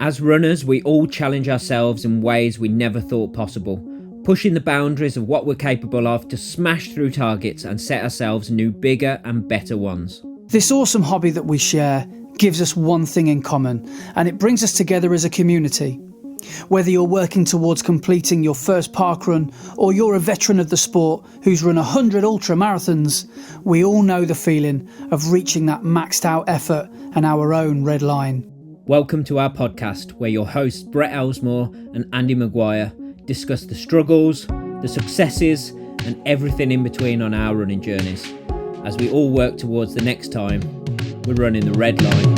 As runners, we all challenge ourselves in ways we never thought possible, pushing the boundaries of what we're capable of to smash through targets and set ourselves new, bigger and better ones. This awesome hobby that we share gives us one thing in common, and it brings us together as a community. Whether you're working towards completing your first parkrun or you're a veteran of the sport who's run 100 ultra marathons, we all know the feeling of reaching that maxed out effort and our own red line. Welcome to our podcast, where your hosts Brett Elesmore and Andy Maguire discuss the struggles, the successes and everything in between on our running journeys, as we all work towards the next time we're running the red line.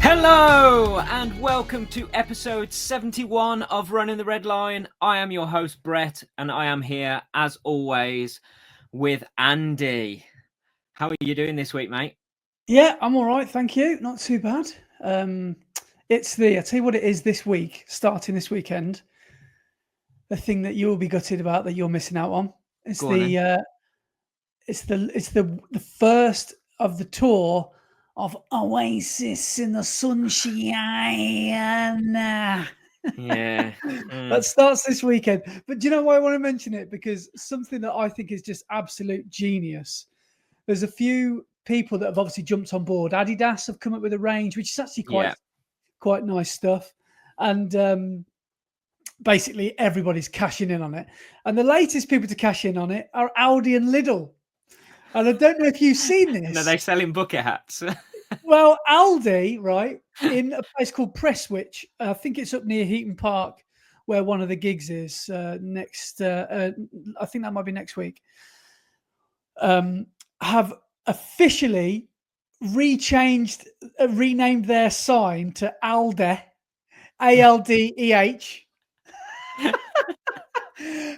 Hello and welcome to episode 71 of Running the Red Line. I am your host Brett and I am here as always with Andy. How are you doing this week, mate? Yeah, I'm all right, thank you. Not too bad. I tell you what it is this week, starting this weekend. The thing that you'll be gutted about that you're missing out on. It's the first of the tour of Oasis in the sunshine. Yeah. That starts this weekend. But do you know why I want to mention it? Because something that I think is just absolute genius. There's a few people that have obviously jumped on board. Adidas have come up with a range, which is actually quite nice stuff. And basically everybody's cashing in on it. And the latest people to cash in on it are Aldi and Lidl. And I don't know if you've seen this. No, they're selling bucket hats. Well, Aldi, right, in a place called Prestwich, I think it's up near Heaton Park, where one of the gigs is next. I think that might be next week. Have officially renamed their sign to Alde, ALDEH,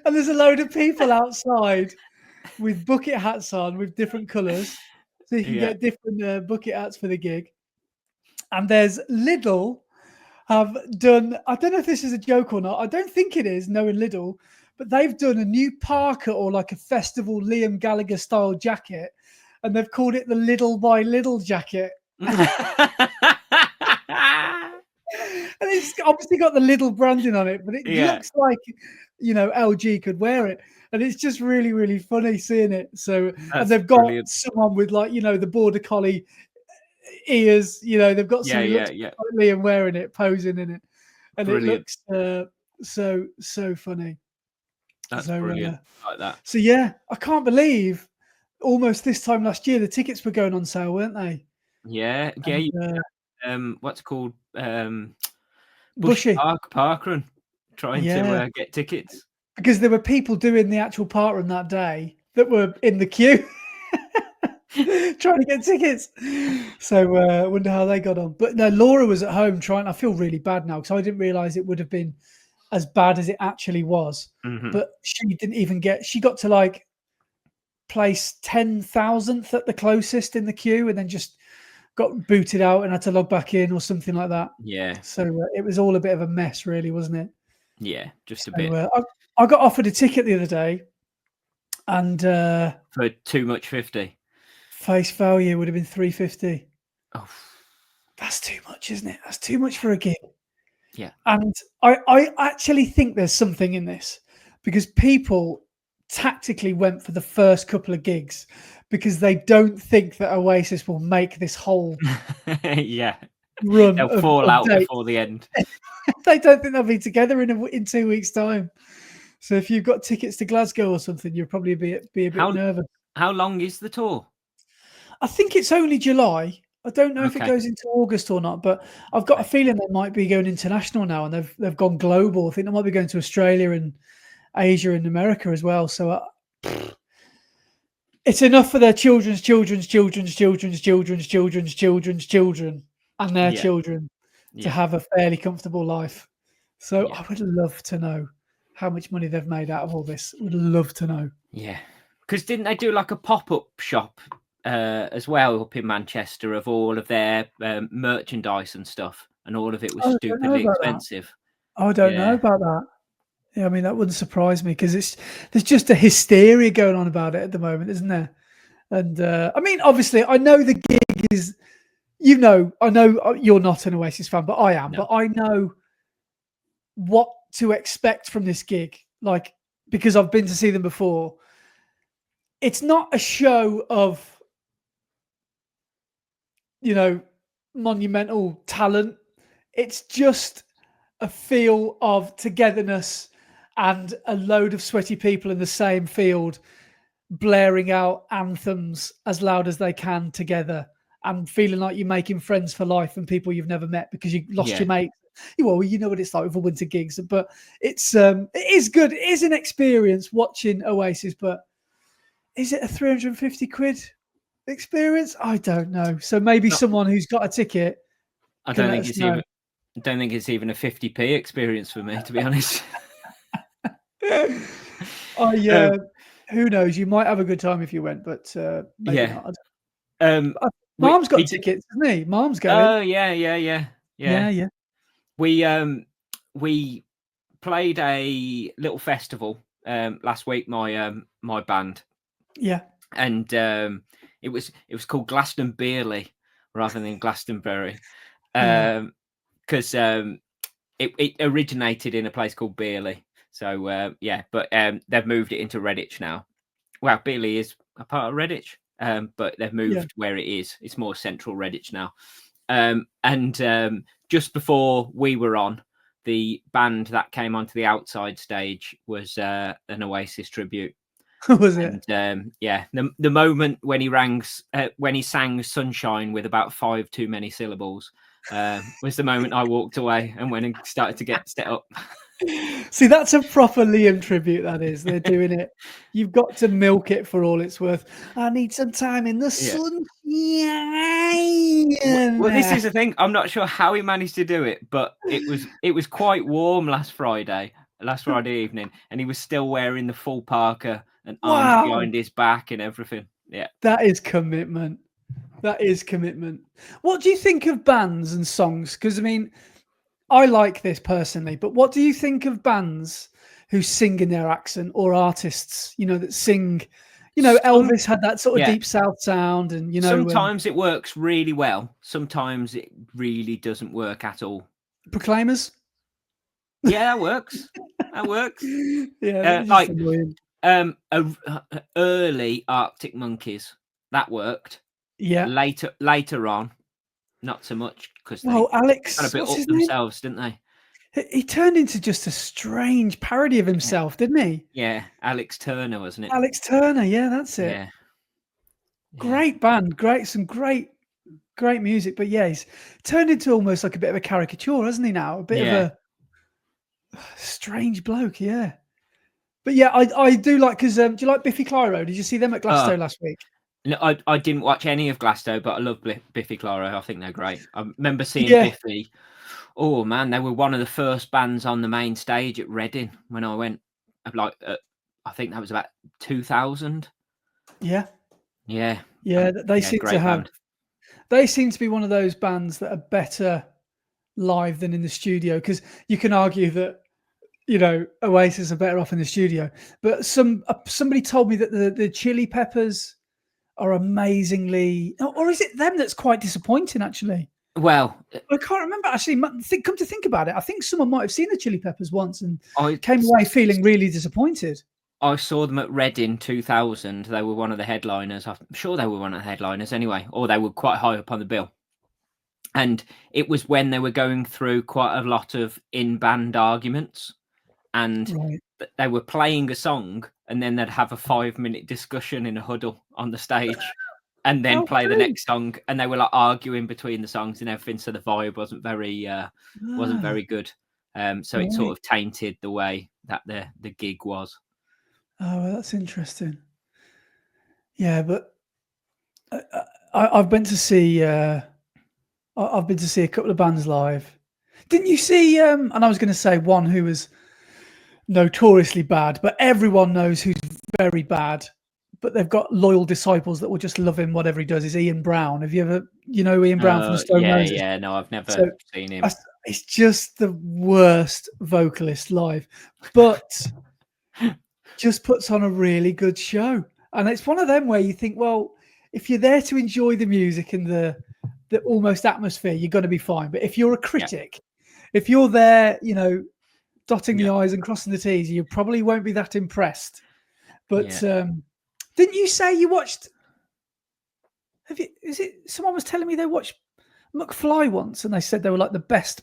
and there's a load of people outside with bucket hats on with different colours. So you can get different bucket hats for the gig. And there's Lidl have done, I don't know if this is a joke or not. I don't think it is, knowing Lidl, but they've done a new Parker or like a festival Liam Gallagher style jacket. And they've called it the Lidl by Lidl jacket. And it's obviously got the Lidl branding on it, but it looks like, LG could wear it. And it's just really, really funny seeing it. So, and they've got someone with the border collie ears, they've got someone who looks like Liam wearing it, posing in it. And brilliant. It looks so funny. That's brilliant. I like that. So yeah, I can't believe almost this time last year, the tickets were going on sale, weren't they? Yeah. What's it called? Bushy Parkrun, trying to get tickets. Because there were people doing the actual parkrun that day that were in the queue trying to get tickets. So I wonder how they got on. But no, Laura was at home trying. I feel really bad now because I didn't realise it would have been as bad as it actually was. Mm-hmm. But she didn't even she got to like place 10,000th at the closest in the queue and then just got booted out and had to log back in or something like that. Yeah. So it was all a bit of a mess, really, wasn't it? Yeah, just a bit. I got offered a ticket the other day, and for too much 50. Face value would have been $350. Oh, that's too much, isn't it? That's too much for a gig. Yeah, and I actually think there's something in this because people tactically went for the first couple of gigs because they don't think that Oasis will make this whole run. They'll fall out before the end. They don't think they'll be together in 2 weeks' time. So if you've got tickets to Glasgow or something, you'll probably be a bit nervous. How long is the tour? I think it's only July. I don't know if it goes into August or not, but I've got a feeling they might be going international now, and they've gone global. I think they might be going to Australia and Asia and America as well. So it's enough for their children's children and their children to have a fairly comfortable life. So I would love to know how much money they've made out of all this. Would love to know. Yeah. Because didn't they do like a pop-up shop as well up in Manchester of all of their merchandise and stuff, and all of it was stupidly expensive. I don't know about that. Yeah, I mean, that wouldn't surprise me because there's just a hysteria going on about it at the moment, isn't there? And I mean, obviously, I know the gig is, I know you're not an Oasis fan, but I am. No. But I know what to expect from this gig, like, because I've been to see them before. It's not a show of, monumental talent. It's just a feel of togetherness and a load of sweaty people in the same field blaring out anthems as loud as they can together and feeling like you're making friends for life and people you've never met because you lost your mate. Well, you know what it's like with the winter gigs, but it is good. It is an experience watching Oasis, but is it a 350 quid experience? I don't know. So maybe someone who's got a ticket. I don't think it's even a 50p experience for me, to be honest. Who knows? You might have a good time if you went, but maybe not. Mom's got tickets, isn't he? Mom's going. Oh yeah. We played a little festival last week. My band. Yeah. And it was called Glastonbury rather than Glastonbury, because it originated in a place called Beerley. So but they've moved it into Redditch now. Well, Beerley is a part of Redditch, but they've moved where it is. It's more central Redditch now. And just before we were on, the band that came onto the outside stage was an Oasis tribute. Was it? And the moment when he sang "Sunshine" with about 5 too many syllables was the moment I walked away and went and started to get set up. See, that's a proper Liam tribute. That is, they're doing it. You've got to milk it for all it's worth. I need some time in the sun. Well, this is the thing. I'm not sure how he managed to do it, but it was quite warm last Friday evening, and he was still wearing the full parka and arms behind his back and everything. Yeah, that is commitment. That is commitment. What do you think of bands and songs? Because I mean, I like this personally, but what do you think of bands who sing in their accent, or artists, that sing? Elvis had that sort of deep South sound, and sometimes it works really well. Sometimes it really doesn't work at all. Proclaimers. Yeah, that works. That works. Yeah, like early Arctic Monkeys, that worked. Yeah. Later on, not so much, because Alex kind of bit up themselves, didn't they? He turned into just a strange parody of himself, didn't he? Yeah, Alex Turner, wasn't it? Alex Turner, yeah, that's it. Yeah. Great band, some great music, but he's turned into almost like a bit of a caricature, hasn't he now? A bit of a strange bloke, yeah. But I do like, because do you like Biffy Clyro? Did you see them at Glasgow last week? No, I didn't watch any of Glasgow, but I love Biffy Clyro. I think they're great. I remember seeing Biffy. Oh man, they were one of the first bands on the main stage at Reading when I went. I think that was about 2000. Yeah. They seem to have. They seem to be one of those bands that are better live than in the studio, because you can argue that Oasis are better off in the studio. But somebody told me that the Chili Peppers are amazingly, or is it them that's quite disappointing actually? Well, I can't remember actually. Come to think about it, I think someone might have seen the Chili Peppers once and came away feeling really disappointed. I saw them at Reading 2000. They were one of the headliners. I'm sure they were one of the headliners anyway, or they were quite high up on the bill. And it was when they were going through quite a lot of in-band arguments, and they were playing a song, and then they'd have a 5-minute discussion in a huddle on the stage, and then play the next song, and they were like arguing between the songs and everything. So the vibe wasn't very good. So it sort of tainted the way that the gig was. Oh, well, that's interesting. Yeah, but I've been to see. I've been to see a couple of bands live. Didn't you see? And I was going to say one who was notoriously bad, but everyone knows who's very bad. but they've got loyal disciples that will just love him, whatever he does. Is Ian Brown? Have you ever, Ian Brown from the Stone Roses? Yeah. No, I've never So seen him. It's just the worst vocalist live, but just puts on a really good show. And it's one of them where you think, well, if you're there to enjoy the music and the almost atmosphere, you're going to be fine. But if you're a critic, if you're there, dotting the I's and crossing the T's, you probably won't be that impressed. But didn't you say you watched? Someone was telling me they watched McFly once, and they said they were like the best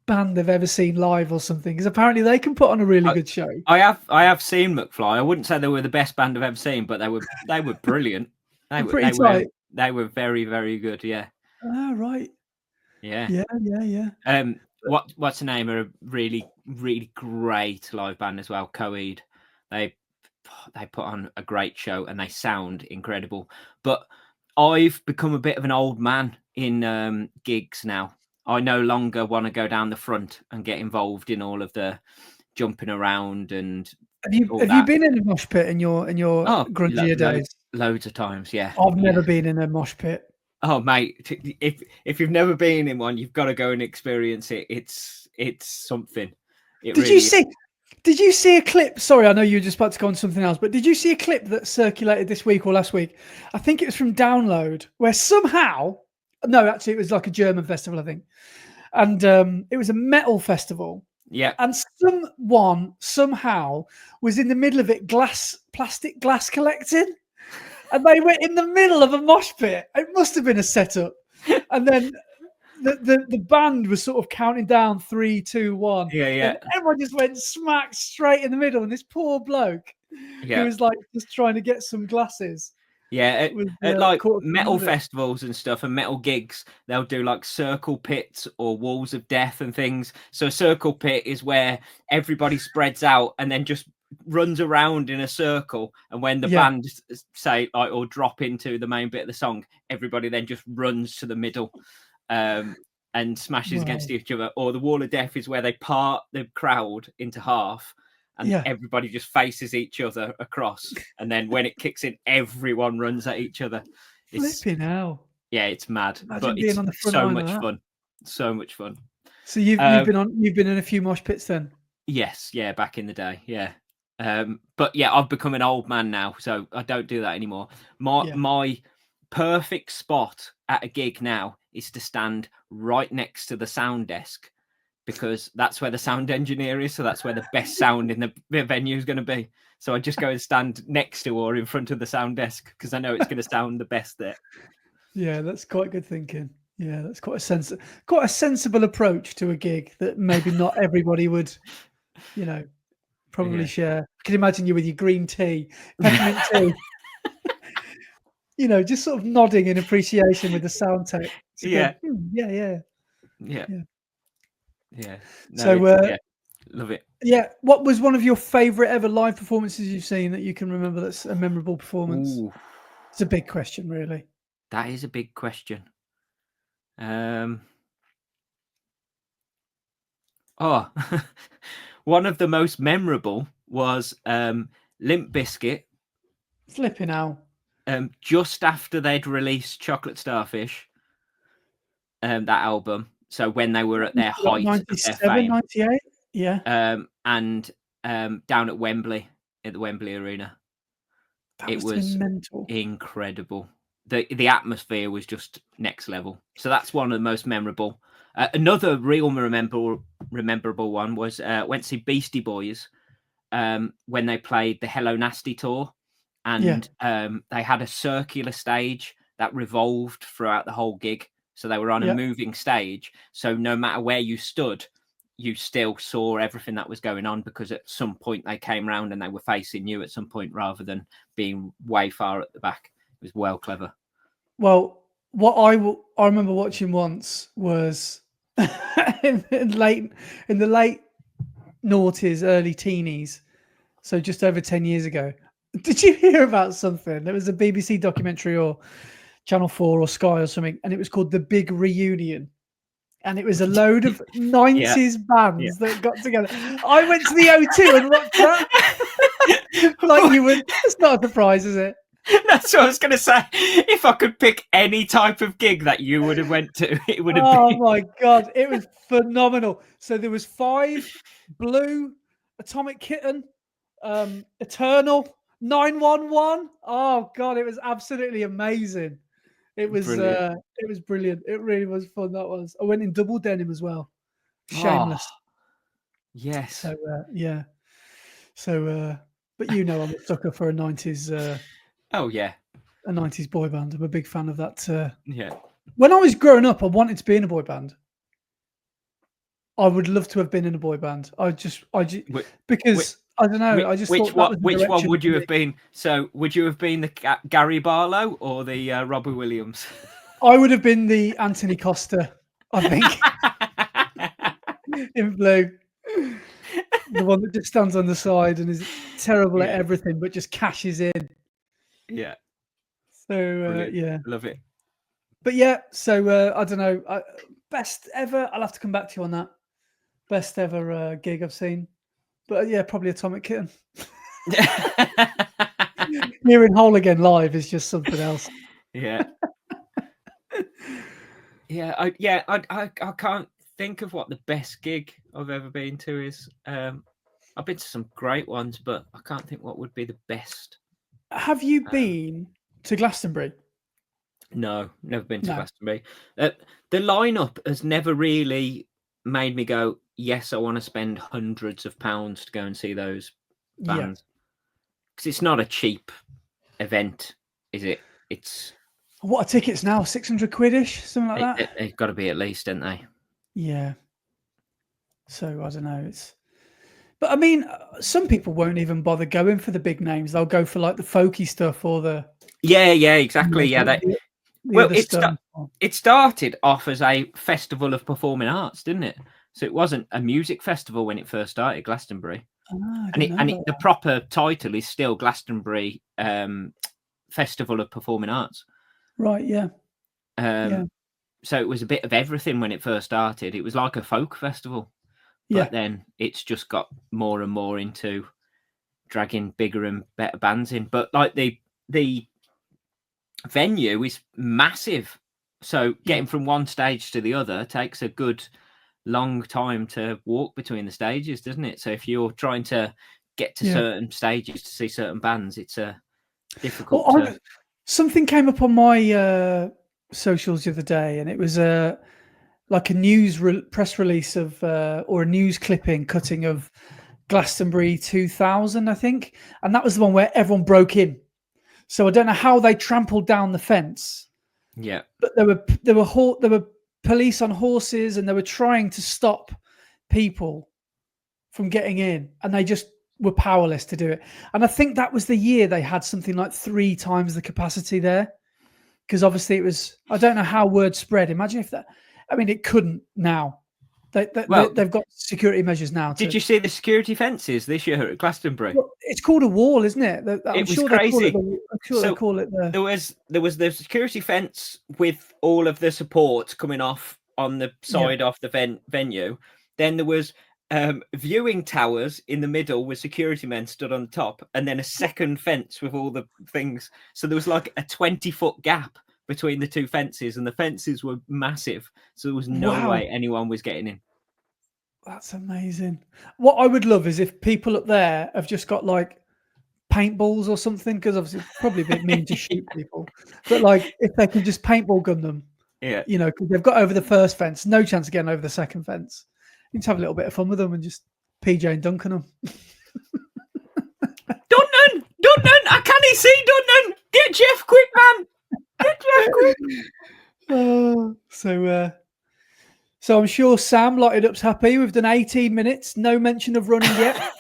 band they've ever seen live or something. Because apparently they can put on a really good show. I have seen McFly. I wouldn't say they were the best band I've ever seen, but they were brilliant. They were very, very good. Yeah. Oh, right. Yeah. Yeah. What's the name of a really, really great live band as well? Coed. They put on a great show and they sound incredible. But I've become a bit of an old man in gigs now. I no longer want to go down the front and get involved in all of the jumping around and. Have you been in a mosh pit in your grungier days? Loads of times, yeah. I've never been in a mosh pit. Oh, mate! If you've never been in one, you've got to go and experience it. It's something. Did you see a clip? Sorry, I know you were just about to go on something else, but did you see a clip that circulated this week or last week? I think it was from Download, where actually it was like a German festival, I think, and it was a metal festival. Yeah, and someone somehow was in the middle of it, plastic glass collecting. And they were in the middle of a mosh pit. It must have been a setup. And then the band was sort of counting down 3, 2, 1. Yeah. And everyone just went smack straight in the middle. And this poor bloke who was like just trying to get some glasses. Yeah, at like metal festivals and stuff and metal gigs, they'll do like circle pits or walls of death and things. So a circle pit is where everybody spreads out and then just runs around in a circle, and when the band say or drop into the main bit of the song, everybody then just runs to the middle and smashes against each other. Or the wall of death is where they part the crowd into half and everybody just faces each other across, and then when it kicks in, everyone runs at each other. Flipping hell. Yeah, it's mad. Imagine but being it's on the front so line much of fun. So much fun. So you've been in a few mosh pits then? Yes, back in the day, but I've become an old man now, so I don't do that anymore. My perfect spot at a gig now is to stand right next to the sound desk, because that's where the sound engineer is, so that's where the best sound in the venue is going to be. So I just go and stand next to or in front of the sound desk because I know it's going to sound the best there. Yeah, that's quite good thinking. Yeah, that's quite a sensible approach to a gig that maybe not everybody would, probably share. I can imagine you with your green tea, peppermint tea, just sort of nodding in appreciation with the sound tech. Yeah. No, love it. Yeah. What was one of your favorite ever live performances you've seen that you can remember that's a memorable performance? Ooh. It's a big question, really. That is a big question. One of the most memorable was Limp Bizkit. Flipping out. Just after they'd released Chocolate Starfish, that album. So when they were at their height of their fame. 98? Yeah. And down at Wembley, at the Wembley Arena. It was mental. Incredible. The atmosphere was just next level. So that's one of the most memorable. Another real rememberable one was went to see Beastie Boys when they played the Hello Nasty tour, and they had a circular stage that revolved throughout the whole gig. So they were on a moving stage. So no matter where you stood, you still saw everything that was going on, because at some point they came round and they were facing you at some point rather than being way far at the back. It was well clever. Well, what I remember watching once was in the late noughties, early teenies, so just over 10 years ago. Did you hear about something? There was a BBC documentary or Channel 4 or Sky or something, and it was called The Big Reunion. And it was a load of 90s bands that got together. I went to the O2 and watched that. Like you would. It's not a surprise, is it? That's what I was going to say. If I could pick any type of gig that you would have went to, it would have Oh been. my God, it was phenomenal. So there was 5, Blue, Atomic Kitten, Eternal, 911. Oh God, it was absolutely amazing. It was brilliant. It really was fun. That was. I went in double denim as well. Shameless. Oh, yes. So yeah. So but you know, I'm a sucker for a 90s. Oh yeah. A 90s boy band. I'm a big fan of that. Yeah. When I was growing up, I wanted to be in a boy band. I would love to have been in a boy band. Because I don't know. I just which thought which one would you have been? So would you have been the Gary Barlow or the Robbie Williams? I would have been the Anthony Costa, I think, in Blue. The one that just stands on the side and is terrible at everything, but just cashes in. Yeah. So yeah, love it. But yeah, so I don't know. Best ever. I'll have to come back to you on that. Best ever gig I've seen. But yeah, probably Atomic Kitten. Hearing Whole Again live is just something else. Yeah. I can't think of what the best gig I've ever been to is. I've been to some great ones, but I can't think what would be the best. Have you been to Glastonbury? No, never been to Glastonbury. The lineup has never really made me go, yes, I want to spend hundreds of pounds to go and see those bands. Because it's not a cheap event, is it? It's what are tickets now? 600 quid-ish, something like that. They've got to be at least, don't they? Yeah. So I don't know. But I mean, some people won't even bother going for the big names. They'll go for like the folky stuff or the. Yeah, exactly. Yeah, it started off as a festival of performing arts, didn't it? So it wasn't a music festival when it first started, Glastonbury. The proper title is still Glastonbury Festival of Performing Arts. Right. Yeah. So it was a bit of everything when it first started. It was like a folk festival, but then it's just got more and more into dragging bigger and better bands in. But like the venue is massive, so getting from one stage to the other takes a good long time to walk between the stages, doesn't it? So if you're trying to get to certain stages to see certain bands, it's difficult. Well, something came up on my socials the other day, and it was like a news press release of or a news cutting of Glastonbury 2000, I think, and that was the one where everyone broke in. So I don't know how they trampled down the fence. Yeah, but there were police on horses, and they were trying to stop people from getting in, and they just were powerless to do it. And I think that was the year they had something like 3 times the capacity there, because obviously it was. I don't know how word spread. Imagine if that. I mean, it couldn't now. They've got security measures now. Did you see the security fences this year at Glastonbury? Well, it's called a wall, isn't it? It was crazy. They call it the. There was the security fence with all of the support coming off on the side of the venue. Then there was viewing towers in the middle with security men stood on the top, and then a second fence with all the things. So there was like a 20-foot gap between the two fences, and the fences were massive, so there was no way anyone was getting in. That's amazing. What I would love is if people up there have just got like paintballs or something, because obviously it's probably a bit mean to shoot people, but like if they can just paintball gun them, you know, because they've got over the first fence, no chance of getting over the second fence. You can have a little bit of fun with them and just PJ and dunk on them. Dunnan, I can't see Dunnan. Get Jeff quick, man. So I'm sure Sam Lighted Up's happy. We've done 18 minutes, no mention of running yet.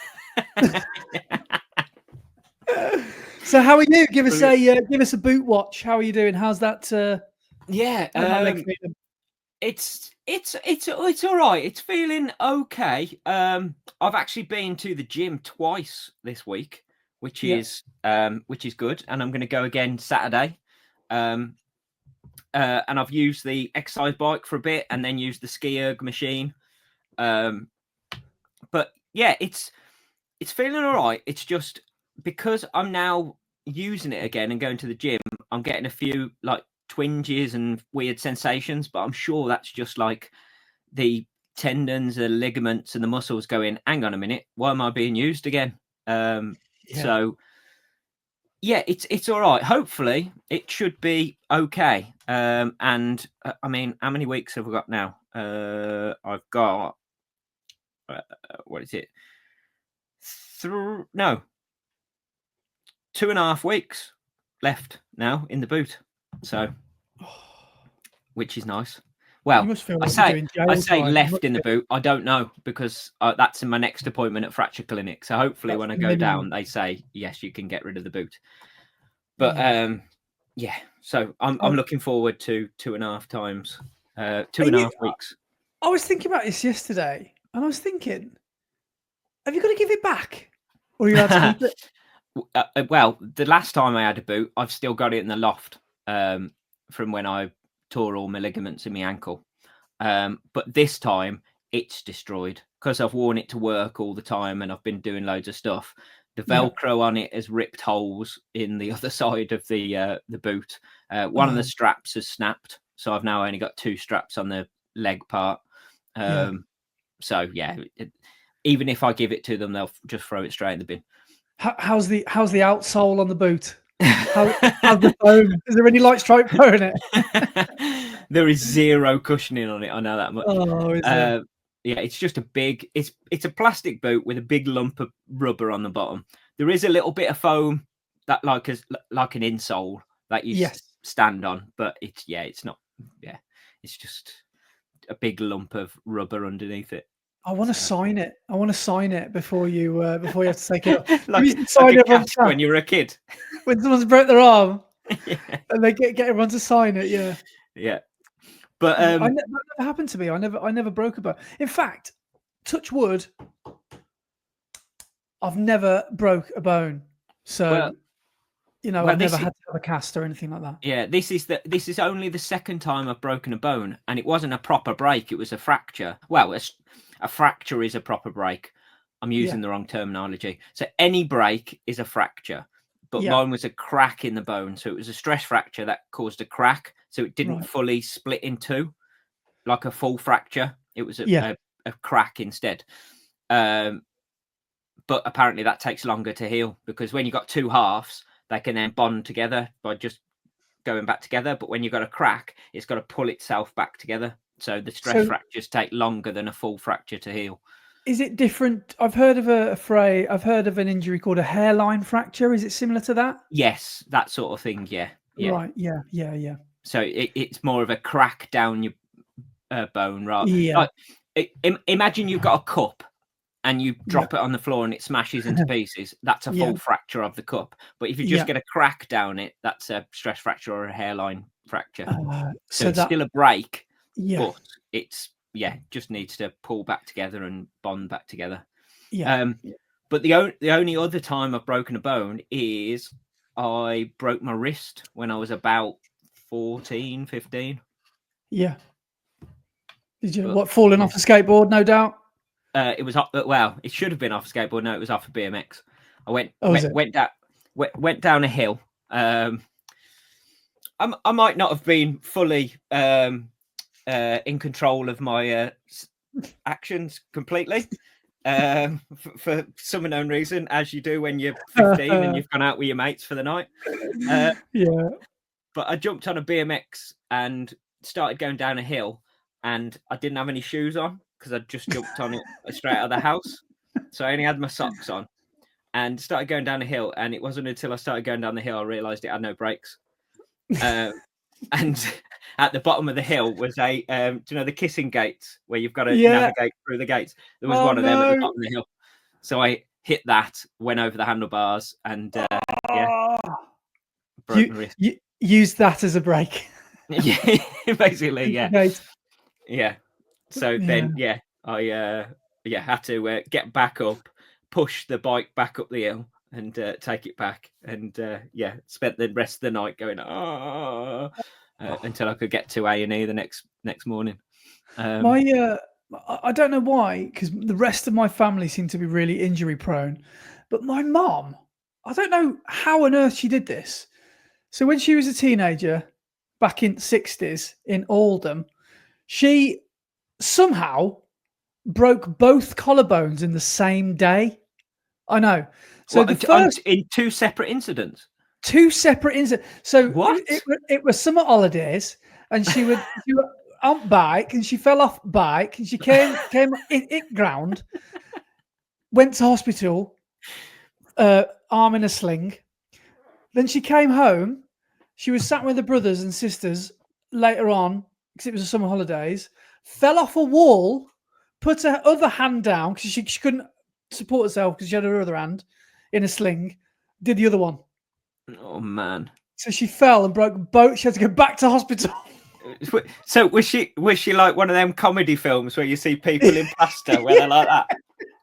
So how are you? Give us a boot watch. How are you doing? How's that? It's all right. It's feeling okay. I've actually been to the gym twice this week, which is good, and I'm going to go again Saturday. And I've used the exercise bike for a bit, and then used the ski erg machine. But yeah, it's feeling all right. It's just because I'm now using it again and going to the gym, I'm getting a few like twinges and weird sensations, but I'm sure that's just like the tendons, the ligaments, and the muscles going, hang on a minute, why am I being used again? So yeah, it's all right. Hopefully it should be okay. And I mean, how many weeks have we got now? I've got what is it? 2.5 weeks left now in the boot. So, which is nice. Well, You must feel I like you're doing jail say time. left in the boot. I don't know because that's in my next appointment at Fracture Clinic. So hopefully, That's when I the go minimum. down, they say yes, you can get rid of the boot. But yeah. So I'm looking forward to 2.5 times, 2.5 weeks. I was thinking about this yesterday, and I was thinking, have you got to give it back, or are you allowed to keep it? Well, the last time I had a boot, I've still got it in the loft from when I tore all my ligaments in my ankle. But this time it's destroyed because I've worn it to work all the time and I've been doing loads of stuff. The Velcro on it has ripped holes in the other side of the boot. One of the straps has snapped, so I've now only got 2 straps on the leg part. So yeah, even if I give it to them, they'll just throw it straight in the bin. How's the outsole on the boot? How's the foam? Is there any light stripe foam in it? There is 0 cushioning on it. I know that much. Oh, is it? Yeah, it's just a big. It's a plastic boot with a big lump of rubber on the bottom. There is a little bit of foam that like an insole that you stand on, but it's not. Yeah, it's just a big lump of rubber underneath it. I want to sign it. I want to sign it before you have to take it off. like a cast when you were a kid. When someone's broke their arm, and they get everyone to sign it. Yeah. Yeah. But that never happened to me. I never broke a bone. In fact, touch wood, I've never broke a bone. So, I've never had to have a cast or anything like that. Yeah, this is only the second time I've broken a bone, and it wasn't a proper break. It was a fracture. Well, a fracture is a proper break. I'm using the wrong terminology. So any break is a fracture, but mine was a crack in the bone. So it was a stress fracture that caused a crack. So it didn't fully split in two like a full fracture. It was a crack instead. But apparently that takes longer to heal because when you've got 2 halves, they can then bond together by just going back together. But when you've got a crack, it's got to pull itself back together. So the stress fractures take longer than a full fracture to heal. Is it different? I've heard of I've heard of an injury called a hairline fracture. Is it similar to that? Yes, that sort of thing. Yeah. Right. Yeah. So it's more of a crack down your bone, rather. Yeah. Like, imagine you've got a cup and you drop it on the floor and it smashes into pieces. That's a full fracture of the cup. But if you just get a crack down it, that's a stress fracture or a hairline fracture. So it's still a break, but it's just needs to pull back together and bond back together. But the only other time I've broken a bone is I broke my wrist when I was about 14, 15. Yeah. Did you falling off a skateboard? No doubt. It was it should have been off a skateboard. No, it was off a BMX. I went down a hill. I might not have been fully in control of my actions completely for some unknown reason, as you do when you're 15 and you've gone out with your mates for the night. But I jumped on a BMX and started going down a hill, and I didn't have any shoes on because I just jumped on it straight out of the house. So I only had my socks on and started going down the hill. And it wasn't until I started going down the hill I realised it had no brakes. And at the bottom of the hill was do you know the kissing gates where you've got to navigate through the gates? There was one of them at the bottom of the hill. So I hit that, went over the handlebars, and broke my wrist. Use that as a brake. Yeah, basically, yeah. So then, I had to get back up, push the bike back up the hill, and take it back, and spent the rest of the night going until I could get to A&E the next morning. I don't know why, because the rest of my family seem to be really injury prone, but my mom I don't know how on earth she did this. So when she was a teenager, back in the 60s in Oldham, she somehow broke both collarbones in the same day. I know. So the first in 2 separate incidents. 2 separate incidents. So What? it was summer holidays, and she was on bike, and she fell off bike, and she came it ground, went to hospital, arm in a sling. Then she came home. She was sat with her brothers and sisters later on because it was the summer holidays. Fell off a wall, put her other hand down because she couldn't support herself because she had her other hand in a sling. Did the other one. Oh man! So she fell and broke both. She had to go back to hospital. So was she like one of them comedy films where you see people in plaster where they're like that?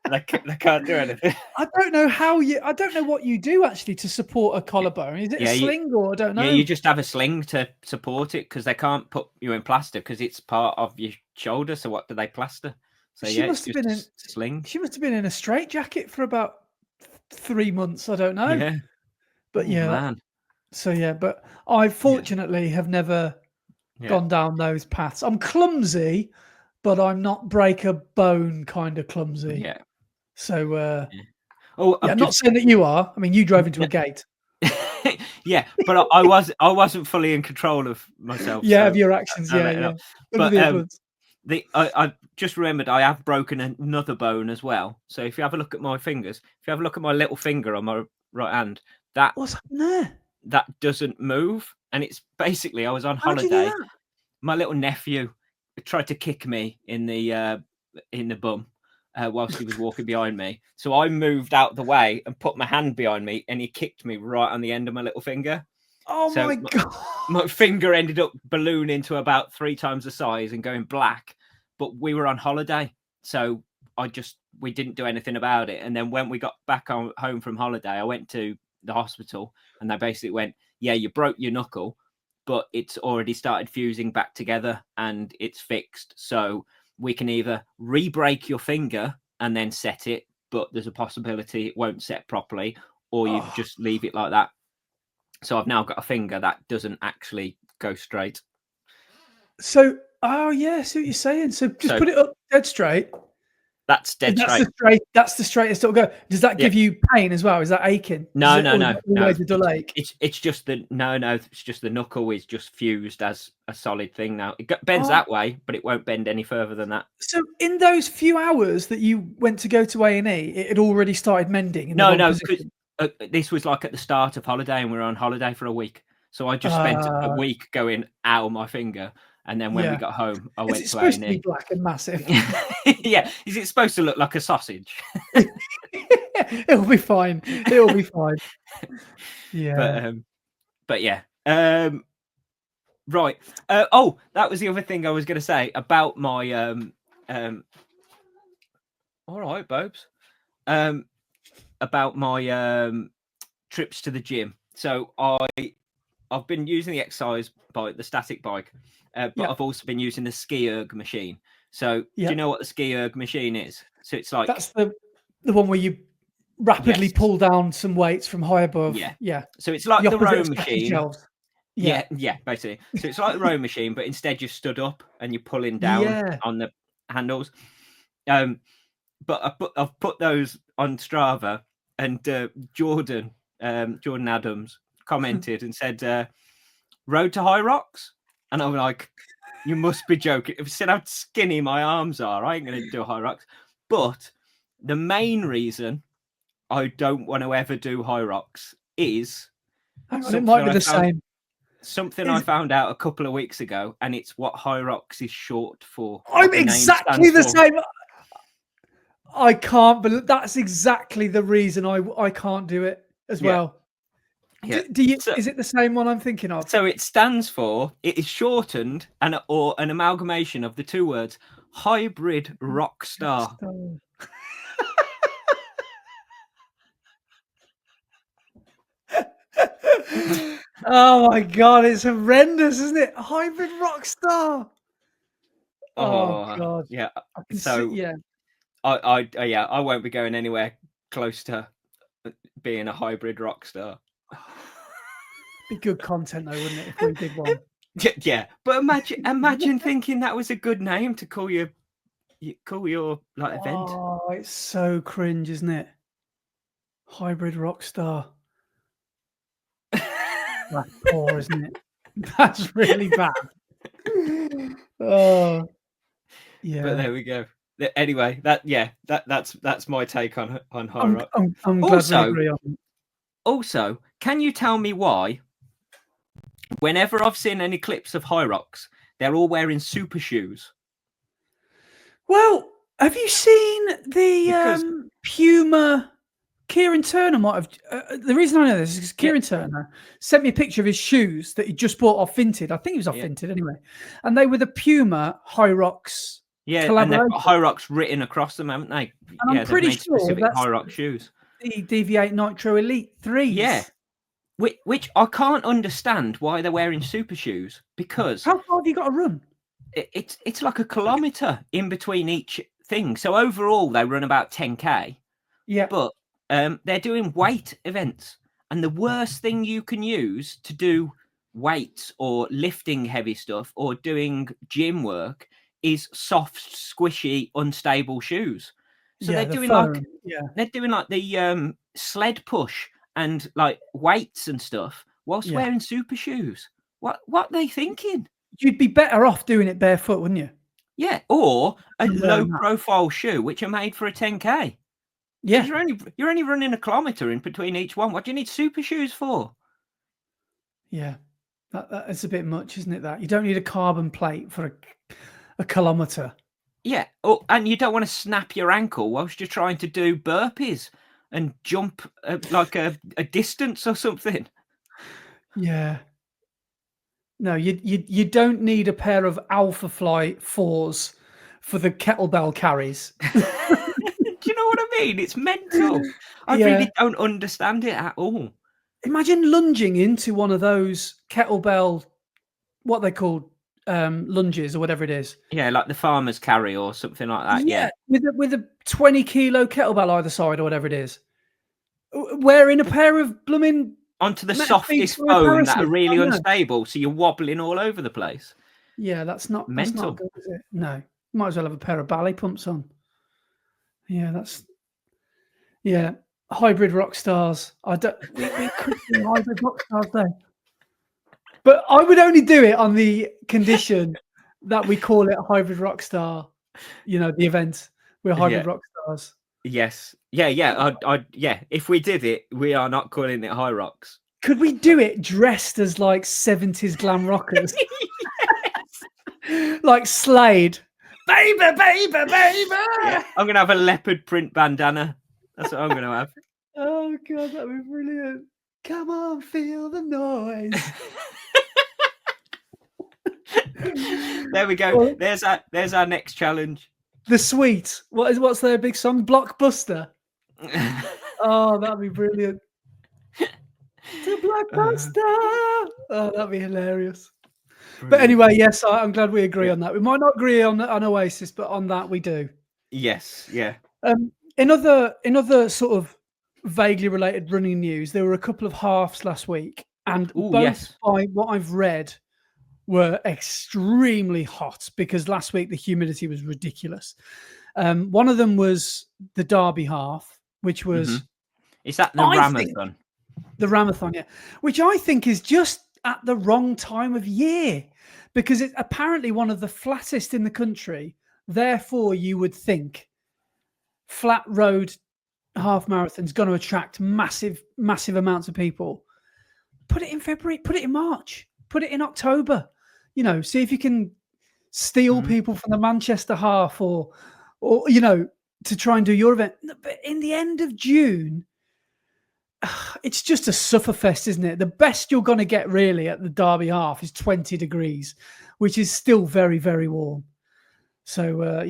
They can't do anything. I don't know what you do actually to support a collarbone. Is it a sling or I don't know? Yeah, you just have a sling to support it because they can't put you in plaster because it's part of your shoulder. So what do they plaster? So she must have been in sling. She must have been in a straitjacket for about 3 months. I don't know. Yeah, but man. So yeah, but I fortunately have never gone down those paths. I'm clumsy, but I'm not break a bone kind of clumsy. Yeah. So I'm not saying that you are. I mean, you drove into a gate. Yeah, but I wasn't fully in control of myself. Yeah, of your actions. Yeah. But I just remembered I have broken another bone as well. So if you have a look at my fingers, if you have a look at my little finger on my right hand, what's happened there? That doesn't move, and it's basically I was on holiday. My little nephew tried to kick me in the bum whilst he was walking behind me. So I moved out the way and put my hand behind me, and he kicked me right on the end of my little finger. Oh my God. My finger ended up ballooning to about 3 times the size and going black. But we were on holiday, so we didn't do anything about it. And then when we got back home from holiday, I went to the hospital, and they basically went, "Yeah, you broke your knuckle, but it's already started fusing back together and it's fixed. So we can either re-break your finger and then set it, but there's a possibility it won't set properly, or you just leave it like that." So I've now got a finger that doesn't actually go straight. So, I see what you're saying. So just put it up dead straight. That's dead straight. That's the straightest it'll go. Does that give you pain as well? Is that aching? No. Always a dull ache? It's just the It's just the knuckle is just fused as a solid thing now. It bends that way, but it won't bend any further than that. So in those few hours that you went to go to A&E, it had already started mending. No, because this was like at the start of holiday, and we were on holiday for a week. So I just spent a week going, "Ow, my finger." And then when we got home, I went to A&E. It's supposed to be black and massive. Yeah. Is it supposed to look like a sausage? It'll be fine. Yeah. But yeah. Right. That was the other thing I was going to say about my all right, Bobes. About my trips to the gym. So I've been using the exercise bike, the static bike. But I've also been using the ski erg machine. So do you know what the ski erg machine is? So it's like that's the one where you rapidly pull down some weights from high above. Yeah. So it's like the row machine. Yeah, basically. So it's like the row machine, but instead you're stood up and you're pulling down on the handles. But I've put those on Strava, and Jordan Adams commented and said, "Road to Hyrox." And I'm like, "You must be joking. If you said how skinny my arms are, I ain't going to do a Hyrox." But the main reason I don't want to ever do Hyrox is it might be the same. Something I found out a couple of weeks ago, and it's what Hyrox is short for. I'm exactly the same. I can't believe that's exactly the reason I can't do it as well. Yeah. Is it the same one I'm thinking of? So it stands for, it is shortened or an amalgamation of the two words hybrid Rockstar. Oh my God, it's horrendous, isn't it? Hybrid Rockstar. Oh God. Yeah. So I won't be going anywhere close to being a hybrid rock star. Be good content though, wouldn't it, if we did one? Yeah, but imagine thinking that was a good name to call your like event. Oh, it's so cringe, isn't it? Hybrid Rockstar. That's poor, isn't it? That's really bad. Oh, yeah. But there we go. Anyway, that's my take on Hyrox. I'm glad we agree on it. Also, can you tell me why? Whenever I've seen any clips of Hyrox, they're all wearing super shoes. Well, have you seen the Puma? Kieran Turner might have. The reason I know this is because Kieran Turner sent me a picture of his shoes that he just bought off Vinted. I think he was off Vinted anyway. And they were the Puma Hyrox. Yeah, and they've got Hyrox written across them, haven't they? And I'm pretty sure that's Hyrox shoes. The DV8 Nitro Elite 3s. Yeah. Which I can't understand why they're wearing super shoes, because how far have you got to run? It's like a kilometre in between each thing. So overall, they run about 10k. Yeah. But they're doing weight events, and the worst thing you can use to do weights or lifting heavy stuff or doing gym work is soft, squishy, unstable shoes. So they're doing like the sled push and like weights and stuff whilst wearing super shoes. What are they thinking? You'd be better off doing it barefoot, wouldn't you? Yeah, or a low profile shoe which are made for a 10k. Yeah, you're only running a kilometre in between each one. What do you need super shoes for? Yeah, that is a bit much, isn't it? That you don't need a carbon plate for a kilometre. Yeah, and you don't want to snap your ankle whilst you're trying to do burpees and jump like a distance or something. Yeah. No, you don't need a pair of Alpha Fly 4s for the kettlebell carries. Do you know what I mean? It's mental. I really don't understand it at all. Imagine lunging into one of those kettlebell, what they call lunges or whatever it is. Yeah, like the farmer's carry or something like that. Yeah. With a 20 kilo kettlebell either side or whatever it is. Wearing a pair of blooming onto the softest foam that are really unstable, so you're wobbling all over the place. Yeah, that's not mental. That's not good, is it? No, might as well have a pair of ballet pumps on. Yeah, hybrid rock stars. We could do hybrid rock stars though, but I would only do it on the condition that we call it hybrid rock star. You know, the event with hybrid rock stars. Yes. Yeah. If we did it, we are not calling it Hyrox. Could we do it dressed as like 70s glam rockers? Like Slade. Baby. Yeah. I'm going to have a leopard print bandana. That's what I'm going to have. Oh, God, that would be brilliant. Come on, feel the noise. There we go. There's our next challenge. The Sweet. What's their big song? Blockbuster. Oh, that'd be brilliant. To Blockbuster. Oh, that'd be hilarious. Brilliant. But anyway, yes, I'm glad we agree on that. We might not agree on Oasis, but on that we do. Yes, yeah. In other sort of vaguely related running news, there were a couple of halves last week, and both by what I've read were extremely hot because last week the humidity was ridiculous. One of them was the Derby half, which was... Is that the Ramathon? The Ramathon, yeah. Which I think is just at the wrong time of year because it's apparently one of the flattest in the country. Therefore, you would think flat road half marathon is going to attract massive amounts of people. Put it in February, put it in March, put it in October. You know, see if you can steal people from the Manchester half or you know, to try and do your event. But in the end of June, it's just a sufferfest, isn't it? The best you're going to get really at the Derby half is 20 degrees, which is still very, very warm. So,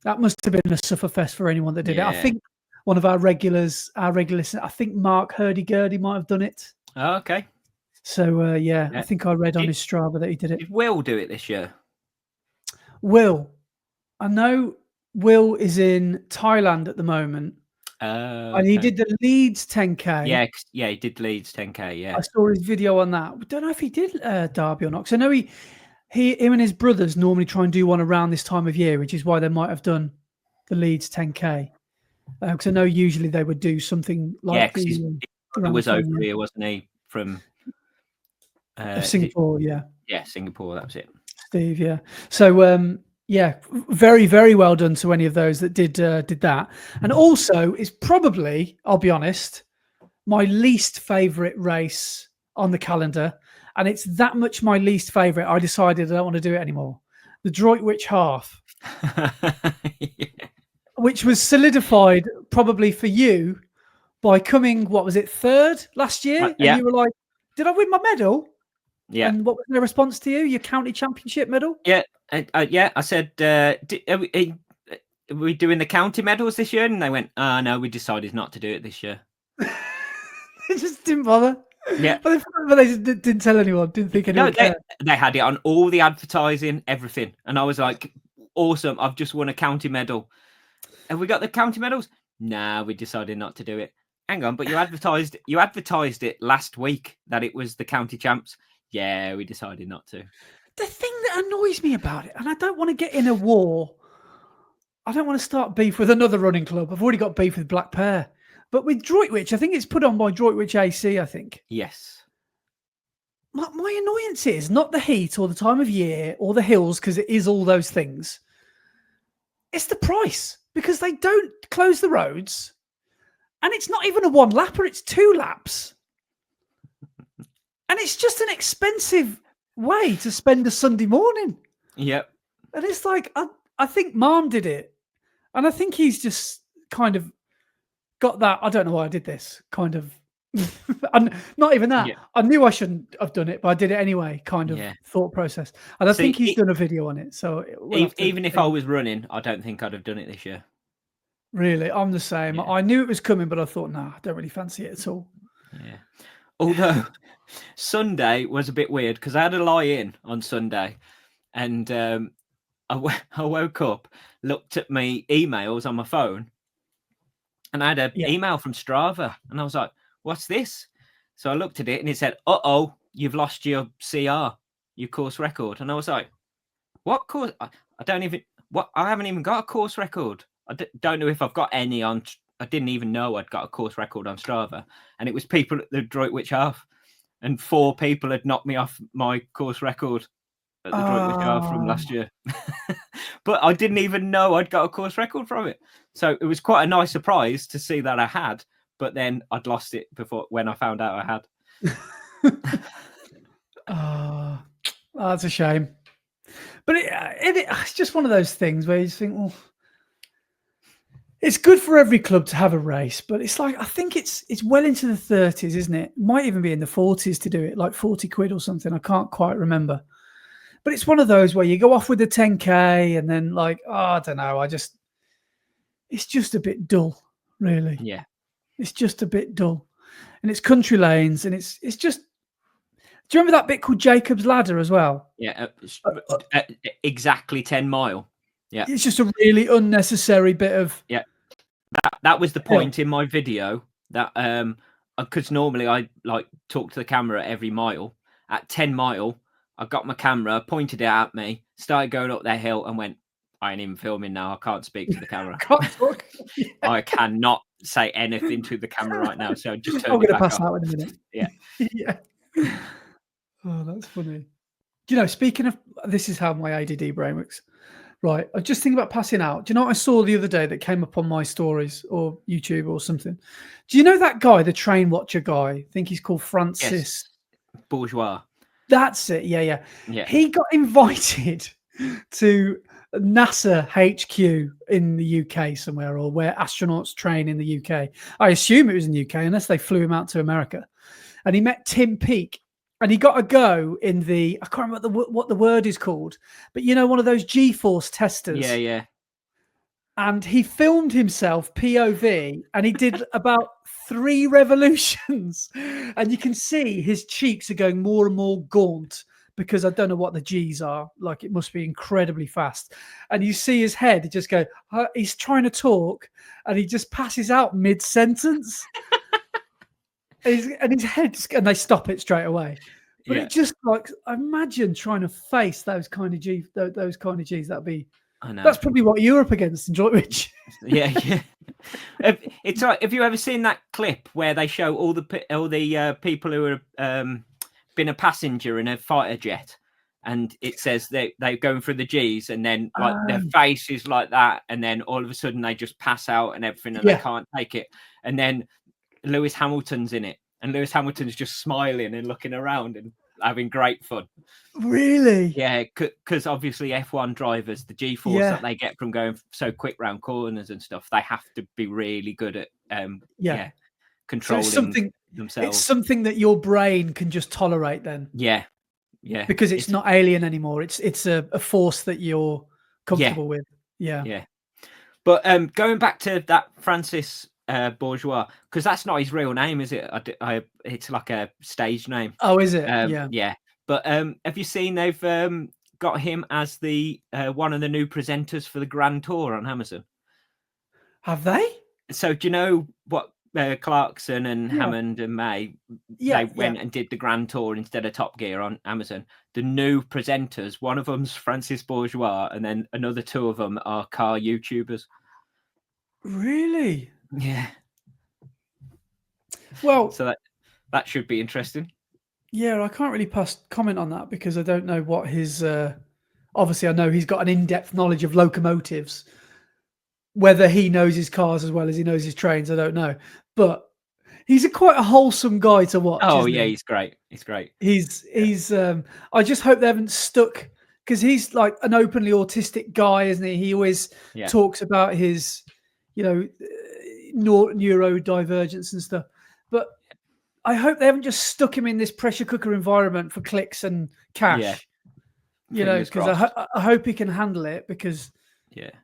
that must have been a sufferfest for anyone that did it. I think one of our regular listeners, I think Mark Hurdy-Gurdy might have done it. Oh, okay. So, I think I read on his Strava that he did it. Did Will do it this year? Will. I know Will is in Thailand at the moment. And he did the Leeds 10K. Yeah, he did Leeds 10K. Yeah, I saw his video on that. I don't know if he did Derby or not. Because I know him and his brothers normally try and do one around this time of year, which is why they might have done the Leeds 10K. Because I know usually they would do something like he was over here, wasn't he? From Singapore, yeah, Singapore. That was it. Steve, yeah. So, yeah, very, very well done to any of those that did that. And also, it's probably, I'll be honest, my least favourite race on the calendar. And it's that much my least favourite, I decided I don't want to do it anymore. The Droitwich Half. Yeah. Which was solidified probably for you by coming, what was it, third last year? Yeah. And you were like, did I win my medal? Yeah. And what was their response to you? Your county championship medal? Yeah. I said, are we doing the county medals this year? And they went, no, we decided not to do it this year. They just didn't bother. Yeah. But they just didn't tell anyone, didn't think anyone cared. They had it on all the advertising, everything. And I was like, awesome, I've just won a county medal. Have we got the county medals? Nah, we decided not to do it. Hang on, but you advertised it last week that it was the county champs. Yeah, we decided not to. The thing that annoys me about it, and I don't want to get in a war. I don't want to start beef with another running club. I've already got beef with Black Pear. But with Droitwich, I think it's put on by Droitwich AC, I think. Yes. My annoyance is not the heat or the time of year or the hills, because it is all those things. It's the price, because they don't close the roads. And it's not even a one lapper, it's 2 laps. And it's just an expensive way to spend a Sunday morning. Yep. And it's like, I think Mom did it. And I think he's just kind of got that, I don't know why I did this, kind of, and not even that. Yeah. I knew I shouldn't have done it, but I did it anyway, kind of thought process. And I think he's done a video on it. So even if I was running, I don't think I'd have done it this year. Really? I'm the same. Yeah. I knew it was coming, but I thought, nah, I don't really fancy it at all. Yeah. Although Sunday was a bit weird because I had a lie-in on Sunday, and I woke up, looked at my emails on my phone, and I had an email from Strava, and I was like, what's this? So I looked at it, and it said, uh-oh, you've lost your CR, your course record. And I was like, what course? I haven't even got a course record. I don't know if I've got any on. I didn't even know I'd got a course record on Strava, and it was people at the Droitwich Half, and 4 people had knocked me off my course record at the Droitwich Half from last year. But I didn't even know I'd got a course record from it, so it was quite a nice surprise to see that I had. But then I'd lost it when I found out I had. That's a shame. But it's just one of those things where you just think, well, it's good for every club to have a race, but it's like, I think it's well into the 30s, isn't it? Might even be in the 40s to do it, like 40 quid or something. I can't quite remember. But it's one of those where you go off with the 10K and then like, I don't know. It's just a bit dull, really. Yeah. It's just a bit dull. And it's country lanes, and it's just, do you remember that bit called Jacob's Ladder as well? Yeah. Exactly 10 mile. Yeah. It's just a really unnecessary bit of. Yeah. That was the point in my video that because normally I like talk to the camera every mile. At 10 mile, I got my camera, pointed it at me, started going up that hill, and went, I ain't even filming now. I can't speak to the camera. Can't talk. I cannot say anything to the camera right now. So just turn I'm going to pass out in a minute. Yeah. Yeah. Oh, that's funny. Do you know, speaking of, this is how my ADD brain works. Right. I just think about passing out. Do you know what I saw the other day that came up on my stories or YouTube or something? Do you know that guy, the train watcher guy? I think he's called Francis. Yes. Bourgeois. That's it. Yeah. He got invited to NASA HQ in the UK somewhere, or where astronauts train in the UK. I assume it was in the UK, unless they flew him out to America. And he met Tim Peake. And he got a go in the, I can't remember what the word is called, but you know, one of those G-force testers. Yeah. And he filmed himself POV, and he did about 3 revolutions. And you can see his cheeks are going more and more gaunt because I don't know what the G's are. Like, it must be incredibly fast. And you see his head just go, he's trying to talk and he just passes out mid-sentence. and his head, and they stop it straight away. But it just, like, imagine trying to face those kind of G's. That'd be, I know. That's probably what you're up against in Droitwich. Yeah. It's like, have you ever seen that clip where they show all the people who are been a passenger in a fighter jet, and it says they're going through the G's, and then like their face is like that, and then all of a sudden they just pass out and everything, and they can't take it, and then Lewis Hamilton's in it, and Lewis Hamilton's just smiling and looking around and having great fun. Really? Yeah, because obviously F1 drivers, the G-force that they get from going so quick round corners and stuff, they have to be really good at controlling themselves. It's something that your brain can just tolerate then. Yeah. Because it's not alien anymore. It's a force that you're comfortable with. Yeah. But going back to that Francis Bourgeois, because that's not his real name, is it? It's like a stage name. Oh, is it? Yeah. But have you seen they've got him as the one of the new presenters for the Grand Tour on Amazon? Have they? So do you know what Clarkson and Hammond and May, they went and did the Grand Tour instead of Top Gear on Amazon. The new presenters, one of them's Francis Bourgeois, and then another two of them are car YouTubers. Really? Yeah. Well, so that should be interesting. Yeah, I can't really comment on that because I don't know what his. Obviously, I know he's got an in-depth knowledge of locomotives. Whether he knows his cars as well as he knows his trains, I don't know. But he's quite a wholesome guy to watch. Oh yeah, he's great. He's great. He's. I just hope they haven't stuck, because he's like an openly autistic guy, isn't he? He always talks about his, neurodivergence and stuff. But I hope they haven't just stuck him in this pressure cooker environment for clicks and cash. Yeah. Because I hope he can handle it, because it's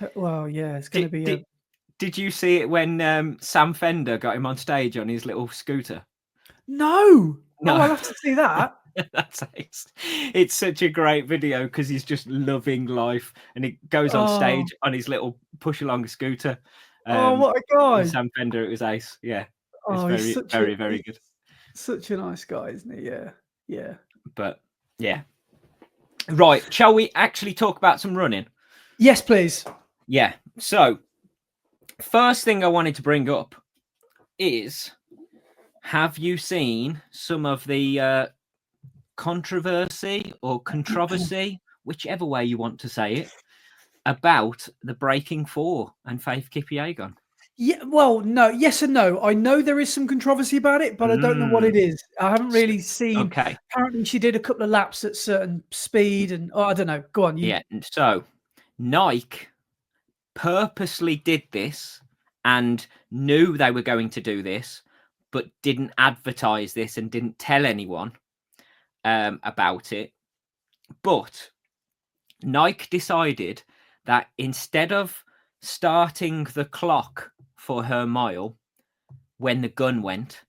going to be. Did you see it when Sam Fender got him on stage on his little scooter? No. Oh, I'll have to see that. It's such a great video because he's just loving life, and he goes on stage on his little push along scooter. What a guy! Sam Fender, it was ace. Yeah. It's very, very good. Such a nice guy, isn't he? Yeah. But yeah. Right. Shall we actually talk about some running? Yes, please. Yeah. So, first thing I wanted to bring up is, have you seen some of the controversy or controversy, whichever way you want to say it, about the Breaking 4 and Faith Kipyegon? Yeah, well, no, yes and no. I know there is some controversy about it, but I don't know what it is. I haven't really seen. Okay. Apparently, she did a couple of laps at certain speed, and I don't know. Go on. Yeah. So, Nike purposely did this and knew they were going to do this, but didn't advertise this and didn't tell anyone about it. But Nike decided that instead of starting the clock for her mile when the gun went,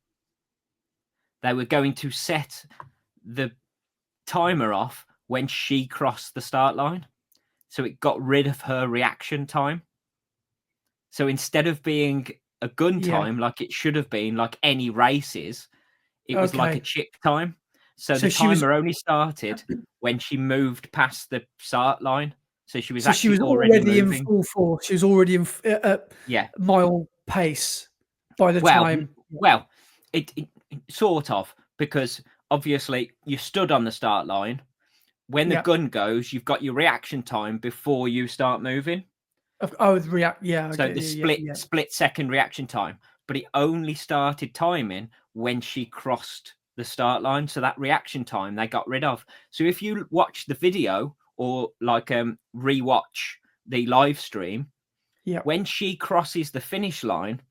they were going to set the timer off when she crossed the start line. So it got rid of her reaction time. So instead of being a gun time like it should have been, like any races, it was like a chip time. So the timer only started when she moved past the start line. So she was already in full force. She was already in mile pace by the time. Well, it sort of, because obviously you stood on the start line. When the gun goes, you've got your reaction time before you start moving. So the split second reaction time, but it only started timing when she crossed the start line. So that reaction time they got rid of. So if you watch the video or like rewatch the live stream, when she crosses the finish line,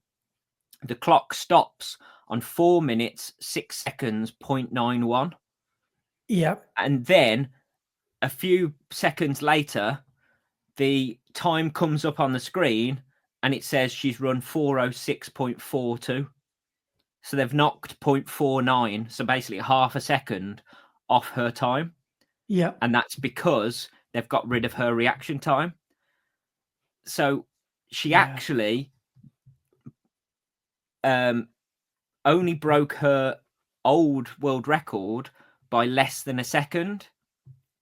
the clock stops on 4 minutes 6 seconds 0.91. Yeah, and then a few seconds later, the time comes up on the screen and it says she's run 4:06.42. So they've knocked 0.49, so basically half a second off her time. Yeah. And that's because they've got rid of her reaction time. So she actually only broke her old world record by less than a second.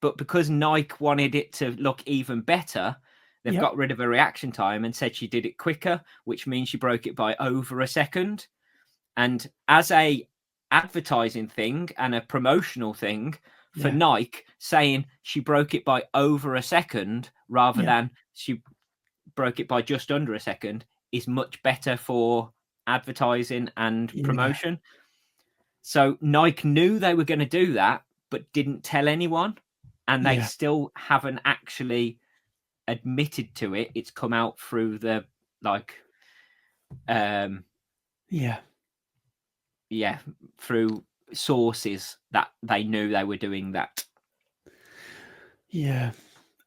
But because Nike wanted it to look even better, they've got rid of her reaction time and said she did it quicker, which means she broke it by over a second. And as a advertising thing and a promotional thing for Nike, saying she broke it by over a second rather than she broke it by just under a second is much better for advertising and promotion. So Nike knew they were going to do that, but didn't tell anyone. And they still haven't actually admitted to it. It's come out through the through sources that they knew they were doing that. Yeah,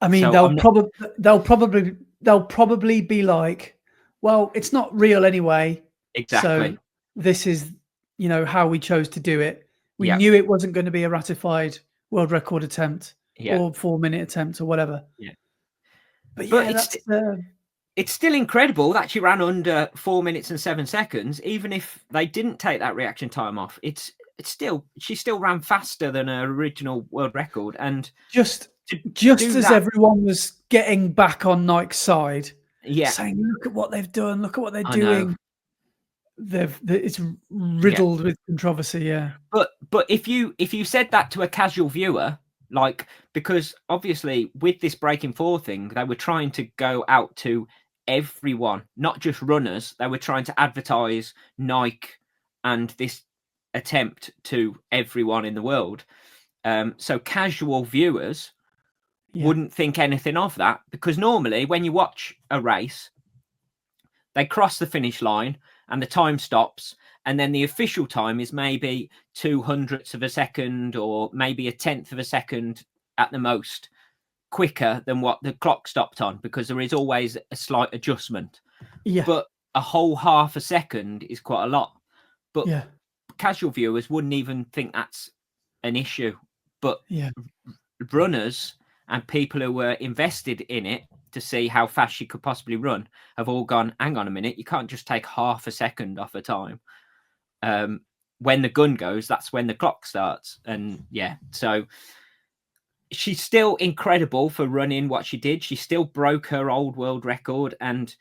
I mean, so they'll probably be like, well, it's not real anyway. Exactly. So this is, how we chose to do it. We knew it wasn't going to be a ratified world record attempt or 4-minute attempt or whatever. Yeah. But it's still incredible that she ran under 4 minutes and 7 seconds, even if they didn't take that reaction time off. She still ran faster than her original world record. And just as everyone was getting back on Nike's side, saying, look at what they've done, look at what they're doing. It's riddled with controversy, But if you said that to a casual viewer, because obviously with this breaking four thing, they were trying to go out to everyone, not just runners. They were trying to advertise Nike and this attempt to everyone in the world. So casual viewers wouldn't think anything of that, because normally when you watch a race, they cross the finish line and the time stops, and then the official time is maybe 0.02 of a second or maybe 1/10 of a second at the most quicker than what the clock stopped on, because there is always a slight adjustment. But a whole half a second is quite a lot. But casual viewers wouldn't even think that's an issue. But runners and people who were invested in it to see how fast she could possibly run have all gone, hang on a minute, you can't just take half a second off a time. When the gun goes, that's when the clock starts. And so she's still incredible for running what she did. She still broke her old world record, and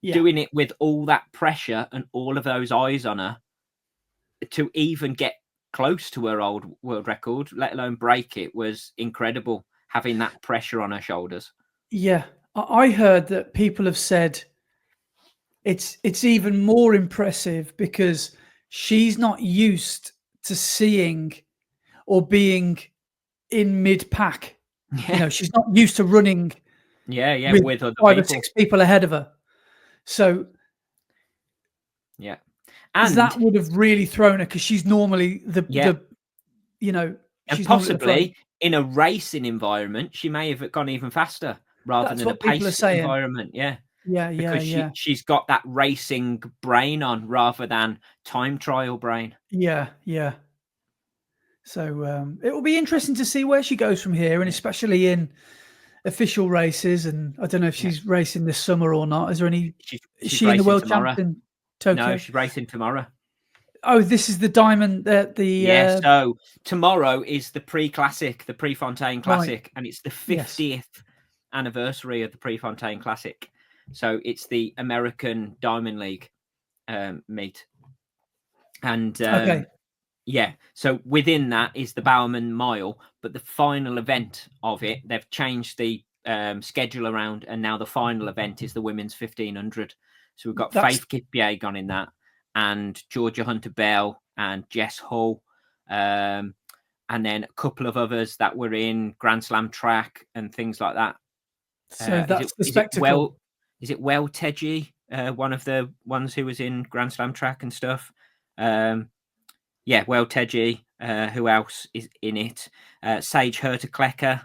doing it with all that pressure and all of those eyes on her to even get close to her old world record, let alone break it, was incredible, having that pressure on her shoulders. Yeah. I heard that people have said it's even more impressive because she's not used to seeing or being in mid-pack. She's not used to running with other 5 or 6 people ahead of her. So and that would have really thrown her, because she's normally and possibly in a racing environment she may have gone even faster rather than a pace environment. Because she's got that racing brain on rather than time trial brain. So it will be interesting to see where she goes from here, and especially in official races. And I don't know if she's racing this summer or not. Is there any? Is she in the World Champ in Tokyo? No, she's racing tomorrow. Oh, this is the Diamond. So tomorrow is the Pre-Classic, the Prefontaine Classic, and it's the 50th anniversary of the Prefontaine Classic. So it's the American Diamond League meet, and so within that is the Bowerman Mile. But the final event of it, they've changed the schedule around, and now the final event is the women's 1500. So we've got Faith Kipyegon in that, and Georgia Hunter-Bell and Jess Hull, and then a couple of others that were in Grand Slam track and things like that. So that's the spectacle. Is it Well Teji, one of the ones who was in Grand Slam track and stuff? Well Teji. Who else is in it? Sage Herter-Klecker,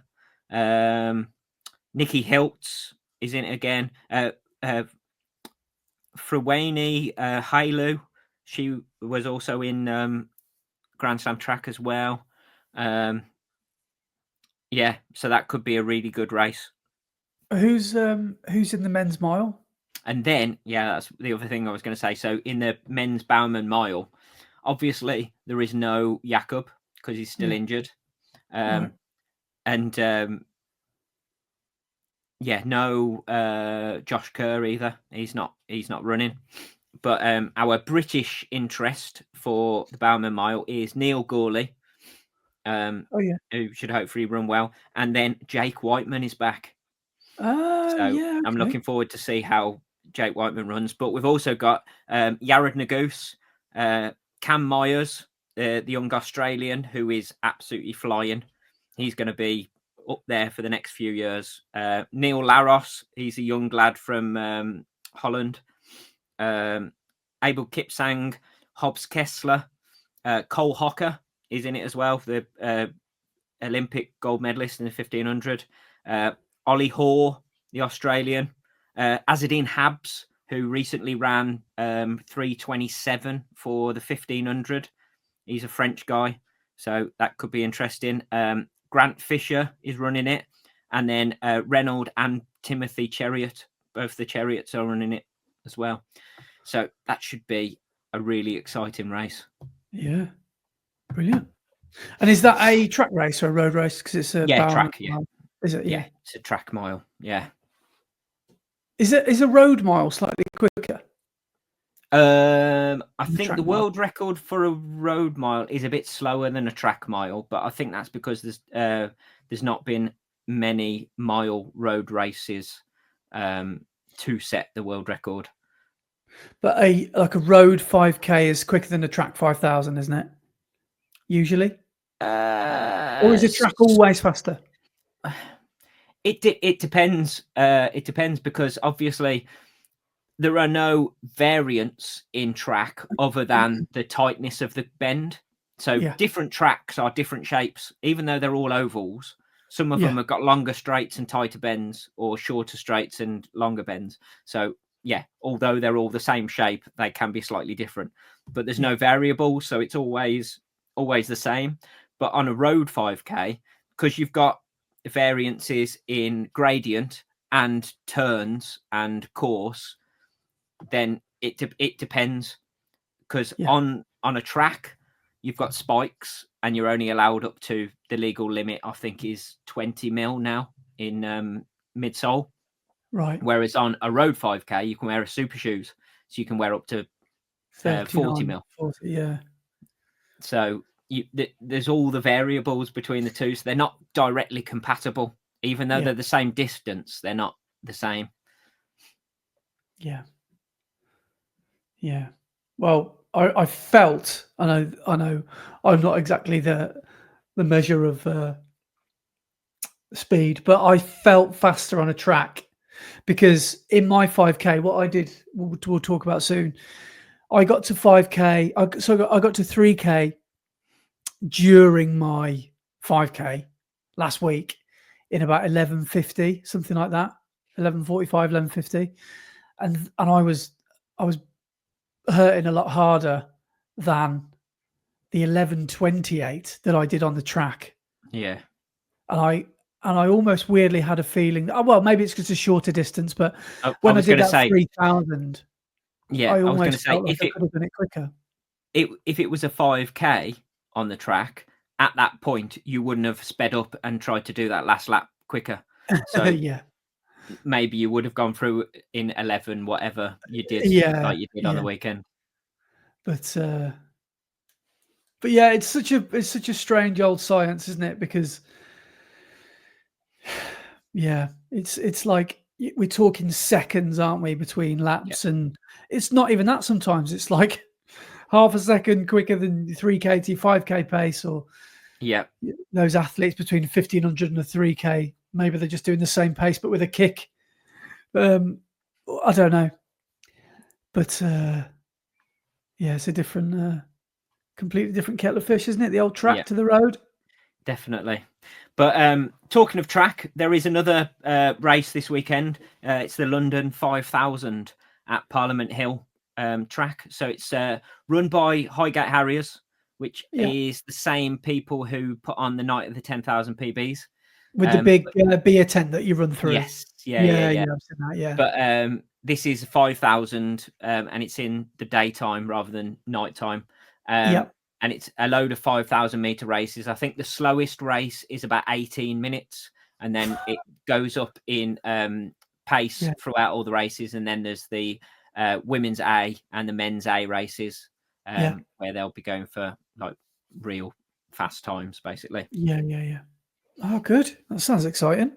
Nikki Hiltz is in it again. Fruweni Hailu, she was also in Grand Slam track as well. Yeah, so that could be a really good race. Who's in the men's mile? And then, yeah, that's the other thing I was going to say. So in the men's Bowerman mile, obviously there is no Jakob because he's still injured. Right. And no Josh Kerr either. He's not running. But our British interest for the Bowerman Mile is Neil Gawley, who should hopefully run well, and then Jake Whiteman is back. So yeah, I'm looking forward to see how Jake Whiteman runs. But we've also got Yared Naguse, Cam Myers, the young Australian who is absolutely flying. He's going to be up there for the next few years. Neil Laros, he's a young lad from Holland. Abel Kipsang, Hobbs Kessler, Cole Hocker is in it as well, the Olympic gold medalist in the 1500. Ollie Hoare, the Australian. Azadine Habs, who recently ran 3:27 for the 1500. He's a French guy, so that could be interesting. Grant Fisher is running it. And then Reynolds and Timothy Chariot, both the Chariots are running it as well. So that should be a really exciting race. Yeah, brilliant. And is that a track race or a road race? Because it's a track. Yeah, is it? Yeah, it's a track mile. Yeah. Is a road mile slightly quicker? I think the world record for a road mile is a bit slower than a track mile, but I think that's because there's not been many mile road races to set the world record. But a road 5K is quicker than a track 5,000, isn't it? Usually, or is a track always faster? It depends. It depends because obviously there are no variants in track other than the tightness of the bend. So different tracks are different shapes, even though they're all ovals. Some of them have got longer straights and tighter bends, or shorter straights and longer bends. So yeah, although they're all the same shape, they can be slightly different. But there's no variable, so it's always the same. But on a road 5K, because you've got variances in gradient and turns and course, then it depends. Because on a track, you've got spikes and you're only allowed up to the legal limit, I think, is 20 mil now in midsole. Right. Whereas on a road 5K, you can wear a super shoes, so you can wear up to 40 mil. 40, yeah. So there's all the variables between the two, so they're not directly compatible. Even though they're the same distance, they're not the same. Yeah. Yeah. Well, I felt, I know, I'm not exactly the measure of speed, but I felt faster on a track because in my 5K, what I did, we'll talk about soon. I got to 5K, I got to 3K during my 5K last week in about 11:50, something like that, 11:45, 11:50, and I was hurting a lot harder than the 11:28 that I did on the track. Yeah, and I almost weirdly had a feeling. Well, maybe it's because it's a shorter distance, but when I did that 3,000, I almost felt like I could have done it quicker. If it was a 5K on the track, at that point you wouldn't have sped up and tried to do that last lap quicker. So yeah, maybe you would have gone through in 11, whatever you did, like you did on the weekend. But yeah, it's such a strange old science, isn't it? Because it's like we're talking seconds, aren't we, between laps, and it's not even that. Sometimes it's like half a second quicker than 3K to 5K pace, or those athletes between 1,500 and a 3K. Maybe they're just doing the same pace but with a kick. I don't know, but it's a different, completely different kettle of fish, isn't it? The old track to the road. Definitely. But talking of track, there is another race this weekend. It's the London 5,000 at Parliament Hill track. So it's run by Highgate Harriers, which is the same people who put on the night of the 10,000 PBs. With the big beer tent that you run through. Yes. Yeah. I've seen that, yeah. But this is 5,000 and it's in the daytime rather than nighttime. And it's a load of 5,000 meter races. I think the slowest race is about 18 minutes, and then it goes up in pace throughout all the races. And then there's the women's A and the men's A races, where they'll be going for like real fast times, basically. Yeah. Oh, good. That sounds exciting.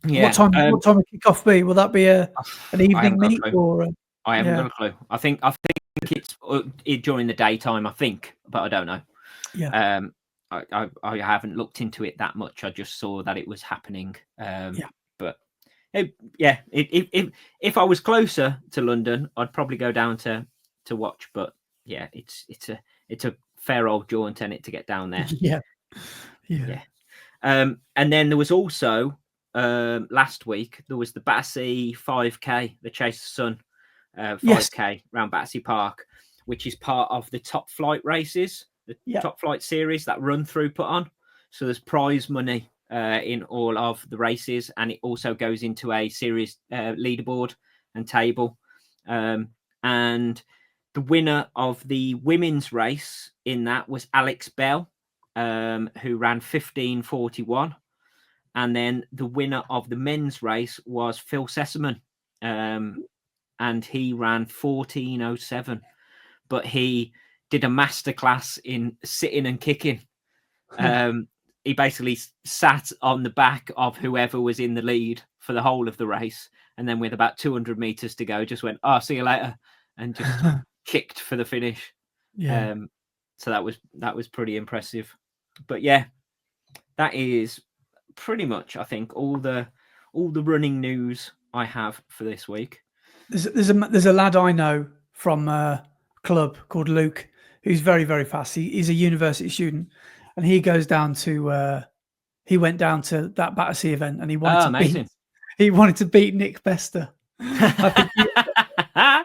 Yeah. What time will kick off be? Will that be an evening meet or? I haven't got a clue. I think it's during the daytime. I think, but I don't know. Yeah. I haven't looked into it that much. I just saw that it was happening. But if I was closer to London, I'd probably go down to watch. But yeah, it's a fair old jaunt in it to get down there. Yeah. And then there was also last week there was the Battersea 5K, the Chase the Sun 5K around Battersea Park, which is part of the Top Flight races, the Top Flight series that Run Through put on. So there's prize money in all of the races, and it also goes into a series leaderboard and table. And the winner of the women's race in that was Alex Bell, who ran 15:41. And then the winner of the men's race was Phil Sessamon, and he ran 14:07. But he did a masterclass in sitting and kicking. He basically sat on the back of whoever was in the lead for the whole of the race, and then with about 200 meters to go, just went, "Oh, see you later," and just kicked for the finish. So that was pretty impressive. But yeah, that is pretty much, I think, all the running news I have for this week. There's a lad I know from a club called Luke, who's very, very fast. He's a university student, and he goes down to he went down to that Battersea event, and he wanted to beat Nick Bester. I think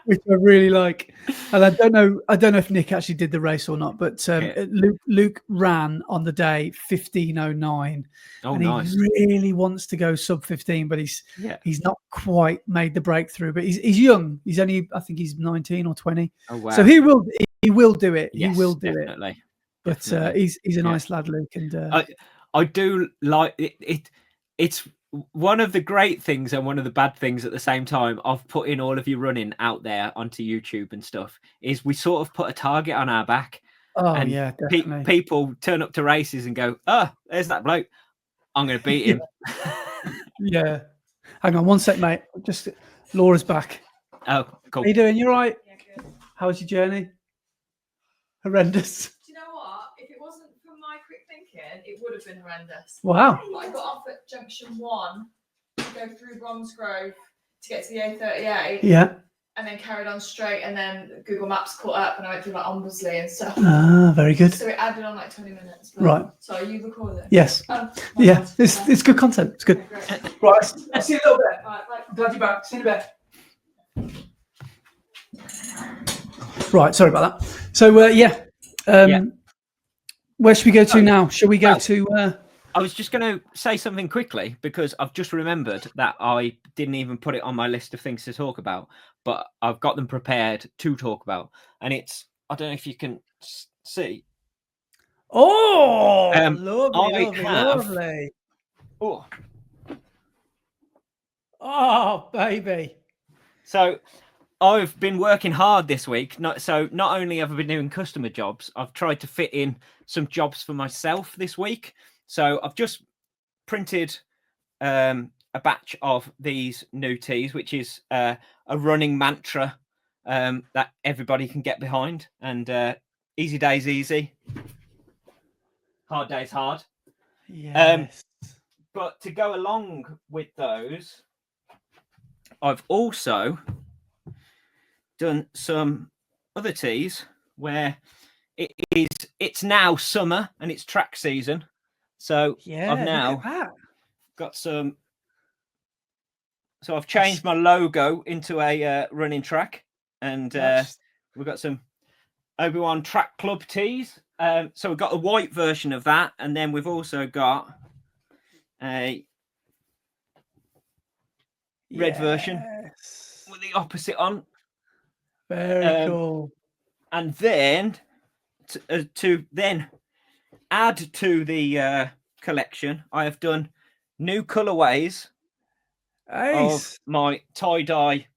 which I really like. And I don't know if Nick actually did the race or not, but Luke ran on the day 15:09. And nice. He really wants to go sub 15, but he's not quite made the breakthrough. But he's young. He's only, I think he's 19 or 20. Oh wow! So he will do it. Yes, he will do definitely. it. But he's a nice lad, Luke. And I do like it. It's one of the great things and one of the bad things at the same time of putting all of your running out there onto YouTube and stuff is we sort of put a target on our back. Oh, and yeah, definitely. People turn up to races and go, "Oh, there's that bloke. I'm going to beat him." Yeah. Hang on one sec, mate. Just Laura's back. Oh, cool. How you doing? You all right? Yeah, good. How was your journey? Horrendous. Do you know what? If it wasn't for my quick thinking, it would have been horrendous. Wow. But I got off at junction 1 to go through Bromsgrove to get to the A38. Yeah. And then carried on straight, and then Google Maps caught up, and I went through like Ombersley and stuff. Ah, very good. So it added on like 20 minutes. Right. So are you recording? Yes. Yeah, it's good content. It's good. Okay, right. I'll see you in a little bit. Right, I'm glad you're back. See you in a bit. Right. Sorry about that. So where should we go to now? Shall we go to? I was just going to say something quickly because I've just remembered that I didn't even put it on my list of things to talk about, but I've got them prepared to talk about. And it's, I don't know if you can see. Oh, lovely. Oh, baby. So I've been working hard this week. Not only have I been doing customer jobs, I've tried to fit in some jobs for myself this week. So I've just printed a batch of these new tees, which is a running mantra that everybody can get behind. And easy days easy, hard days hard. Yes. But to go along with those, I've also done some other tees where it's now summer and it's track season. So I've now got some. So I've changed my logo into a running track, and we've got some Obi-Wan Track Club tees. So we've got a white version of that, and then we've also got a red version with the opposite on. Very cool. And then to then add to the collection, I have done new colorways of my tie-dye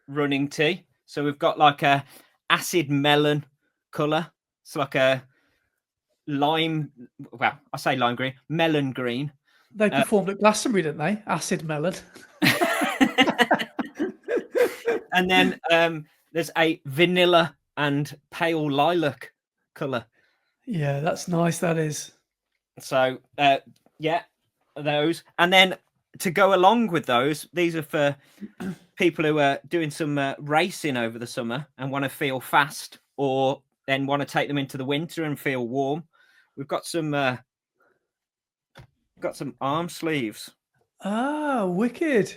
running tee. So we've got like a acid melon color. It's like a lime. Well, I say lime green, melon green. They performed at Glastonbury, didn't they? Acid melon. And then there's a vanilla and pale lilac color. Yeah, that's nice. That is. So those. And then to go along with those, these are for people who are doing some racing over the summer and want to feel fast, or then want to take them into the winter and feel warm. We've got some arm sleeves. Ah, wicked.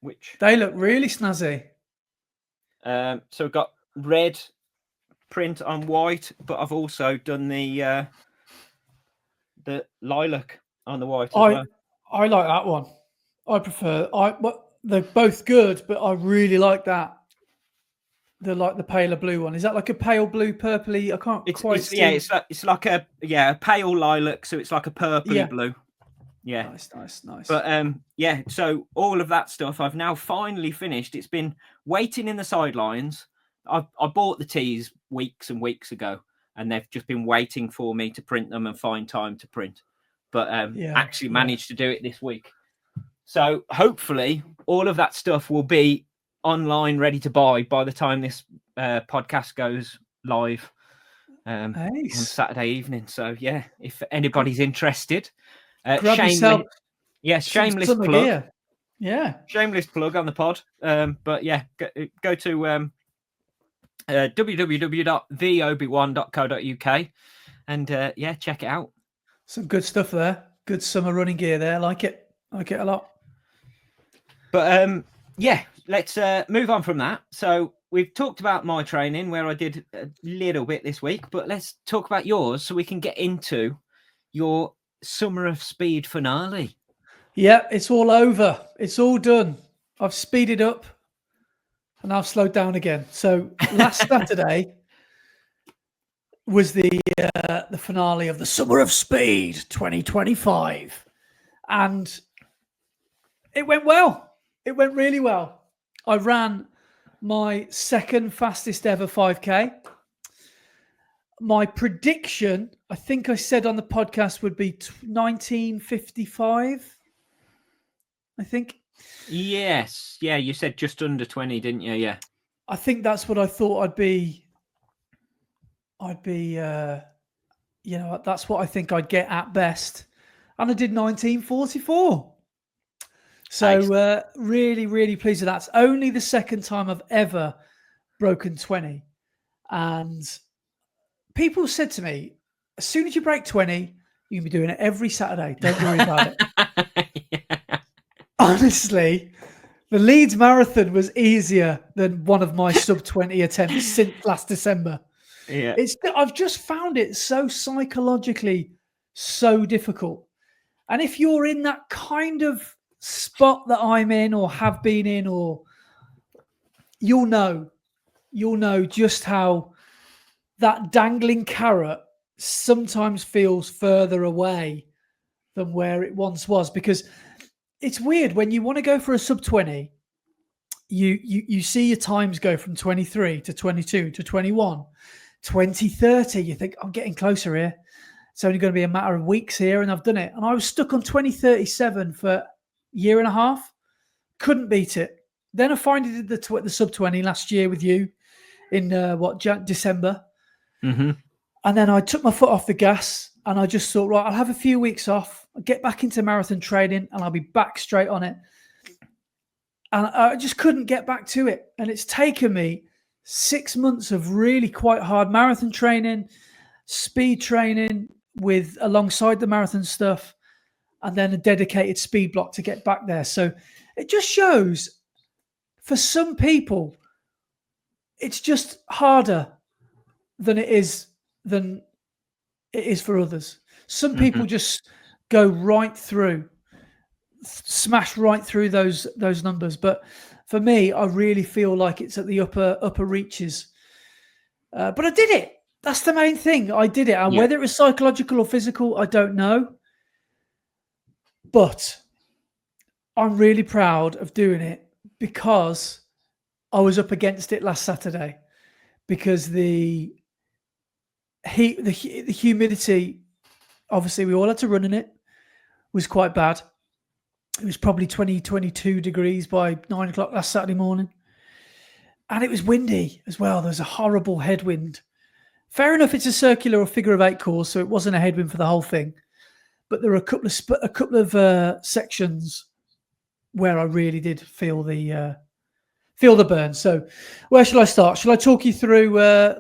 Which they look really snazzy. So we've got red print on white, but I've also done the lilac on the white as well. I like that one. I prefer. They're both good, but I really like that. The paler blue one. Is that like a pale blue, purpley? I can't quite see. Yeah, it's like a pale lilac, so it's like a purpley blue. Yeah, nice. But so all of that stuff I've now finally finished. It's been waiting in the sidelines. I bought the tees weeks and weeks ago, and they've just been waiting for me to print them and find time to print. But actually managed to do it this week. So hopefully all of that stuff will be online, ready to buy by the time this podcast goes live on Saturday evening. So yeah, if anybody's interested, grab yourself. Shameless plug. Gear. Yeah, shameless plug on the pod. But yeah, go to www.theobi1.co.uk and check it out. Some good stuff there. Good summer running gear there. I like it a lot. But let's move on from that. So we've talked about my training, where I did a little bit this week, but let's talk about yours so we can get into your Summer of Speed finale. Yeah, it's all over. It's all done. I've speeded up and I've slowed down again. So last Saturday was the finale of the Summer of Speed 2025. And it went well. It went really well. I ran my second fastest ever 5K. My prediction, I think I said on the podcast, would be 1955. I think. Yes. Yeah, you said just under 20, didn't you? Yeah. I think that's what I thought I'd be, that's what I think I'd get at best. And I did 1944. So nice. Really, really pleased with that. It's only the second time I've ever broken 20. And people said to me, as soon as you break 20, you can be doing it every Saturday. Don't worry about it. Yeah. Honestly, the Leeds Marathon was easier than one of my sub-20 attempts since last December. Yeah. I've just found it so psychologically so difficult. And if you're in that kind of spot that I'm in or have been in, or you'll know just how that dangling carrot sometimes feels further away than where it once was. Because it's weird when you want to go for a sub-20, you see your times go from 23 to 22 to 21, 2030. You think, I'm getting closer here. It's only going to be a matter of weeks here, and I've done it. And I was stuck on 2037 for a year and a half. Couldn't beat it. Then I finally did the sub-20 last year with you in December. Mm-hmm. And then I took my foot off the gas, and I just thought, right, I'll have a few weeks off. I'll get back into marathon training, and I'll be back straight on it. And I just couldn't get back to it. And it's taken me 6 months of really quite hard marathon training, speed training alongside the marathon stuff, and then a dedicated speed block to get back there. So it just shows for some people, it's just harder than it is for others. Some people just go right through, smash right through those numbers. But for me, I really feel like it's at the upper reaches. But I did it. That's the main thing. I did it. And whether it was psychological or physical, I don't know. But I'm really proud of doing it because I was up against it last Saturday, because the heat, the humidity, obviously we all had to run in it, was quite bad. It was probably 22 degrees by 9 o'clock last Saturday morning. And it was windy as well. There was a horrible headwind. Fair enough, it's a circular or figure of 8 course, so it wasn't a headwind for the whole thing. But there were a couple of sections where I really did feel the burn. So where shall I start? Shall I talk you through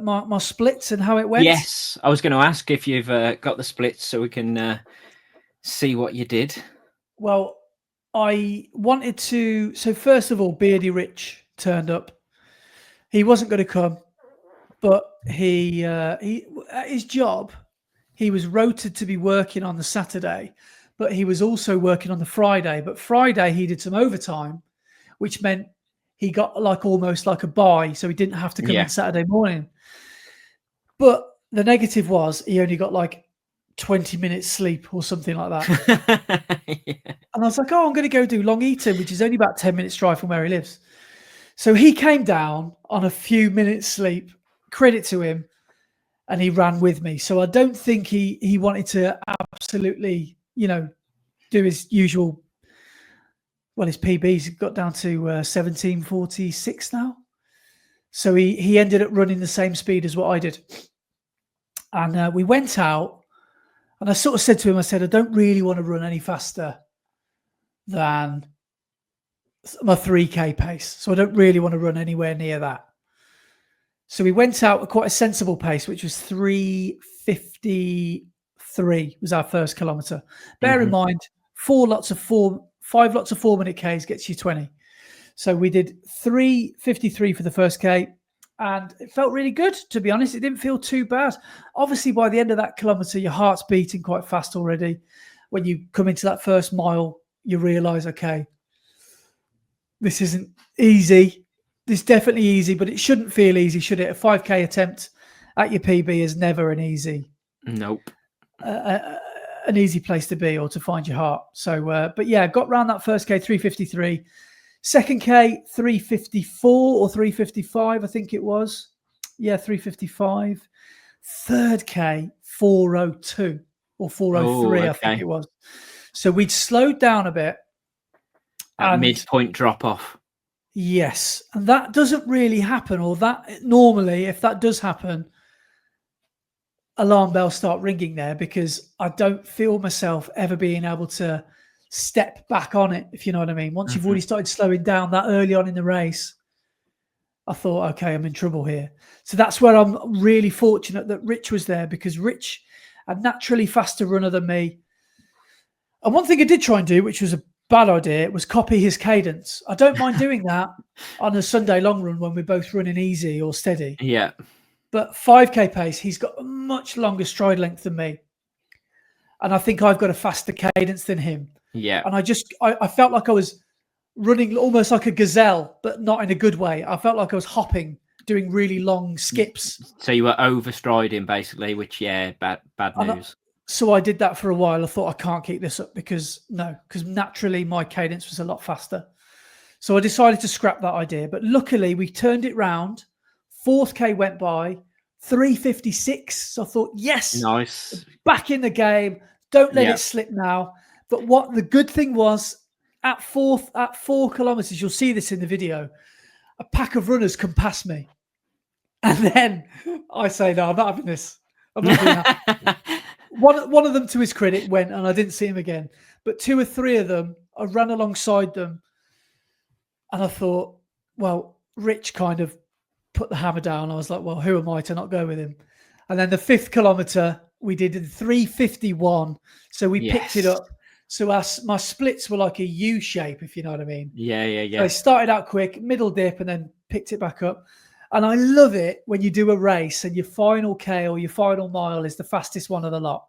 my splits and how it went? Yes, I was going to ask if you've got the splits so we can see what you did. Well, I wanted to. So first of all, Beardy Rich turned up. He wasn't going to come, but he at his job, he was rotated to be working on the Saturday, but he was also working on the Friday. But Friday he did some overtime, which meant he got almost like a bye, so he didn't have to come in Saturday morning. But the negative was he only got like 20 minutes sleep or something like that. And I was like, I'm going to go do Long Eaton, which is only about 10 minutes drive from where he lives. So he came down on a few minutes sleep, credit to him, and he ran with me. So I don't think he wanted to absolutely, do his usual. Well, his PB's got down to 17:46 now. So he ended up running the same speed as what I did. And we went out, and I sort of said to him, I said, I don't really want to run any faster than my 3K pace. So I don't really want to run anywhere near that. So we went out at quite a sensible pace, which was 3:53 was our first kilometre. Bear in mind, 5 lots of 4-minute Ks gets you 20. So we did 3:53 for the first K, and it felt really good, to be honest. It didn't feel too bad. Obviously, by the end of that kilometre, your heart's beating quite fast already. When you come into that first mile, you realise, okay, this isn't easy. This is definitely easy, but it shouldn't feel easy, should it? A 5K attempt at your PB is never an easy. Nope. An easy place to be or to find your heart. So, but yeah, got round that first K, 3:53. Second K, 3:54 or 3:55, I think it was. Yeah, 3:55. Third K, 4:02 or 4:03, I think it was. So we'd slowed down a bit. That midpoint drop off. Yes. And that doesn't really happen, or that normally, if that does happen, alarm bells start ringing there, because I don't feel myself ever being able to step back on it, if you know what I mean. Once you've already started slowing down that early on in the race, I thought, okay, I'm in trouble here. So that's where I'm really fortunate that Rich was there, because Rich, a naturally faster runner than me. And one thing I did try and do, which was a bad idea, was copy his cadence. I don't mind doing that on a Sunday long run when we're both running easy or steady. Yeah. But 5K pace, he's got a much longer stride length than me. And I think I've got a faster cadence than him. Yeah. And I felt like I was running almost like a gazelle, but not in a good way. I felt like I was hopping, doing really long skips. So you were overstriding, basically, which, bad news. So I did that for a while. I thought, I can't keep this up, because naturally my cadence was a lot faster. So I decided to scrap that idea. But luckily we turned it round. 4th K went by, 3:56. So I thought, yes, nice, back in the game. Don't let it slip now. But what the good thing was, at 4 kilometers, you'll see this in the video, a pack of runners come past me. And then I say, no, I'm not having this. I'm not doing that. One of them, to his credit, went, and I didn't see him again. But 2 or 3 of them, I ran alongside them. And I thought, well, Rich kind of put the hammer down. I was like, well, who am I to not go with him? And then the 5th kilometer, we did 3:51. So we picked it up. So my splits were like a U shape, if you know what I mean. Yeah. So I started out quick, middle dip, and then picked it back up. And I love it when you do a race and your final K or your final mile is the fastest one of the lot.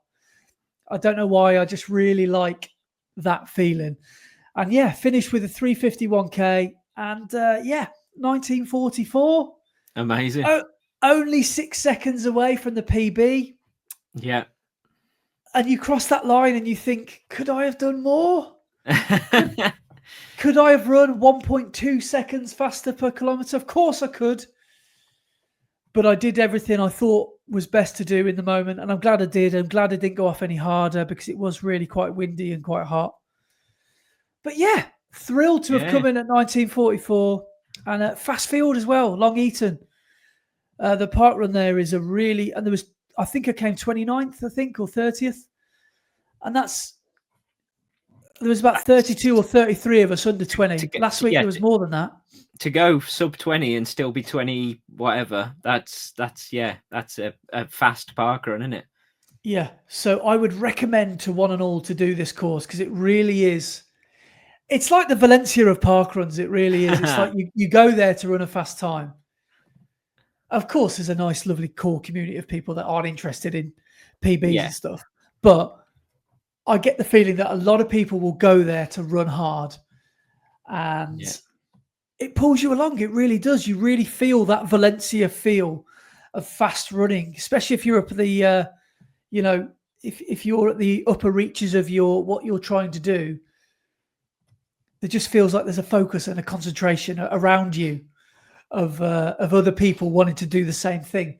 I don't know why. I just really like that feeling. And yeah, finished with a 351k and 1944. Amazing. Only 6 seconds away from the PB. Yeah. And you cross that line and you think, could I have done more? Could I have run 1.2 seconds faster per kilometre? Of course I could. But I did everything I thought was best to do in the moment. And I'm glad I did. I'm glad I didn't go off any harder because it was really quite windy and quite hot. But yeah, thrilled to have come in at 1944 and at fast field as well, Long Eaton. The parkrun there is a really, and there was, I think I came 29th, I think, or 30th. And there was about 32 or 33 of us under 20. Last week there was more than that. To go sub 20 and still be 20 whatever, that's a fast parkrun, isn't it? Yeah. So I would recommend to one and all to do this course because it really is. It's like the Valencia of parkruns. It really is. It's like you go there to run a fast time. Of course, there's a nice, lovely core community of people that aren't interested in PBs and stuff. But I get the feeling that a lot of people will go there to run hard. And it pulls you along. It really does. You really feel that Valencia feel of fast running, especially if you're up at the, if you're at the upper reaches of what you're trying to do. It just feels like there's a focus and a concentration around you of other people wanting to do the same thing.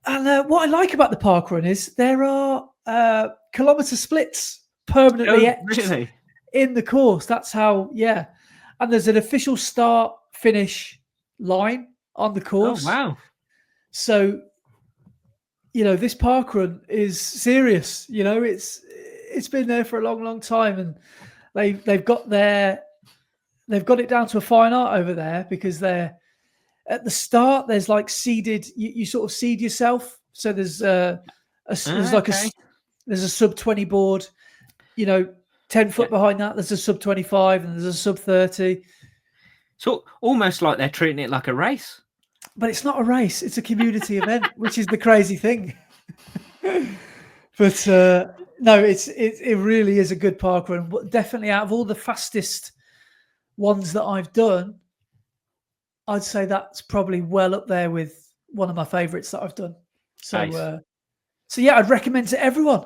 And what I like about the parkrun is there are kilometre splits permanently etched in the course. That's how, And there's an official start-finish line on the course. Oh, wow. So, this parkrun is serious. It's been there for a long, long time, and they've got it down to a fine art over there because they're at the start. There's like seeded. You sort of seed yourself. So there's there's a sub 20 board. 10 foot behind that, there's a sub 25 and there's a sub 30. So almost like they're treating it like a race. But it's not a race. It's a community event, which is the crazy thing. But no, it really is a good parkrun. But definitely out of all the fastest ones that I've done, I'd say that's probably well up there with one of my favourites that I've done. So, nice. I'd recommend to everyone.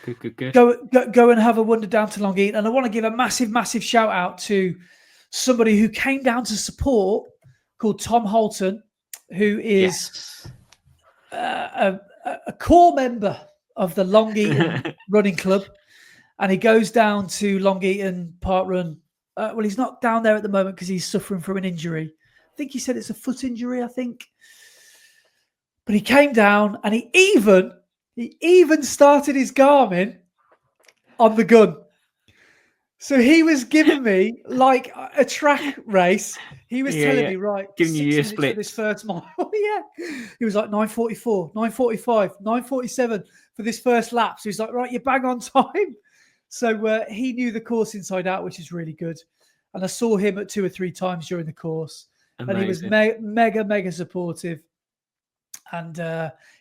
Good. Go and have a wander down to Long Eaton. And I want to give a massive, massive shout out to somebody who came down to support called Tom Holton, who is a core member of the Long Eaton Running Club. And he goes down to Long Eaton Parkrun. Well, he's not down there at the moment because he's suffering from an injury. I think he said it's a foot injury, I think. But he came down and he even started his Garmin on the gun. So he was giving me like a track race. He was telling me, right, giving you your split for this first mile. He was like 9:44, 9:45, 9:47 for this first lap. So he's like, right, you're bang on time. So he knew the course inside out, which is really good. And I saw him at 2 or 3 times during the course. Amazing. And he was mega supportive. And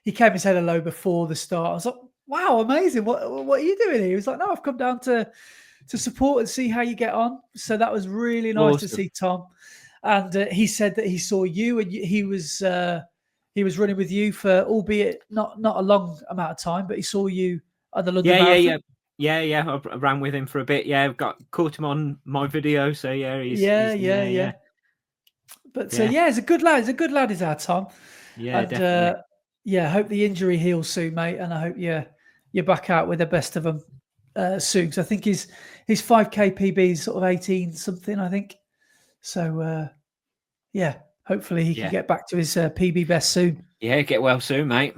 he came and said hello before the start. I was like, wow, amazing. What are you doing here? He was like, no, I've come down to support and see how you get on. So that was really nice to see Tom. And he said that he saw you and he was running with you for, albeit not a long amount of time, but he saw you at the London Marathon. Yeah. I ran with him for a bit. Yeah, I've caught him on my video. So he's But he's a good lad. He's a good lad, is our Tom. Yeah, and, definitely. I hope the injury heals soon, mate. And I hope you're back out with the best of them soon. Because I think his 5K PB is sort of 18 something, I think. So hopefully he can get back to his PB best soon. Yeah, get well soon, mate.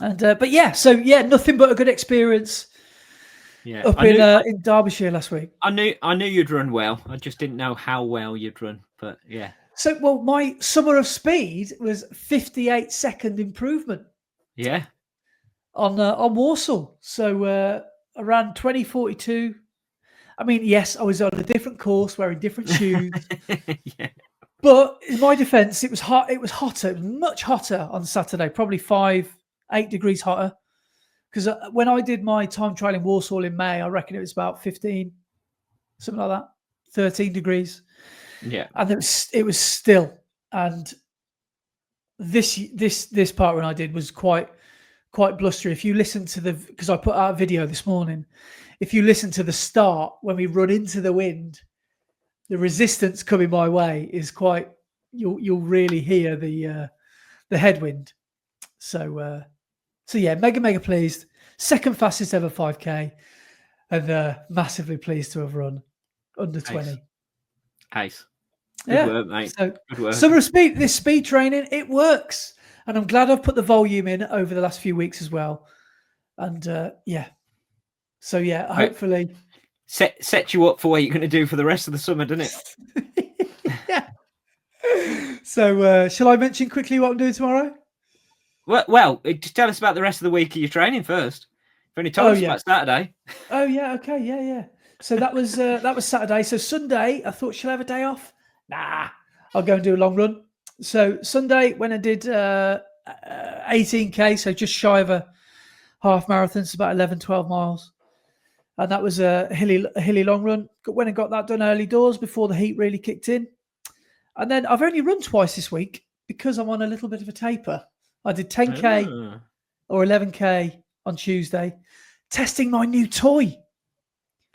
And nothing but a good experience. Yeah, up in Derbyshire last week. I knew you'd run well. I just didn't know how well you'd run, but yeah. So, my summer of speed was 58-second improvement. Yeah. On Warsaw. So around 20:42. I mean, yes, I was on a different course, wearing different shoes. Yeah. But in my defence, it was hot. It was hotter. It was much hotter on Saturday. Probably 5-8 degrees hotter. Because when I did my time trial in Warsaw in May, I reckon it was about 15, something like that, 13 degrees. Yeah. And it was still. And this parkrun I did was quite blustery. If you listen to because I put out a video this morning, if you listen to the start when we run into the wind, the resistance coming my way is quite. You'll really hear the headwind. So yeah, mega pleased. Second fastest ever 5K, and massively pleased to have run under 20. Ace. Good work, mate. So good work. Summer speed. This speed training, it works, and I'm glad I've put the volume in over the last few weeks as well. And yeah, so yeah, hopefully set you up for what you're going to do for the rest of the summer, doesn't it? Yeah. So shall I mention quickly what I'm doing tomorrow? Well, just tell us about the rest of the week of your training first. If only told us about Saturday. Oh yeah, okay, yeah. So that was Saturday. So Sunday, I thought, shall I have a day off? Nah, I'll go and do a long run. So Sunday, when I did 18K, so just shy of a half marathon, it's about 11, 12 miles. And that was a hilly long run. Went and got that done early doors before the heat really kicked in. And then I've only run twice this week because I'm on a little bit of a taper. I did 10K or 11K on Tuesday, testing my new toy.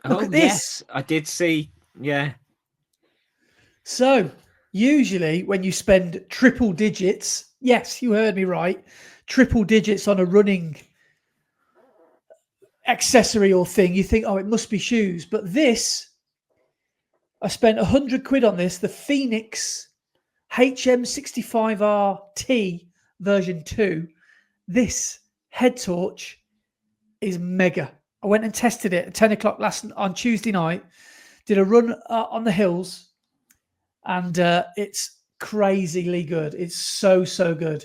Look at this. Yes, I did see. Yeah. So usually when you spend triple digits, yes, you heard me right, triple digits on a running accessory or thing, you think, oh, it must be shoes. But this, I spent 100 quid on this, the Phoenix HM65RT version 2. This head torch is mega. I went and tested it at 10 o'clock on Tuesday night, did a run on the hills, and it's crazily good. It's so good.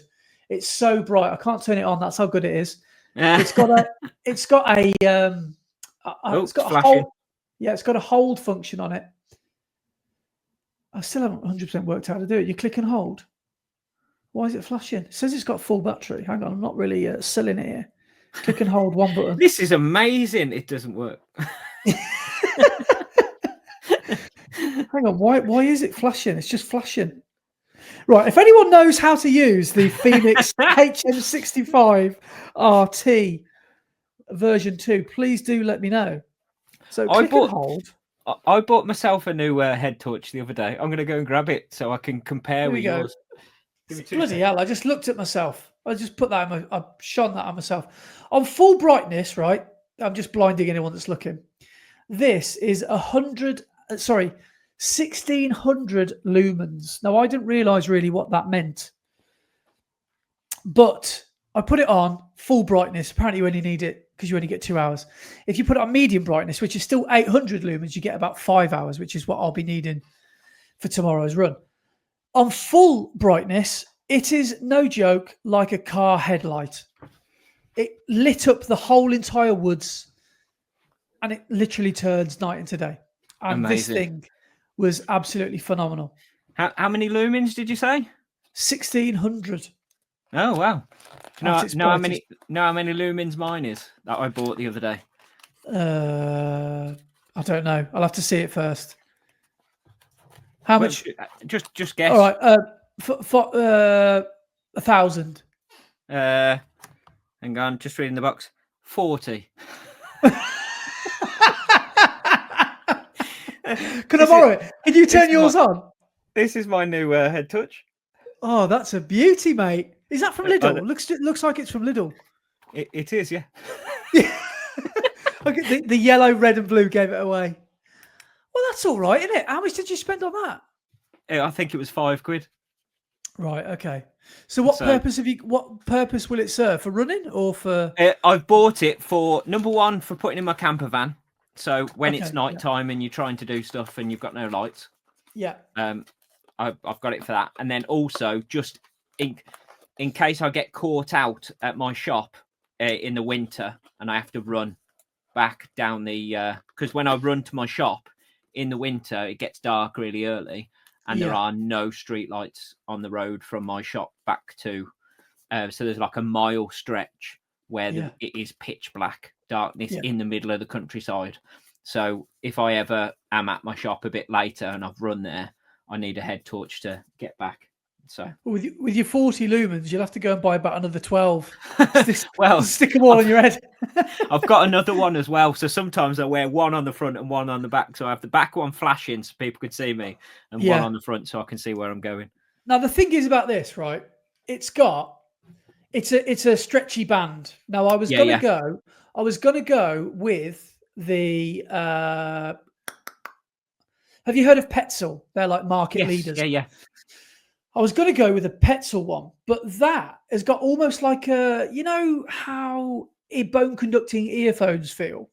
It's so bright. I can't turn it on. That's how good it is. It's got a hold function on it. I still haven't 100% worked out how to do it. You click and hold. Why is it flashing? It says it's got full battery. Hang on, I'm not really selling it here. Click and hold one button. This is amazing. It doesn't work. Hang on, why is it flashing? It's just flashing. Right, if anyone knows how to use the Phoenix HM65 RT version 2, please do let me know. So click and hold. I bought myself a new head torch the other day. I'm going to go and grab it so I can compare with yours. Bloody hell, I just looked at myself. I just put that I shone that on myself. On full brightness, right? I'm just blinding anyone that's looking. This is 1,600 lumens. Now, I didn't realize really what that meant, but I put it on full brightness. Apparently, you only need it because you only get 2 hours. If you put it on medium brightness, which is still 800 lumens, you get about 5 hours, which is what I'll be needing for tomorrow's run. On full brightness, it is no joke like a car headlight. It lit up the whole entire woods, and it literally turns night into day. And This thing was absolutely phenomenal. How many lumens did you say? 1,600. Oh wow! Know how many lumens mine is that I bought the other day? I don't know. I'll have to see it first. How much? Just guess. All right. 1,000. Hang on, just reading the box. 40. Can I borrow it? Can you turn yours on? This is my new head touch. Oh, that's a beauty, mate. Is that from Lidl? Looks like it's from Lidl. It is, yeah. Okay, the yellow, red, and blue gave it away. Well, that's all right, isn't it? How much did you spend on that? I think it was £5. Right. Okay. So what purpose will it serve? For running or for? I've bought it for, number one, for putting in my camper van. So when it's night time and you're trying to do stuff and you've got no lights. Yeah. I've got it for that. And then also just in case I get caught out at my shop in the winter and I have to run back down the because when I run to my shop in the winter, it gets dark really early. And there are no street lights on the road from my shop back to. So there's like a mile stretch where it is pitch black darkness in the middle of the countryside. So if I ever am at my shop a bit later and I've run there, I need a head torch to get back. So with your 40 lumens, you'll have to go and buy about another 12. Well, stick them all on your head. I've got another one as well. So sometimes I wear one on the front and one on the back. So I have the back one flashing so people can see me, and one on the front so I can see where I'm going. Now the thing is about this, right? It's a stretchy band. Now I was gonna go with the. Have you heard of Petzl? They're like market leaders. Yeah. I was going to go with a Petzl one, but that has got almost like a, you know how bone conducting earphones feel.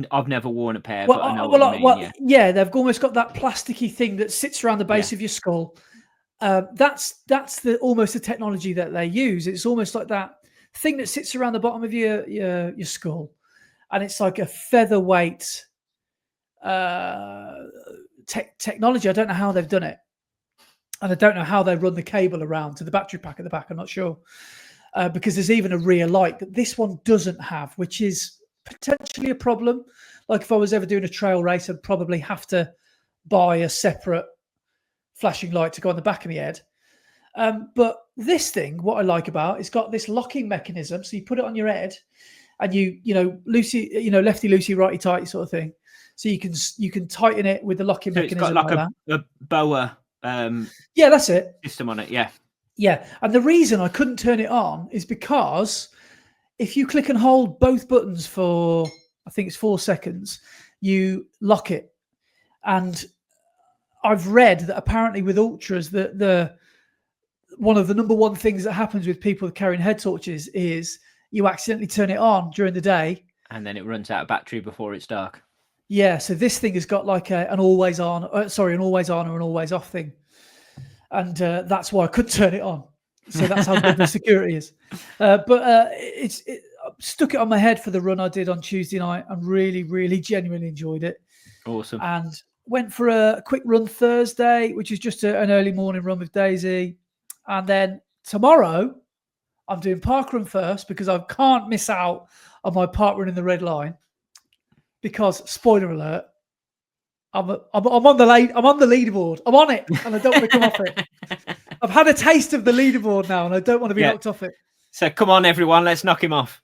I've never worn a pair, but I know what you mean. Yeah, they've almost got that plasticky thing that sits around the base of your skull. That's almost the technology that they use. It's almost like that thing that sits around the bottom of your skull, and it's like a featherweight technology. I don't know how they've done it. And I don't know how they run the cable around to the battery pack at the back. I'm not sure. Because there's even a rear light that this one doesn't have, which is potentially a problem. Like if I was ever doing a trail race, I'd probably have to buy a separate flashing light to go on the back of my head. But this thing, what I like about, it's got this locking mechanism. So you put it on your head and you lefty loosey, righty tighty sort of thing. So you can tighten it with the locking mechanism. It's got like a boa. That's it. System on it, yeah. And the reason I couldn't turn it on is because if you click and hold both buttons for, I think it's 4 seconds, you lock it. And I've read that apparently with ultras, the one of the number one things that happens with people carrying head torches is you accidentally turn it on during the day, and then it runs out of battery before it's dark. Yeah, so this thing has got like an always on or an always off thing. And that's why I couldn't turn it on. So that's how good the security is. But I stuck it on my head for the run I did on Tuesday night and really, really genuinely enjoyed it. Awesome. And went for a quick run Thursday, which is just an early morning run with Daisy. And then tomorrow, I'm doing Parkrun first because I can't miss out on my Parkrun in the red line. Because spoiler alert, I'm on the leaderboard. I'm on it, and I don't want to come off it. I've had a taste of the leaderboard now, and I don't want to be knocked off it. So come on, everyone, let's knock him off.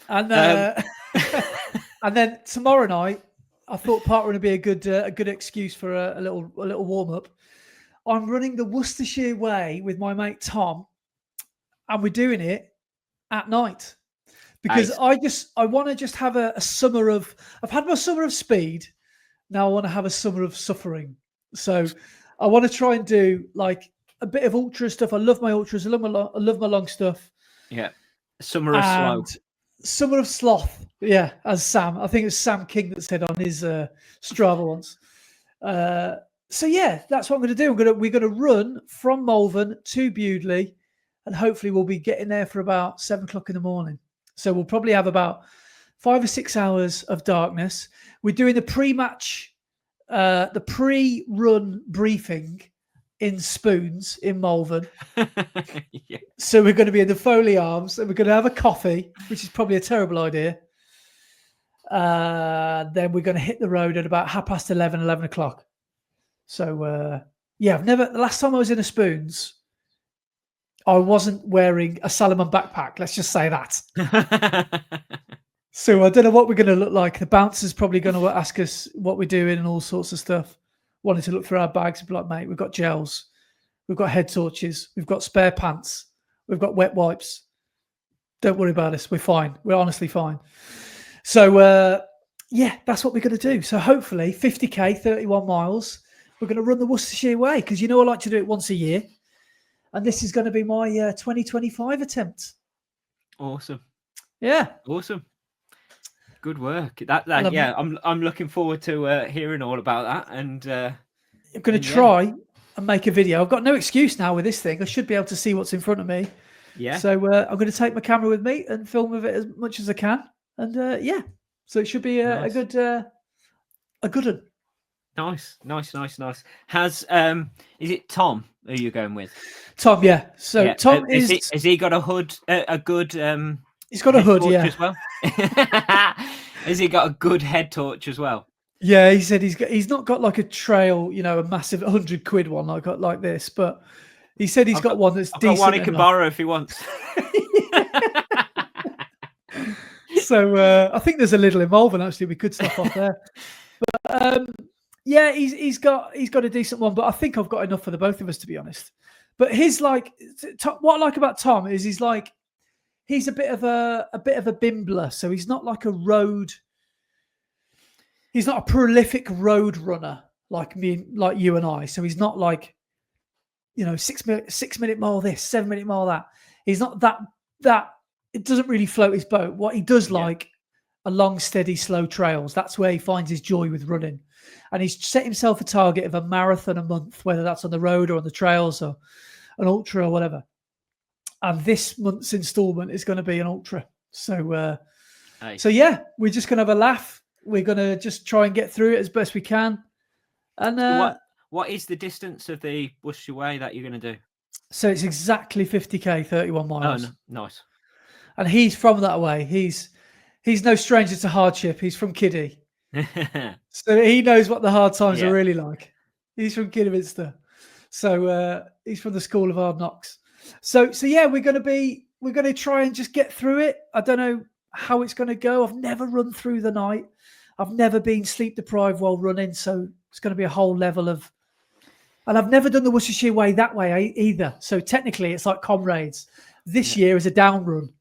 And and then tomorrow night, I thought Parkrun would be a good excuse for a little warm up. I'm running the Worcestershire Way with my mate Tom, and we're doing it at night. Because I want to just have a summer of. I've had my summer of speed. Now I want to have a summer of suffering. So I want to try and do like a bit of ultra stuff. I love my ultras. I love my long stuff. Yeah, summer of slow. Summer of sloth. Yeah, as Sam. I think it's Sam King that said on his Strava once. So yeah, that's what I'm going to do. We're going to run from Malvern to Bewdley, and hopefully we'll be getting there for about 7 o'clock in the morning. So we'll probably have about 5 or 6 hours of darkness. We're doing the pre-match, the pre-run briefing in Spoons in Malvern. Yeah. So we're going to be in the Foley Arms and we're going to have a coffee, which is probably a terrible idea. Then we're going to hit the road at about 11 o'clock. So, the last time I was in a Spoons, I wasn't wearing a Salomon backpack. Let's just say that. So I don't know what we're going to look like. The bouncer's probably going to ask us what we're doing and all sorts of stuff. Wanting to look through our bags and be like, mate, we've got gels. We've got head torches. We've got spare pants. We've got wet wipes. Don't worry about us. We're fine. We're honestly fine. So, that's what we're going to do. So hopefully 50K, 31 miles. We're going to run the Worcestershire Way because I like to do it once a year. And this is going to be my 2025 attempt. Awesome. Yeah. Awesome. Good work. I'm looking forward to hearing all about that. And I'm going to try and make a video. I've got no excuse now with this thing. I should be able to see what's in front of me. Yeah. So I'm going to take my camera with me and film with it as much as I can. And so it should be a good one. Nice. Has is it Tom who you're going with? Tom, yeah. So Tom has he got a good He's got a hood, torch yeah. as well. Has he got a good head torch as well? Yeah, he said he's not got like a trail, a massive 100 quid one like this, but he said he's got one that's I've decent got one he can enough. borrow if he wants. So I think there's a little involvement actually. We could stop off there, but yeah, he's got a decent one. But I think I've got enough for the both of us, to be honest. But his what I like about Tom is he's a bit of a bimbler, so he's not like a road. He's not a prolific road runner like me, like you and I. So he's not like 6 minute mile this, 7 minute mile that. He's not that. It doesn't really float his boat. What he does like are long, steady, slow trails. That's where he finds his joy with running. And he's set himself a target of a marathon a month, whether that's on the road or on the trails or an ultra or whatever. And this month's installment is going to be an ultra. So, so yeah, we're just going to have a laugh. We're going to just try and get through it as best we can. And what is the distance of the Worcestershire Way that you're going to do? So it's exactly 50k, 31 miles. Oh, no. Nice. And he's from that way. He's no stranger to hardship. He's from Kiddie. So he knows what the hard times are really like. He's from Kidderminster. So he's from the School of Hard Knocks. So yeah, we're going to try and just get through it. I don't know how it's going to go. I've never run through the night. I've never been sleep deprived while running. So it's going to be a whole level of, and I've never done the Worcestershire Way that way either. So technically it's like Comrades. This year is a down run.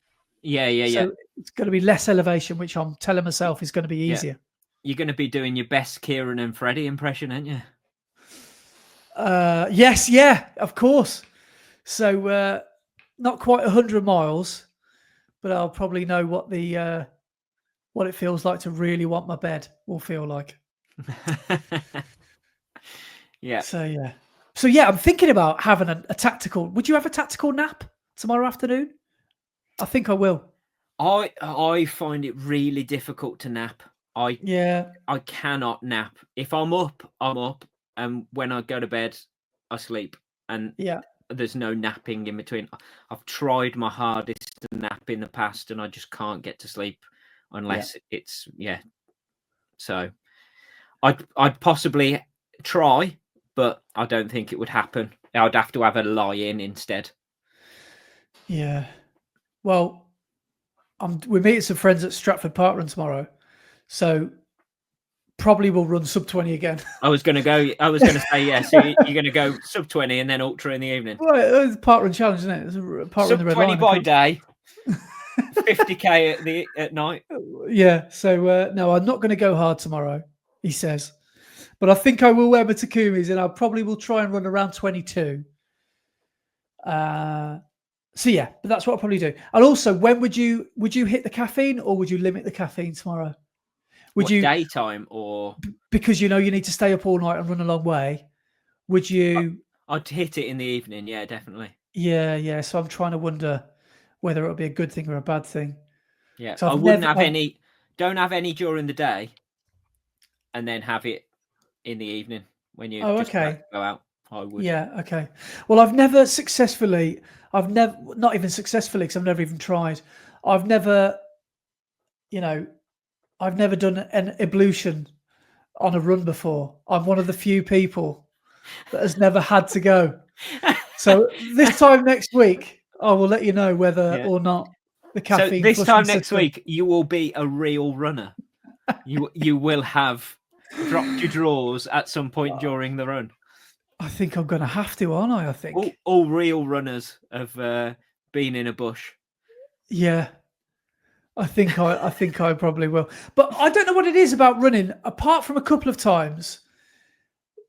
Yeah. So it's going to be less elevation, which I'm telling myself is going to be easier. You're going to be doing your best Kieran and Freddie impression, aren't you? Yes, yeah, of course. So not quite 100 miles, but I'll probably know what what it feels like to really want my bed will feel like. Yeah. So yeah, I'm thinking about having a tactical. Would you have a tactical nap tomorrow afternoon? I think I will. I find it really difficult to nap. I cannot nap. If I'm up, I'm up, and when I go to bed, I sleep. And there's no napping in between. I've tried my hardest to nap in the past, and I just can't get to sleep unless it's So I'd possibly try, but I don't think it would happen. I'd have to have a lie in instead. Yeah. Well, we're meeting some friends at Stratford Parkrun tomorrow, so probably we'll run sub 20 again. I was going to say yes. So you're going to go sub 20 and then ultra in the evening. Well, it's a Parkrun challenge, isn't it? It's a Parkrun sub the Red 20 Line, by day, 50k at night. Yeah. So no, I'm not going to go hard tomorrow, he says, but I think I will wear my Takumis, and I probably will try and run around 22. So yeah, but that's what I'll probably do. And also, when would you hit the caffeine, or would you limit the caffeine tomorrow? Would you daytime or because you need to stay up all night and run a long way? Would you? I'd hit it in the evening. Yeah, definitely. Yeah. So I'm trying to wonder whether it'll be a good thing or a bad thing. Yeah, so I wouldn't have any. Don't have any during the day, and then have it in the evening when you go out. I would. Yeah. Okay. Well, I've never successfully. Not even successfully, because I've never even tried. I've never done an ablution on a run before. I'm one of the few people that has never had to go. So this time next week, I will let you know whether or not the caffeine. So this time next week, you will be a real runner. You will have dropped your drawers at some point during the run. I think I'm going to have to, aren't I? I think all real runners have been in a bush. Yeah, I think I probably will. But I don't know what it is about running. Apart from a couple of times,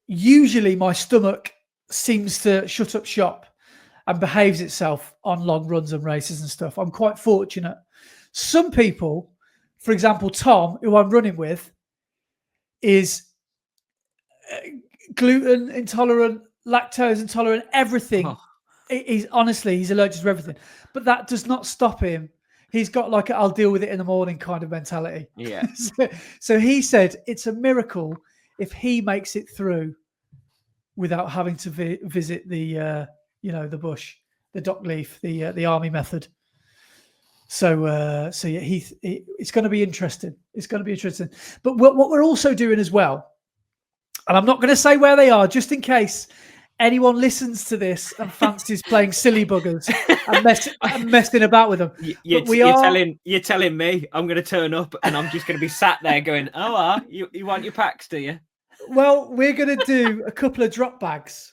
usually my stomach seems to shut up shop and behaves itself on long runs and races and stuff. I'm quite fortunate. Some people, for example, Tom, who I'm running with, is gluten intolerant, lactose intolerant, everything. He's allergic to everything, but that does not stop him. He's got like I'll deal with it in the morning kind of mentality. Yeah. So he said it's a miracle if he makes it through without having to visit the the bush, the dock leaf, the army method. So yeah, it's going to be interesting. It's going to be interesting. But what we're also doing as well, and I'm not going to say where they are, just in case anyone listens to this and fancies playing silly buggers and messing about with them. You're telling me I'm going to turn up and I'm just going to be sat there going, "Oh, you want your packs, do you?" Well, we're going to do a couple of drop bags,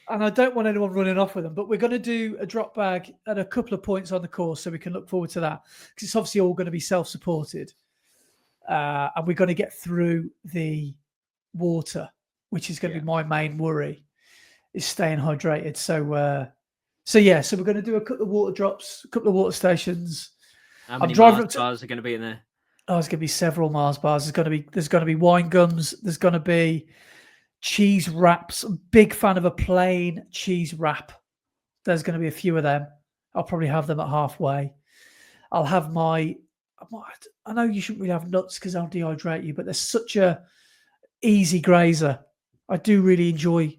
and I don't want anyone running off with them. But we're going to do a drop bag at a couple of points on the course, so we can look forward to that, because it's obviously all going to be self-supported, and we're going to get through the water, which is going to be my main worry, is staying hydrated. So we're going to do a couple of water drops, a couple of water stations. How many Mars bars are going to be in there? Oh, there's going to be several Mars bars. There's going to be wine gums. There's going to be cheese wraps. I'm a big fan of a plain cheese wrap. There's going to be a few of them. I'll probably have them at halfway. I'll have I know you shouldn't really have nuts because they'll dehydrate you, but there's such a easy grazer. I do really enjoy.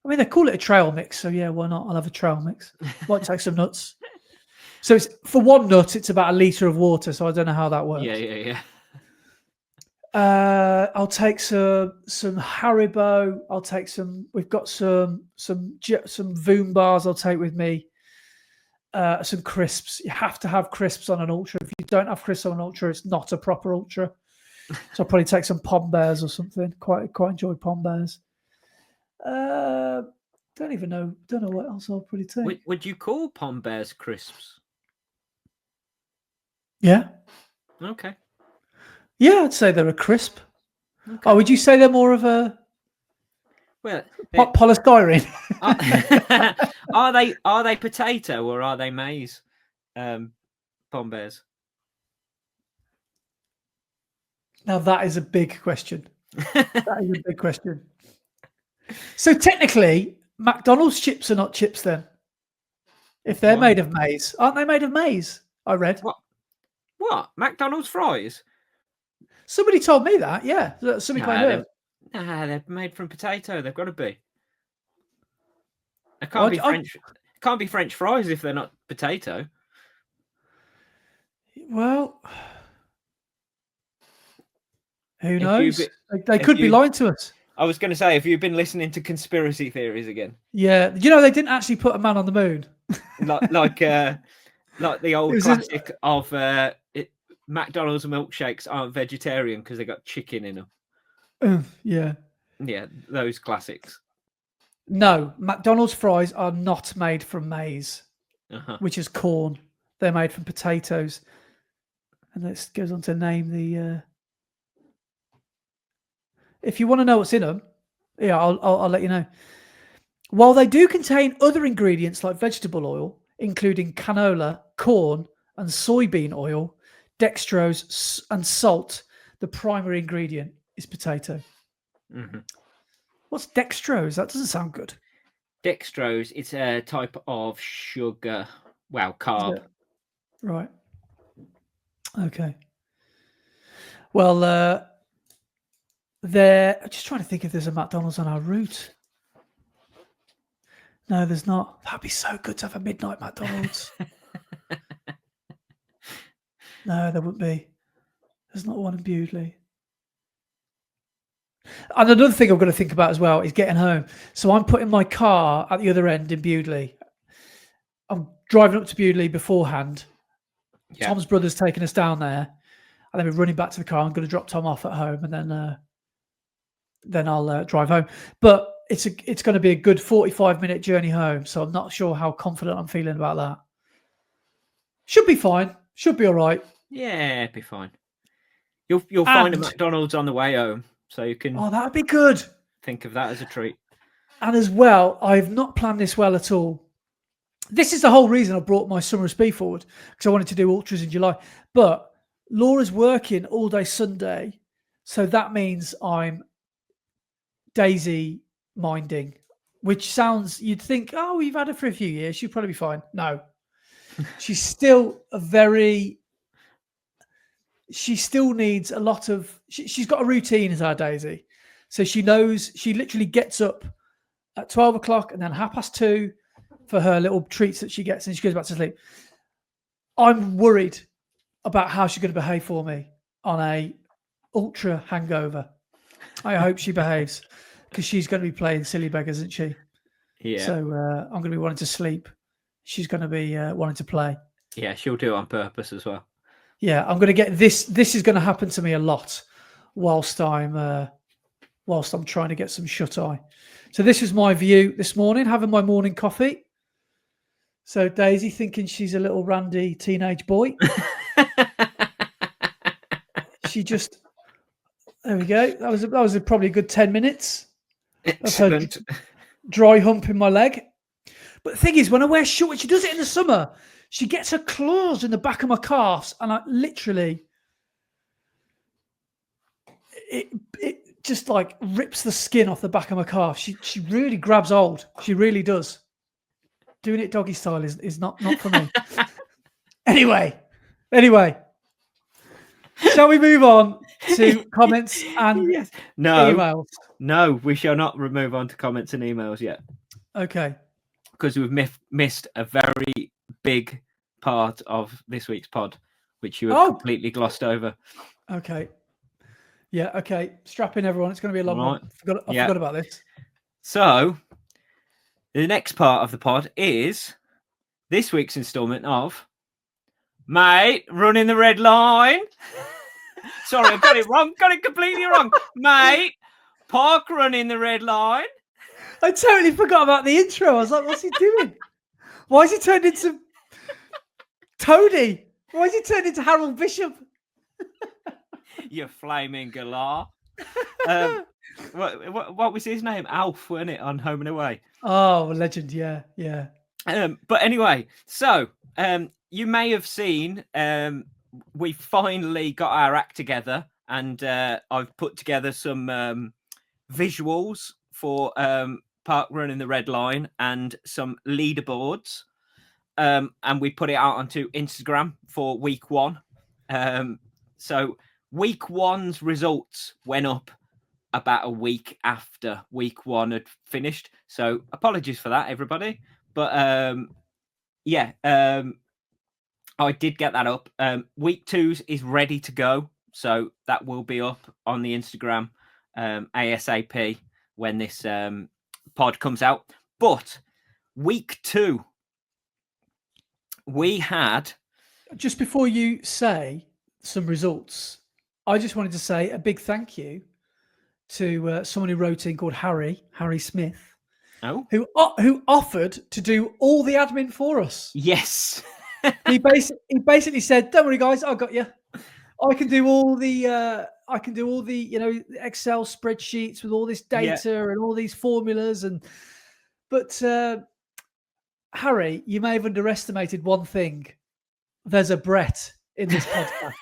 I mean, they call it a trail mix, so yeah, why not? I'll have a trail mix. Might take some nuts. So it's for one nut, it's about a litre of water. So I don't know how that works. Yeah. I'll take some Haribo. I'll take some. We've got some Voom bars. I'll take with me. Some crisps. You have to have crisps on an ultra. If you don't have crisps on an ultra, it's not a proper ultra. So I'll probably take some Pom Bears or something. Quite enjoy Pom Bears. Don't know what else I'll probably take. Would you call Pom Bears crisps? Yeah. Okay. Yeah, I'd say they're a crisp. Okay. Oh, would you say they're more of a polystyrene? Are they potato or are they maize? Pom Bears. Now that is a big question. That is a big question. So technically, McDonald's chips are not chips then. If they're made of maize. Aren't they made of maize? I read. What? McDonald's fries? Somebody told me that, yeah. Somebody I heard. They're made from potato. They've got to be. It can't be French. Can't be French fries if they're not potato. Well, who knows? They could be lying to us. I was going to say, have you been listening to conspiracy theories again? Yeah, they didn't actually put a man on the moon. like the old classic of McDonald's milkshakes aren't vegetarian because they got chicken in them. Yeah, those classics. No, McDonald's fries are not made from maize, which is corn. They're made from potatoes. And it goes on to name the. If you want to know what's in them, I'll let you know. While they do contain other ingredients like vegetable oil, including canola, corn, and soybean oil, dextrose, and salt, the primary ingredient is potato. Mm-hmm. What's dextrose? That doesn't sound good. Dextrose, it's a type of sugar. Well, carb. Right. Okay. Well, I'm just trying to think if there's a McDonald's on our route. No, there's not. That'd be so good to have a midnight McDonald's. No, there wouldn't be. There's not one in Bewdley. And another thing I've got to think about as well is getting home. So I'm putting my car at the other end in Bewdley. I'm driving up to Bewdley beforehand. Yeah. Tom's brother's taking us down there. And then we're running back to the car. I'm going to drop Tom off at home and then I'll drive home. But it's going to be a good 45-minute journey home. So I'm not sure how confident I'm feeling about that. Should be fine. Should be all right. Yeah, it'll be fine. You'll find a McDonald's on the way home. So you can... Oh, that would be good. Think of that as a treat. And as well, I've not planned this well at all. This is the whole reason I brought my summer speed forward, because I wanted to do ultras in July. But Laura's working all day Sunday. So that means I'm daisy minding, which sounds, you'd think, oh, you've had her for a few years. She'll probably be fine. No. She's still she still needs a lot of, she's got a routine as our Daisy. So she knows, she literally gets up at 12 o'clock and then 2:30 for her little treats that she gets and she goes back to sleep. I'm worried about how she's going to behave for me on a ultra hangover. I hope she behaves because she's going to be playing silly beggars, isn't she? Yeah. So I'm going to be wanting to sleep. She's going to be wanting to play. Yeah, she'll do it on purpose as well. Yeah, I'm going to get this. This is going to happen to me a lot whilst I'm trying to get some shut eye. So this is my view this morning, having my morning coffee. So Daisy thinking she's a little randy teenage boy. She just, there we go. That was probably a good 10 minutes. Excellent. Of her dry hump in my leg. But the thing is, when I wear shorts, she does it in the summer. She gets her claws in the back of my calves, and I literally, it just like rips the skin off the back of my calf. She really grabs hold. She really does. Doing it doggy style is not for me. Anyway, shall we move on to comments and emails? No, we shall not move on to comments and emails yet. Okay. Because we've missed a very big part of this week's pod, which you have completely glossed over. Okay. Yeah, okay. Strap in, everyone. It's going to be a long one. I forgot about this. So, the next part of the pod is this week's instalment of Mate, Running the Red Line. Sorry, I got it wrong. Got it completely wrong. Mate, Parkrun in the Red Line. I totally forgot about the intro. I was like, what's he doing? Why has he turned into Toady? Why has he turned into Harold Bishop? You flaming galah. What was his name? Alf, wasn't it, on Home and Away? Oh, legend, yeah. But anyway, so you may have seen we finally got our act together, and I've put together some visuals for Parkrun in the Red Line and some leaderboards, and we put it out onto Instagram for week one. So week one's results went up about a week after week one had finished. So apologies for that, everybody. But I did get that up. Week two's is ready to go. So that will be up on the Instagram ASAP when this pod comes out. But week two, we had... Just before you say some results, I just wanted to say a big thank you to someone who wrote in called Harry Smith, who offered to do all the admin for us. Yes. he basically said, "Don't worry, guys, I got you. I can do all the Excel spreadsheets with all this data and all these formulas but Harry, you may have underestimated one thing. There's a Brett in this podcast.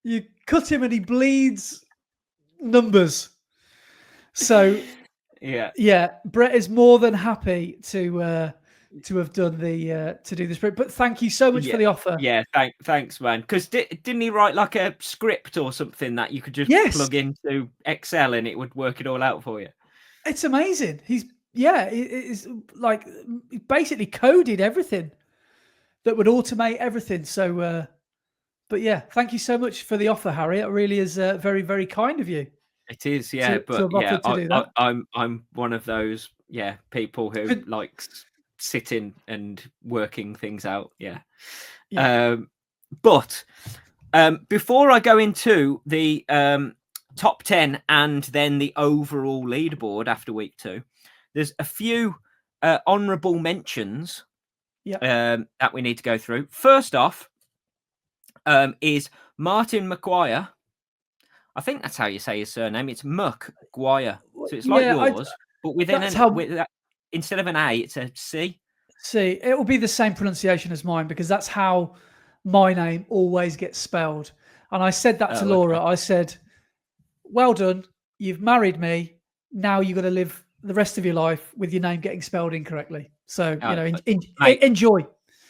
You cut him and he bleeds numbers. So Brett is more than happy to have done to do this. But thank you so much for the offer. Yeah, thanks, man. Because didn't he write like a script or something that you could just plug into Excel and it would work it all out for you? It's amazing. It's like he basically coded everything that would automate everything. So, but yeah, thank you so much for the offer, Harry. It really is very, very kind of you. It is, yeah. I'm one of those people who likes sitting and working things out. Yeah. But before I go into the top 10 and then the overall leaderboard after week two, there's a few honourable mentions that we need to go through. First off is Martin Maguire. I think that's how you say his surname. It's Maguire. So it's like yours, but instead of an A, it's a C. See, it will be the same pronunciation as mine because that's how my name always gets spelled. And I said that to Laura. Okay. I said, well done. You've married me. Now you've got to live the rest of your life with your name getting spelled incorrectly. So, enjoy.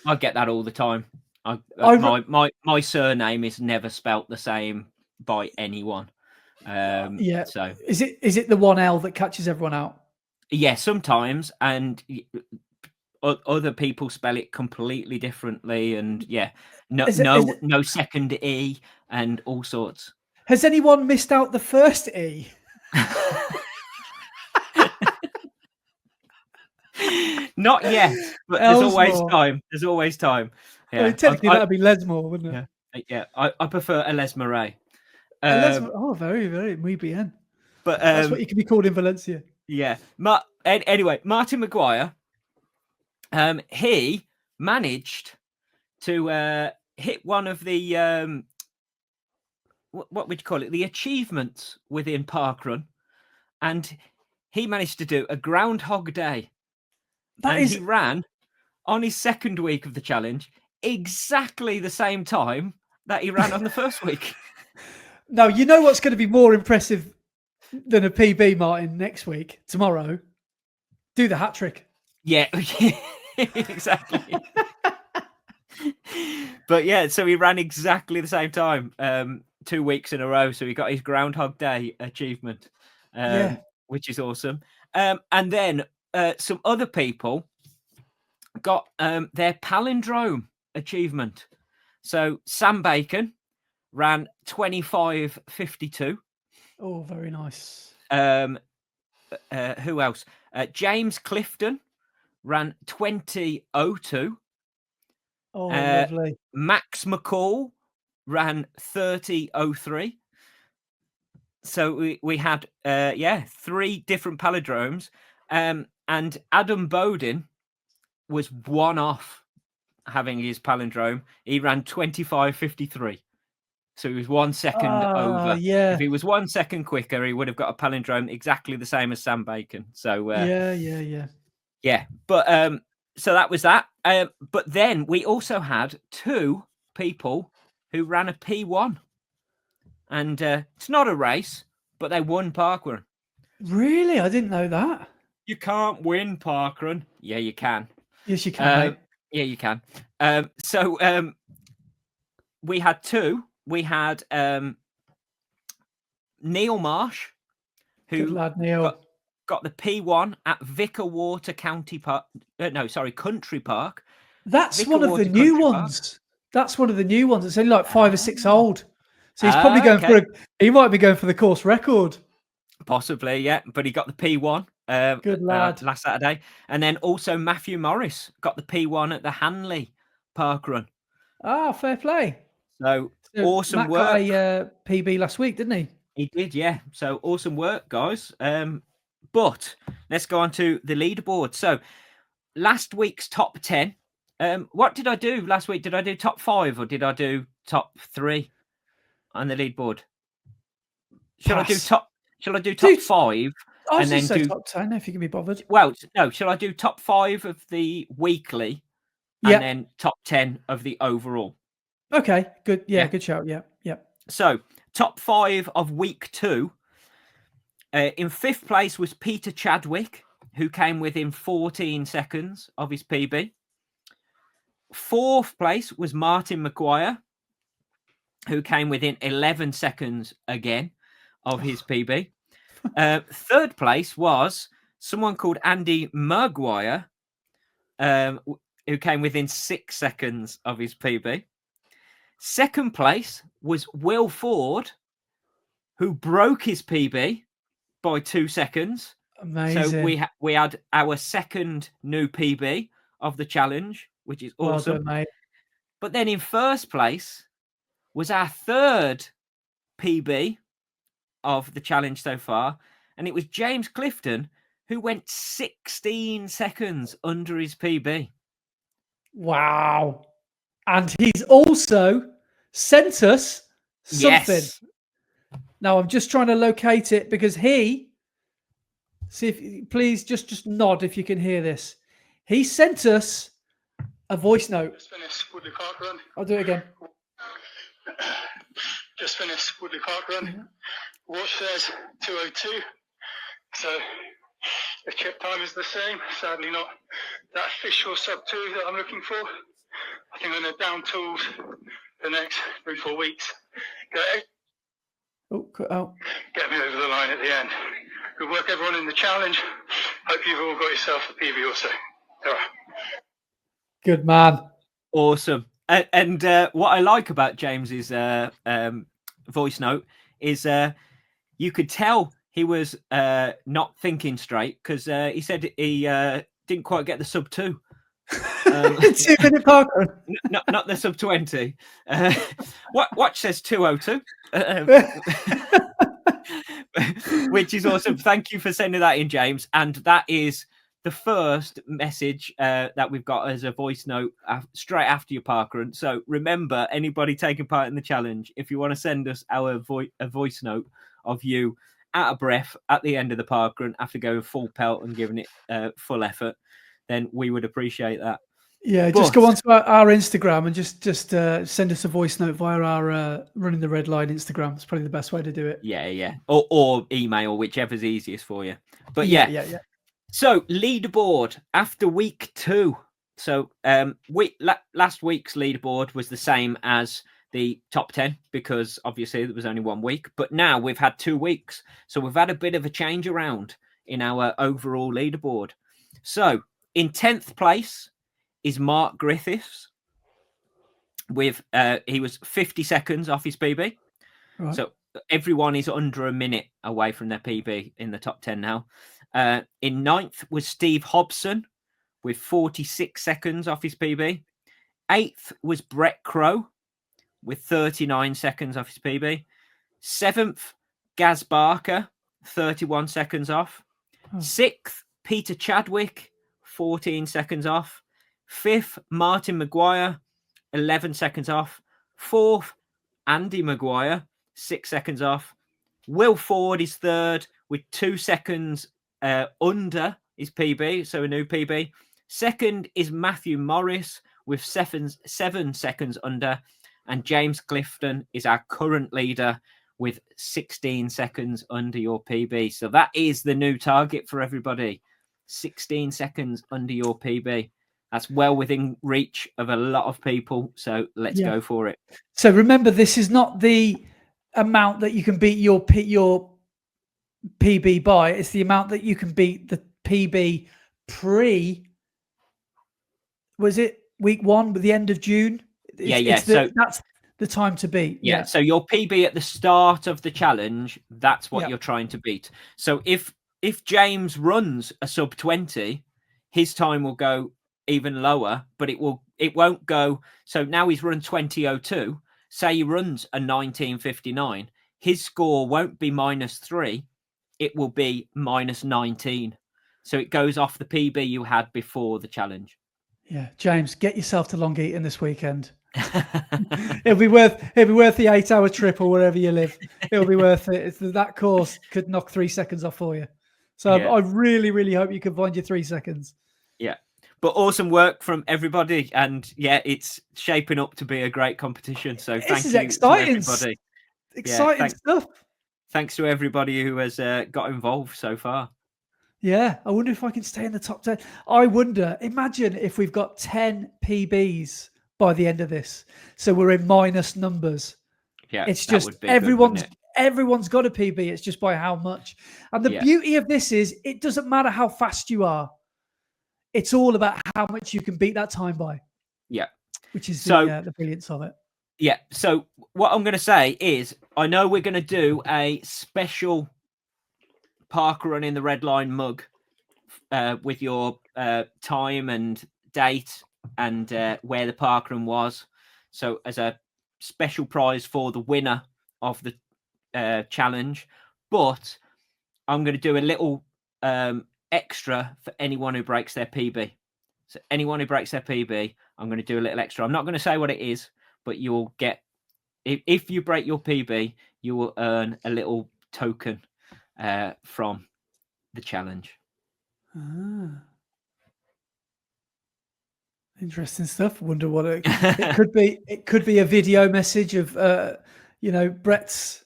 I get that all the time. My surname is never spelt the same by anyone. So is it the one L that catches everyone out? Yeah, sometimes. And other people spell it completely differently, and no Is it- no second E and all sorts. Has anyone missed out the first E? Not yet, but there's always Elesmore. time. There's always time. Well, technically, that'd be Lesmore, wouldn't it? I prefer Elesmore. Oh, very, very, muy bien. But That's what you can be called in Valencia. Yeah. Anyway, Martin Maguire, he managed to hit one of the what would you call it? The achievements within Parkrun, and he managed to do a Groundhog Day. He ran on his second week of the challenge exactly the same time that he ran on the first week. Now, you know what's going to be more impressive than a PB, Martin, next week, tomorrow? Do the hat trick. Yeah, exactly. But so he ran exactly the same time 2 weeks in a row. So he got his Groundhog Day achievement, which is awesome. And then some other people got their palindrome achievement. So Sam Bacon ran 25:52. Oh, very nice. Who else? James Clifton ran 20:02. Oh, lovely. Max McCall ran 30:03. So we had 3 different palindromes, and Adam Bowden was one off having his palindrome. He ran 25:53. So he was 1 second over. Yeah. If he was 1 second quicker, he would have got a palindrome exactly the same as Sam Bacon. So yeah. But so that was that. But then we also had 2 people who ran a P1, and it's not a race, but they won Parkrun. Really, I didn't know that. You can't win Parkrun. Yeah, you can. Yes, you can. Yeah, you can. So we had 2. We had Neil Marsh, who Good lad, Neil. got the P1 at Vicar Water Country Park. That's Vicar one of Water the new Country ones. Park. That's one of the new ones. It's only like 5 or 6 old. So he's probably going for he might be going for the course record. Possibly, yeah. But he got the P1 good lad. last Saturday. And then also Matthew Morris got the P1 at the Hanley Parkrun. Ah, fair play. So awesome Matt work. Got a PB last week, didn't he? He did, yeah. So awesome work, guys. But let's go on to the leaderboard. So last week's top 10. What did I do last week? Did I do top 5 or did I do top 3 on the leaderboard? Shall I do top 5 and then do top 10 if you can be bothered? Well, no. Shall I do top 5 of the weekly and then top 10 of the overall? Okay, good. Yeah, good shout. Yeah. So top 5 of week 2. In 5th place was Peter Chadwick, who came within 14 seconds of his PB. 4th place was Martin Maguire, who came within 11 seconds again of his PB. 3rd place was someone called Andy Maguire, who came within 6 seconds of his PB. 2nd place was Will Ford, who broke his PB by 2 seconds. Amazing. So we had our second new PB of the challenge, which is awesome. Well done, mate. But then in 1st place was our 3rd PB of the challenge so far, and it was James Clifton, who went 16 seconds under his PB. Wow. And he's also sent us something. Yes. Now I'm just trying to locate it because please just nod if you can hear this. He sent us a voice note. Just finished Woodley Parkrun. I'll do it again. Just finished Woodley Parkrun. Watch says 2:02. So the chip time is the same. Sadly, not that official sub 2 that I'm looking for. I think I'm going to down tools the next 3-4 weeks. Cut out. Get me over the line at the end. Good work, everyone in the challenge. Hope you've all got yourself a PB also. All right. Good man. Awesome. And what I like about James's voice note is you could tell he was not thinking straight, because he said he didn't quite get the sub 2. 2-minute parkrun. Not the sub 20. Watch says 2:02. Which is awesome. Thank you for sending that in, James. And that is the first message that we've got as a voice note straight after your parkrun. So remember, anybody taking part in the challenge, if you want to send us a voice note of you out of breath at the end of the parkrun after going full pelt and giving it full effort, then we would appreciate that. Yeah, just go on to our Instagram and just send us a voice note via our Running the Red Line Instagram. It's probably the best way to do it. Yeah. Or email, whichever's easiest for you. But yeah. So leaderboard after week 2. So last week's leaderboard was the same as the top 10, because obviously there was only 1 week. But now we've had 2 weeks. So we've had a bit of a change around in our overall leaderboard. So in 10th place is Mark Griffiths with he was 50 seconds off his PB. Right. So everyone is under a minute away from their PB in the top 10 now. In 9th was Steve Hobson with 46 seconds off his PB. 8th was Brett Crow with 39 seconds off his PB. 7th, Gaz Barker, 31 seconds off. 6th, Peter Chadwick, 14 seconds off. 5th, Martin Maguire, 11 seconds off. 4th, Andy Maguire, 6 seconds off. Will Ford is 3rd with 2 seconds under his PB, so a new PB. 2nd is Matthew Morris with 7 seconds under. And James Clifton is our current leader with 16 seconds under your PB. So that is the new target for everybody. 16 seconds under your PB. That's well within reach of a lot of people. So let's go for it. So remember, this is not the amount that you can beat your PB by. It's the amount that you can beat the PB was it week 1 with the end of June? So that's the time to beat. Yeah. So your PB at the start of the challenge, that's what you're trying to beat. So if James runs a sub 20, his time will go even lower, but it won't go. So now he's run 20:02. Say he runs a 19:59, his score won't be -3, it will be -19. So it goes off the PB you had before the challenge. Yeah, James, get yourself to Long Eaton this weekend. it'll be worth the 8-hour trip or wherever you live. It'll be worth it. That course could knock 3 seconds off for you. So I really, really hope you can find your 3 seconds. Yeah. But awesome work from everybody. And it's shaping up to be a great competition. So thank you exciting. to everybody. Exciting stuff. Thanks to everybody who has got involved so far. Yeah, I wonder if I can stay in the top 10. Imagine if we've got 10 PBs by the end of this. So we're in minus numbers. Yeah, it's just everyone's got a PB. It's just by how much. And the beauty of this is it doesn't matter how fast you are. It's all about how much you can beat that time by. Yeah. Which is the brilliance of it. Yeah. So what I'm going to say is I know we're going to do a special Parkrun in the Red Line mug with your time and date and where the Parkrun was. So as a special prize for the winner of the challenge. But I'm going to do a little extra for anyone who breaks their PB. So anyone who breaks their PB, I'm going to do a little extra. I'm not going to say what it is, but you'll get, if you break your PB, you will earn a little token from the challenge. Interesting stuff. Wonder what it could be. It could be a video message of Brett's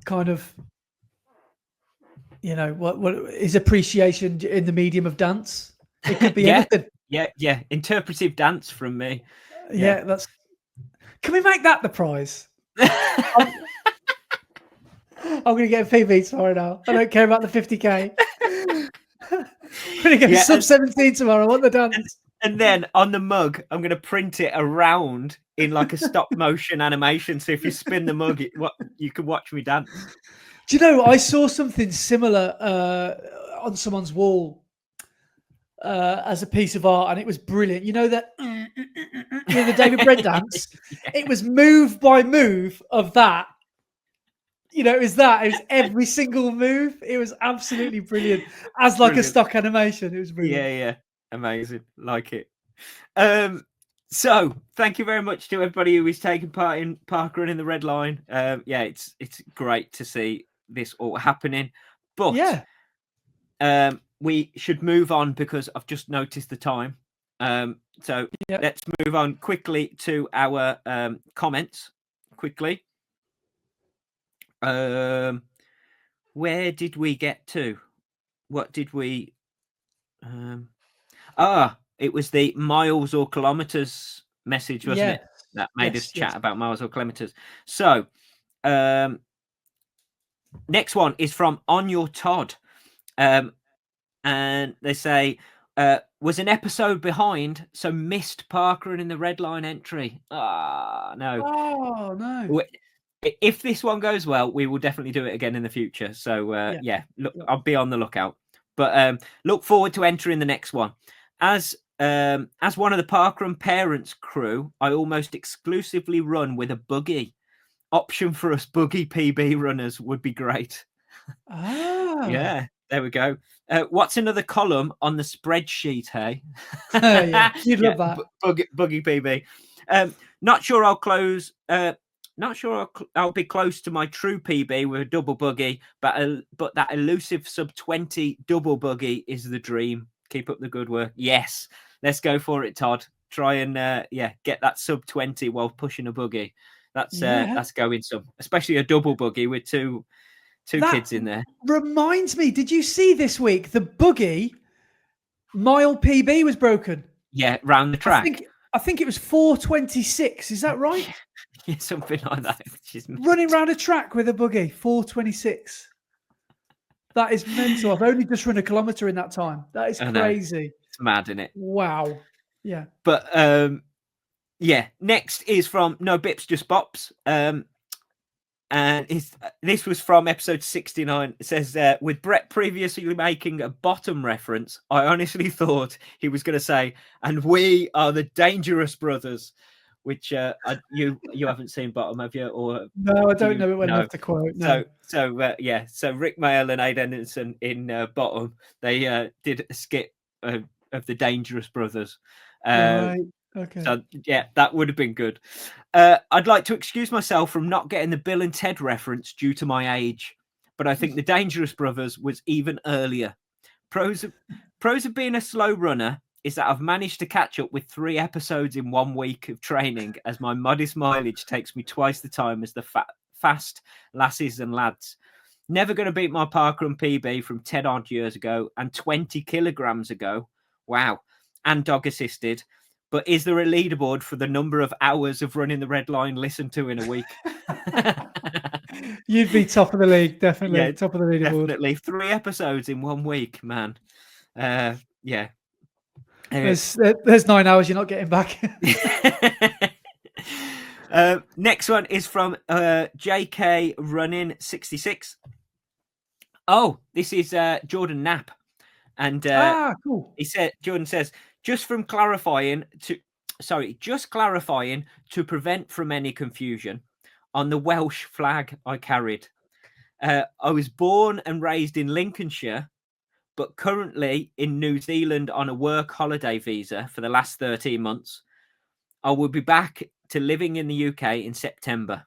kind of what his appreciation in the medium of dance. It could be anything. Yeah. Interpretive dance from me. Yeah, that's. Can we make that the prize? I'm going to get a PB tomorrow now. I don't care about the 50k. I'm going to go sub 17 tomorrow. I want the dance. And then on the mug, I'm going to print it around in like a stop motion animation. So if you spin the mug, you can watch me dance. Do you know, I saw something similar on someone's wall as a piece of art, and it was brilliant. You know that, the David Brent dance? Yeah. It was move by move of that. It was every single move. It was absolutely brilliant. As like a stock animation. It was brilliant. Yeah. Amazing. Like it. So thank you very much to everybody who is taking part in Parkrun in the Red Line. It's great to see this all happening. But we should move on because I've just noticed the time. So let's move on quickly to our comments. Quickly. Where did we get to? What did we? It was the miles or kilometers message, wasn't it? That made us chat about miles or kilometers. So, next one is from On Your Todd. And they say, was an episode behind, so missed Parkrun in the Red Line entry. No. Oh, no. If this one goes well, we will definitely do it again in the future. So, look, I'll be on the lookout. But look forward to entering the next one. As one of the Parkrun parents crew, I almost exclusively run with a buggy. Option for us buggy PB runners would be great. Yeah, there we go. What's another column on the spreadsheet, hey? You'd love that. Buggy PB. Not sure I'll close. Not sure I'll be close to my true PB with a double buggy, but that elusive sub 20 double buggy is the dream. Keep up the good work. Yes, let's go for it, Todd. Try and get that sub 20 while pushing a buggy. That's going some, especially a double buggy with two kids in there. Reminds me, did you see this week the buggy mile PB was broken? Yeah, round the track. I think it was 4:26. Is that right? Yeah, something like that. Running around a track with a buggy, 4:26. That is mental. I've only just run a kilometre in that time. That is crazy. It's mad, isn't it? Wow. Yeah. But next is from No Bips Just Bops. And this was from episode 69. It says, with Brett previously making a bottom reference, I honestly thought he was going to say, and we are the Dangerous Brothers, which you haven't seen bottom, have you? Or no, I don't know it well enough to quote. No. So Rick Mail and Aid Henderson in bottom, they did a skit of the Dangerous Brothers. Right. Okay. So that would have been good. I'd like to excuse myself from not getting the Bill and Ted reference due to my age, but I think the Dangerous Brothers was even earlier. Pros of being a slow runner is that I've managed to catch up with 3 episodes in 1 week of training, as my modest mileage takes me twice the time as the fast lasses and lads. Never going to beat my Parkrun PB from 10 odd years ago and 20 kilograms ago. Wow. And dog assisted. But is there a leaderboard for the number of hours of running the Red Line listened to in a week? You'd be top of the league, definitely. Yeah, top of the leaderboard. Definitely. 3 episodes in 1 week, man. Yeah. There's 9 hours you're not getting back. Next one is from JK Running 66. Oh, this is Jordan Knapp. And cool. Jordan says, just clarifying to prevent from any confusion on the Welsh flag I carried. I was born and raised in Lincolnshire, but currently in New Zealand on a work holiday visa for the last 13 months. I will be back to living in the UK in September.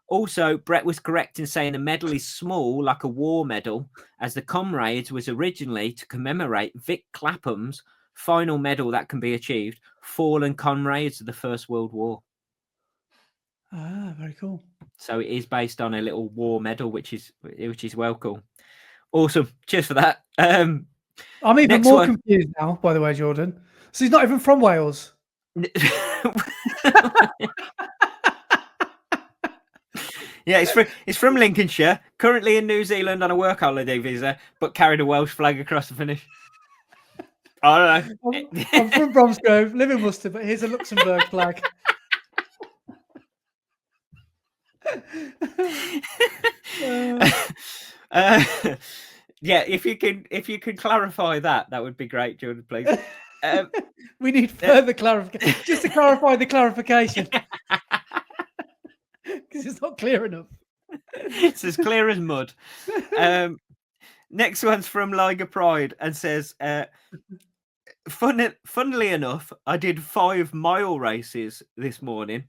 Also, Brett was correct in saying the medal is small, like a war medal, as the Comrades was originally to commemorate Vic Clapham's final medal that can be achieved, fallen comrades of the First World War. Very cool. So it is based on a little war medal, which is well cool. Awesome. Cheers for that. I'm even more confused now, by the way, Jordan. So he's not even from Wales. Yeah, it's from Lincolnshire, currently in New Zealand on a work holiday visa, but carried a Welsh flag across the finish. I don't know. I'm from Bromsgrove, live in Worcester, but here's a Luxembourg flag. Yeah, if you can clarify that would be great, Jordan, please. We need further clarification, just to clarify the clarification, because it's not clear enough. It's as clear as mud. Next one's from Liger Pride and says, funnily enough, I did 5-mile races this morning.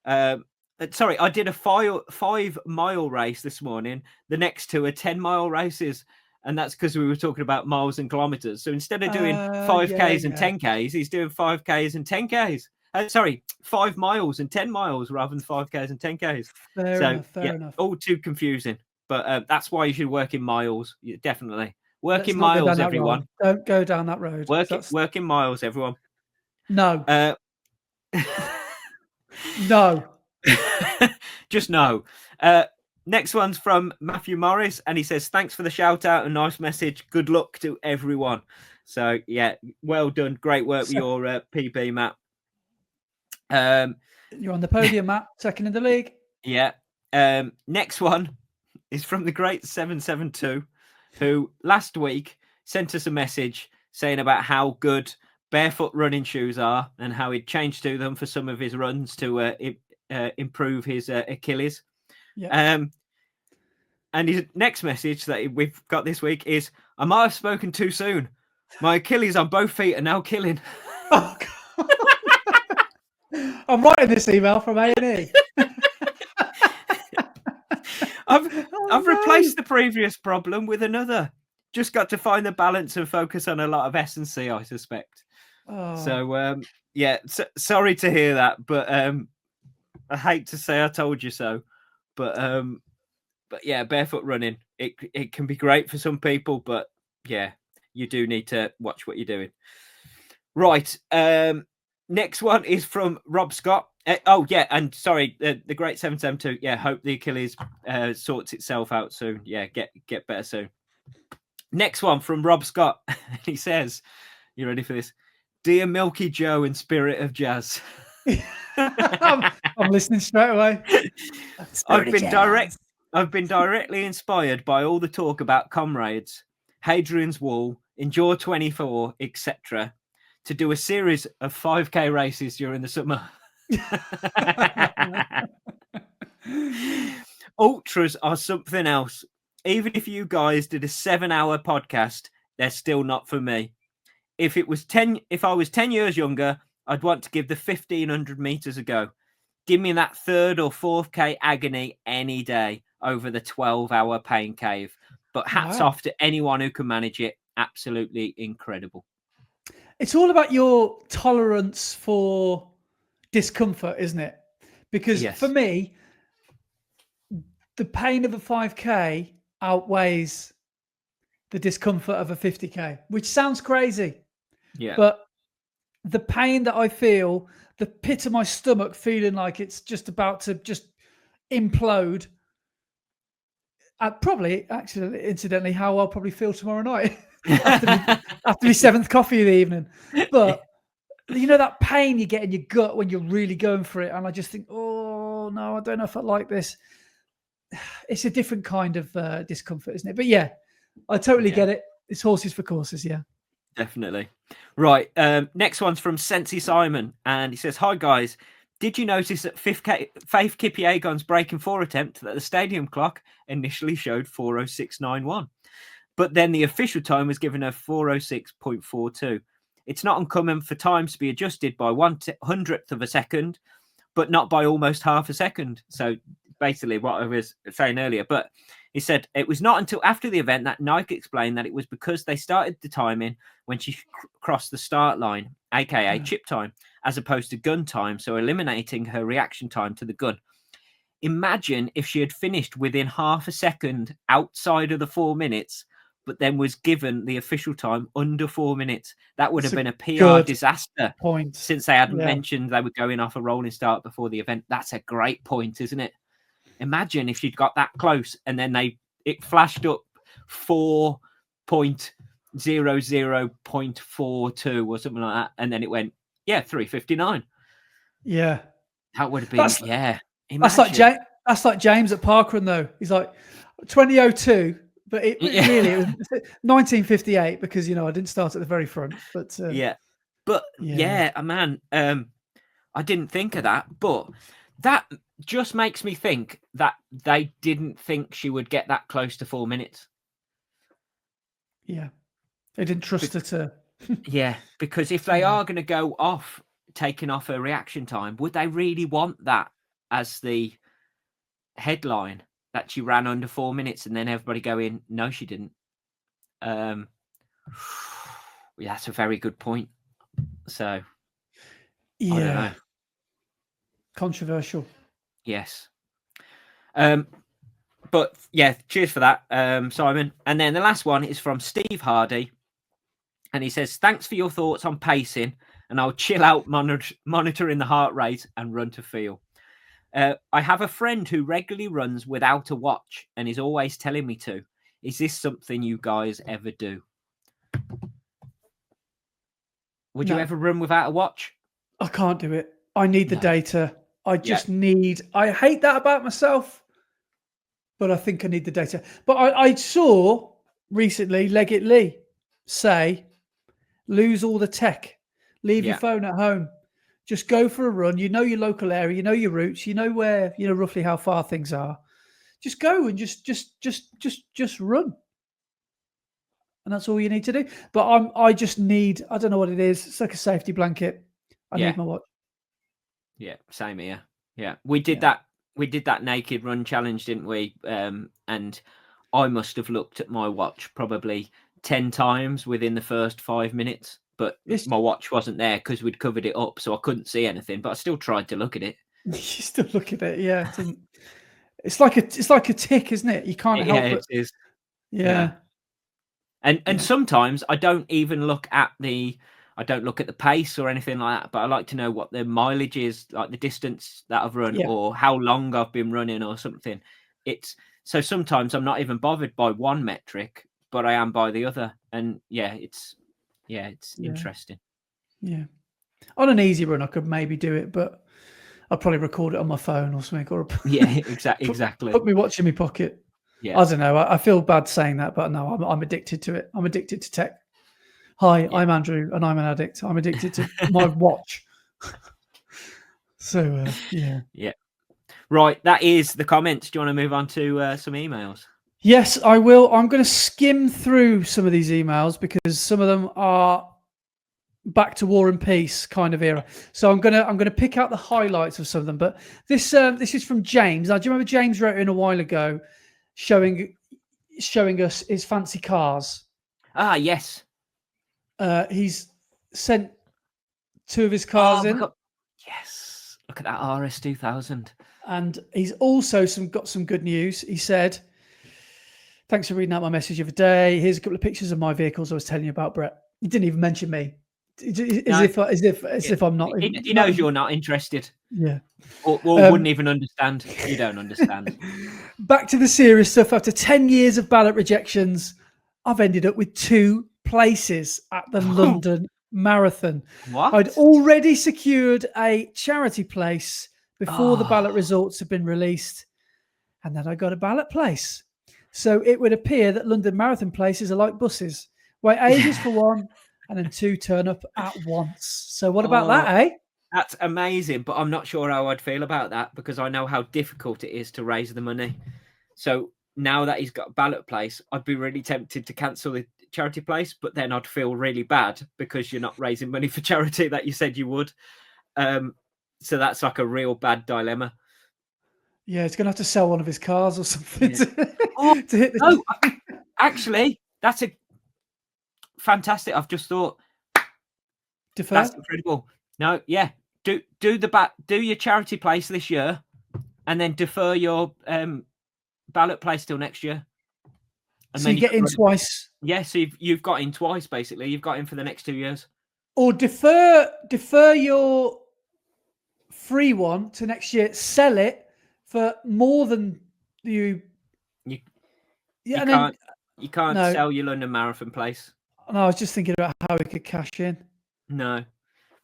Sorry, I did a 5-mile race this morning. The next two are 10-mile races. And that's because we were talking about miles and kilometers. So instead of doing 5Ks and 10Ks, he's doing 5Ks and 10Ks. Sorry, 5 miles and 10 miles rather than 5Ks and 10Ks. Fair enough. All too confusing. But that's why you should work in miles. Definitely. Work in miles, everyone. Don't go down that road. Work in miles, everyone. No. No. Just no. Next one's from Matthew Morris, and he says, thanks for the shout out and nice message. Good luck to everyone. So, yeah, well done. Great work with your PB, Matt. You're on the podium, Matt. Second in the league. Yeah. Next one is from the great 772, who last week sent us a message saying about how good barefoot running shoes are and how he'd changed to them for some of his runs to improve his Achilles. Yeah. And his next message that we've got this week is, I might have spoken too soon. My Achilles on both feet are now killing. Oh, God. I'm writing this email from A&E. I've replaced the previous problem with another. Just got to find the balance and focus on a lot of S&C, I suspect. Oh. So, sorry to hear that, but I hate to say I told you so. But yeah, barefoot running, it can be great for some people, but yeah, you do need to watch what you're doing. Right. Next one is from Rob Scott. And sorry, the great 772. Yeah, hope the Achilles sorts itself out soon. Yeah, get better soon. Next one from Rob Scott. He says, you ready for this? Dear Milky Joe and Spirit of Jazz. I'm listening straight away. I've been directly inspired by all the talk about comrades, Hadrian's Wall, Endure 24, etc., to do a series of 5K races during the summer. Ultras are something else. Even if you guys did a 7-hour podcast, they're still not for me. If I was 10 years younger, I'd want to give the 1,500 meters a go. Give me that 3rd or 4K agony any day over the 12-hour pain cave. But hats off to anyone who can manage it. Absolutely incredible. It's all about your tolerance for discomfort, isn't it? Because for me, the pain of a 5K outweighs the discomfort of a 50K, which sounds crazy. Yeah. But the pain that I feel, the pit of my stomach feeling like it's just about to just implode. Probably, actually, incidentally, how I'll probably feel tomorrow night after my 7th coffee of the evening. But you know that pain you get in your gut when you're really going for it, and I just think, oh no, I don't know if I like this. It's a different kind of discomfort, isn't it? But yeah, I totally get it. It's horses for courses, yeah. Definitely. Right. Next one's from Sensi Simon, and he says, "Hi guys, did you notice that Faith Kipyegon's breaking 4 attempt that the stadium clock initially showed 4:06.91, but then the official time was given a 4:06.42? It's not uncommon for times to be adjusted by 1/100th of a second, but not by almost half a second." So basically what I was saying earlier, but he said it was not until after the event that Nike explained that it was because they started the timing when she crossed the start line, aka chip time, as opposed to gun time, so eliminating her reaction time to the gun. Imagine if she had finished within half a second outside of the 4 minutes, but then was given the official time under 4 minutes. That would have been a PR disaster point, since they had mentioned they were going off a rolling start before the event. That's a great point, isn't it? Imagine if she'd got that close and then it flashed up 4.0 0.42 or something like that, and then it went 3:59. Yeah, that would have been that's like James at Parkrun though. He's like 20:02, but it really it was 19:58 because I didn't start at the very front. But man, I didn't think of that, but that just makes me think that they didn't think she would get that close to 4 minutes. Yeah, they didn't trust her to. Yeah, because if they are going to go off, taking off her reaction time, would they really want that as the headline, that she ran under 4 minutes and then everybody going, no, she didn't? That's a very good point. So, I don't know. Controversial. Yes. But yeah, cheers for that, Simon. And then the last one is from Steve Hardy. And he says, thanks for your thoughts on pacing, and I'll chill out monitoring the heart rate and run to feel. I have a friend who regularly runs without a watch and is always telling me to. Is this something you guys ever do? Would you ever run without a watch? I can't do it. I need the data. I hate that about myself, but I think I need the data. But I saw recently Leggett Lee say, lose all the tech, leave your phone at home, just go for a run. You know your local area, you know your routes, you know where, roughly how far things are. Just go and just run. And that's all you need to do. But I just need, I don't know what it is. It's like a safety blanket. I need my watch. Yeah, same here. Yeah, we did that. We did that naked run challenge, didn't we? And I must have looked at my watch probably 10 times within the first 5 minutes, but my watch wasn't there because we'd covered it up, so I couldn't see anything. But I still tried to look at it. You still look at it, yeah. It's like a tick, isn't it? You can't help it. It is. Yeah. And sometimes I don't even look at the pace or anything like that, but I like to know what the mileage is, like the distance that I've run or how long I've been running or something. So sometimes I'm not even bothered by one metric, but I am by the other. And it's interesting. Yeah. On an easy run, I could maybe do it, but I'll probably record it on my phone or something. Or exactly. Put me watch in my pocket. Yeah. I don't know. I feel bad saying that, but no, I'm addicted to it. I'm addicted to tech. Hi, I'm Andrew, and I'm an addict. I'm addicted to my watch. So, yeah. Right, that is the comments. Do you want to move on to some emails? Yes, I will. I'm going to skim through some of these emails because some of them are back to War and Peace kind of era. So I'm gonna pick out the highlights of some of them. But this is from James. Now, do you remember James wrote in a while ago, showing us his fancy cars? Ah, yes. He's sent two of his cars in. Yes, look at that RS 2000. And he's also got some good news. He said, "Thanks for reading out my message of the day. Here's a couple of pictures of my vehicles I was telling you about, Brett." He didn't even mention me, as if I'm not. He knows you're not interested. Yeah, or wouldn't even understand. You don't understand. Back to the serious stuff. After 10 years of ballot rejections, I've ended up with 2 places at the London Marathon. What? I'd already secured a charity place before the ballot results had been released, and then I got a ballot place. So it would appear that London Marathon places are like buses. Wait ages for one, and then 2 turn up at once. So what about that, eh? That's amazing, but I'm not sure how I'd feel about that because I know how difficult it is to raise the money. So now that he's got a ballot place, I'd be really tempted to cancel the charity place, but then I'd feel really bad because you're not raising money for charity that you said you would. So that's like a real bad dilemma. Yeah, he's going to have to sell one of his cars or something to hit the... Actually, that's a fantastic. I've just thought defer. That's incredible. No, yeah, do your charity place this year, and then defer your ballot place till next year. And so then you get in twice. Yeah, so you've got in twice basically. You've got in for the next 2 years. Or defer your free one to next year. Sell it for more than you. You can't sell your London Marathon place. And I was just thinking about how we could cash in. No.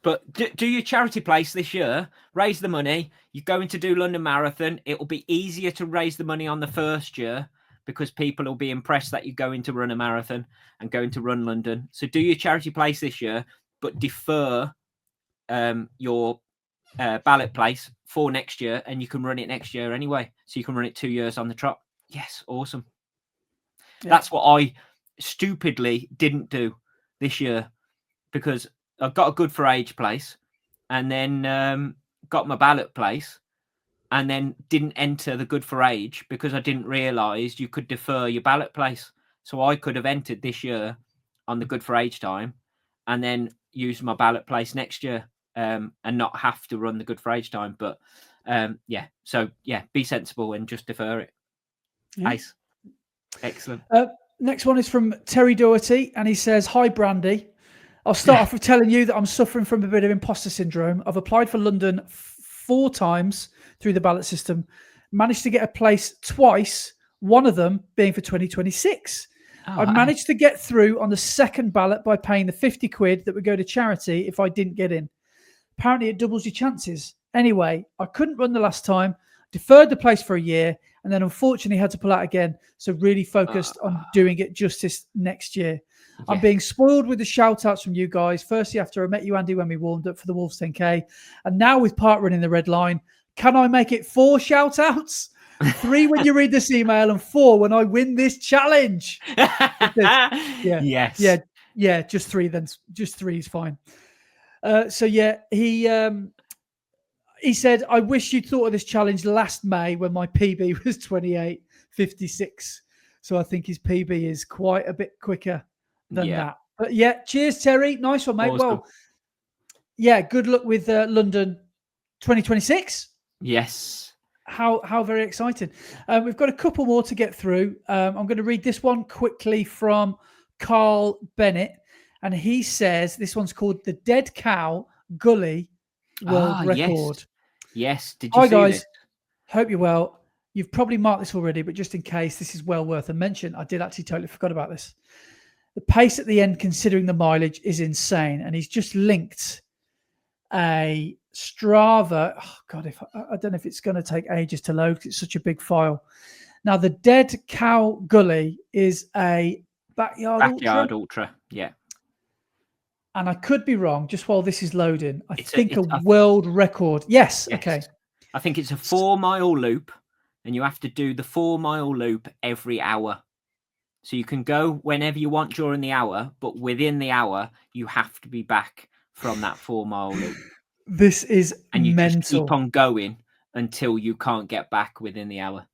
But do your charity place this year, raise the money. You're going to do London Marathon. It will be easier to raise the money on the first year because people will be impressed that you're going to run a marathon and going to run London. So do your charity place this year, but defer your ballot place for next year, and you can run it next year anyway. So you can run it 2 years on the trot. Yes, awesome. Yeah. That's what I stupidly didn't do this year because I got a good for age place and then got my ballot place and then didn't enter the good for age because I didn't realise you could defer your ballot place. So I could have entered this year on the good for age time and then use my ballot place next year and not have to run the good for age time. But be sensible and just defer it. Yeah. Nice. Excellent. Next one is from Terry Doherty and he says, "Hi, Brandy. I'll start off with telling you that I'm suffering from a bit of imposter syndrome. I've applied for London 4 times through the ballot system, managed to get a place twice, one of them being for 2026. I managed to get through on the second ballot by paying the 50 quid that would go to charity if I didn't get in. Apparently it doubles your chances. Anyway, I couldn't run the last time, deferred the place for a year, and then unfortunately had to pull out again. So really focused on doing it justice next year. Yeah. I'm being spoiled with the shout outs from you guys. Firstly, after I met you, Andy, when we warmed up for the Wolves 10K, and now with Parkrun in the red line, can I make it 4 shout outs? 3 when you read this email and 4 when I win this challenge. Yes. Yeah, just 3 then. Just 3 is fine. He said, I wish you'd thought of this challenge last May when my PB was 28:56. So I think his PB is quite a bit quicker than that. But yeah, cheers, Terry. Nice one, mate. Awesome. Well, yeah, good luck with London 2026. Yes. How very exciting. We've got a couple more to get through. I'm going to read this one quickly from Carl Bennett. And he says, this one's called the Dead Cow Gully World Record. Yes. Did you see guys? This? Hope you're well. You've probably marked this already, but just in case, this is well worth a mention. I did actually totally forgot about this. The pace at the end, considering the mileage, is insane. And he's just linked a Strava. Oh God, I don't know if it's going to take ages to load because it's such a big file. Now, the Dead Cow Gully is a backyard ultra. Yeah. And I could be wrong. Just while this is loading, I think a world record. Yes. Okay. I think it's a 4-mile loop, and you have to do the 4-mile loop every hour. So you can go whenever you want during the hour, but within the hour, you have to be back from that 4-mile loop. This is and you mental. Just keep on going until you can't get back within the hour.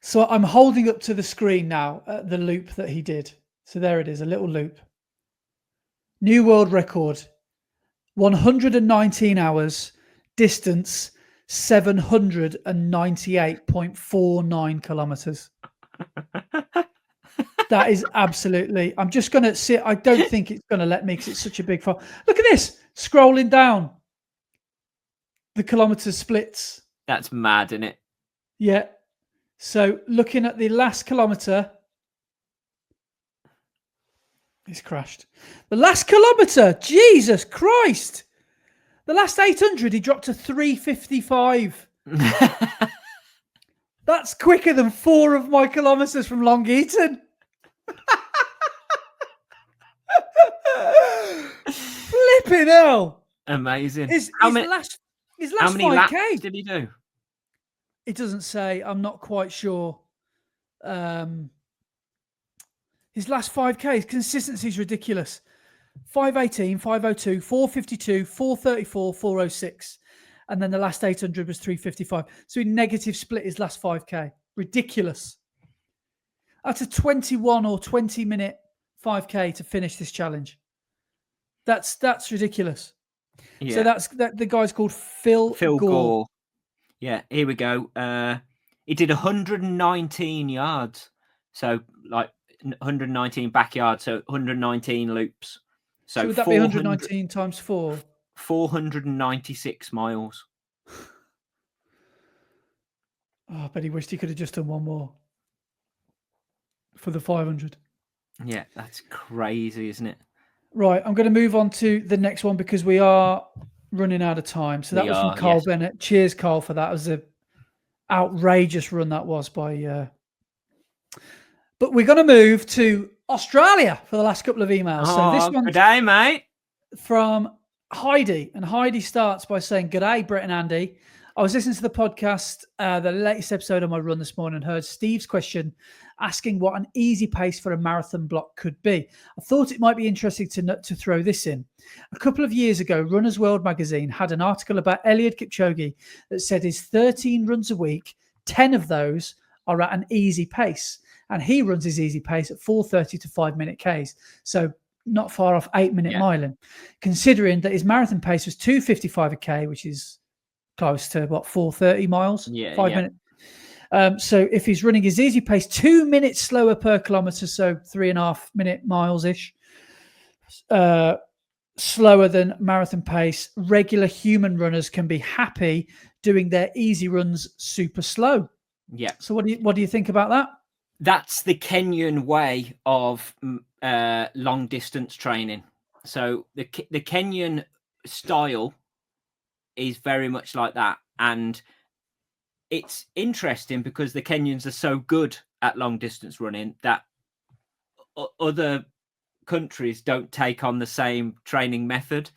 So I'm holding up to the screen now the loop that he did. So there it is, a little loop. New world record, 119 hours, distance 798.49 kilometers. That is absolutely, I'm just going to see it. I don't think it's going to let me because it's such a big file. Look at this, scrolling down. The kilometer splits. That's mad, isn't it? Yeah. So looking at the last kilometer, it's crashed. The last kilometer, Jesus Christ. The last 800, he dropped to 3:55. That's quicker than 4 of my kilometers from Long Eaton. Flipping hell. Amazing. How many laps 5K did he do? It doesn't say. I'm not quite sure. His last 5K, his consistency is ridiculous. 5:18, 5:02, 4:52, 4:34, 4:06. And then the last 800 was 3:55. So he negative split his last 5K. Ridiculous. That's a 21 or 20 minute 5K to finish this challenge. That's ridiculous. Yeah. So that's the guy's called Phil Gore. Yeah, here we go. He did 119 yards. So like 119 backyard, so 119 loops. So would that be 119 times 4? 496 miles. Oh, I bet he wished he could have just done one more for the 500. Yeah, that's crazy, isn't it? Right, I'm going to move on to the next one because we are running out of time. So that was from Carl Bennett. Cheers, Carl, for that. It was an outrageous run that was by. But we're going to move to Australia for the last couple of emails. So this one's good day, mate. From Heidi, and Heidi starts by saying, "Good day, Brett and Andy. I was listening to the podcast, the latest episode of my run this morning, and heard Steve's question asking what an easy pace for a marathon block could be. I thought it might be interesting to throw this in. A couple of years ago, Runner's World magazine had an article about Eliud Kipchoge that said his 13 runs a week, 10 of those are at an easy pace, and he runs his easy pace at 4:30 to 5-minute Ks. So not far off 8-minute miling, considering that his marathon pace was 2:55 a K, which is close to 4:30 miles, 5 minutes. So if he's running his easy pace 2 minutes slower per kilometer, so 3.5-minute miles ish, slower than marathon pace, regular human runners can be happy doing their easy runs super slow. Yeah. So what do you think about that? That's the Kenyan way of long distance training. So the Kenyan style is very much like that, and it's interesting because the Kenyans are so good at long distance running that other countries don't take on the same training method,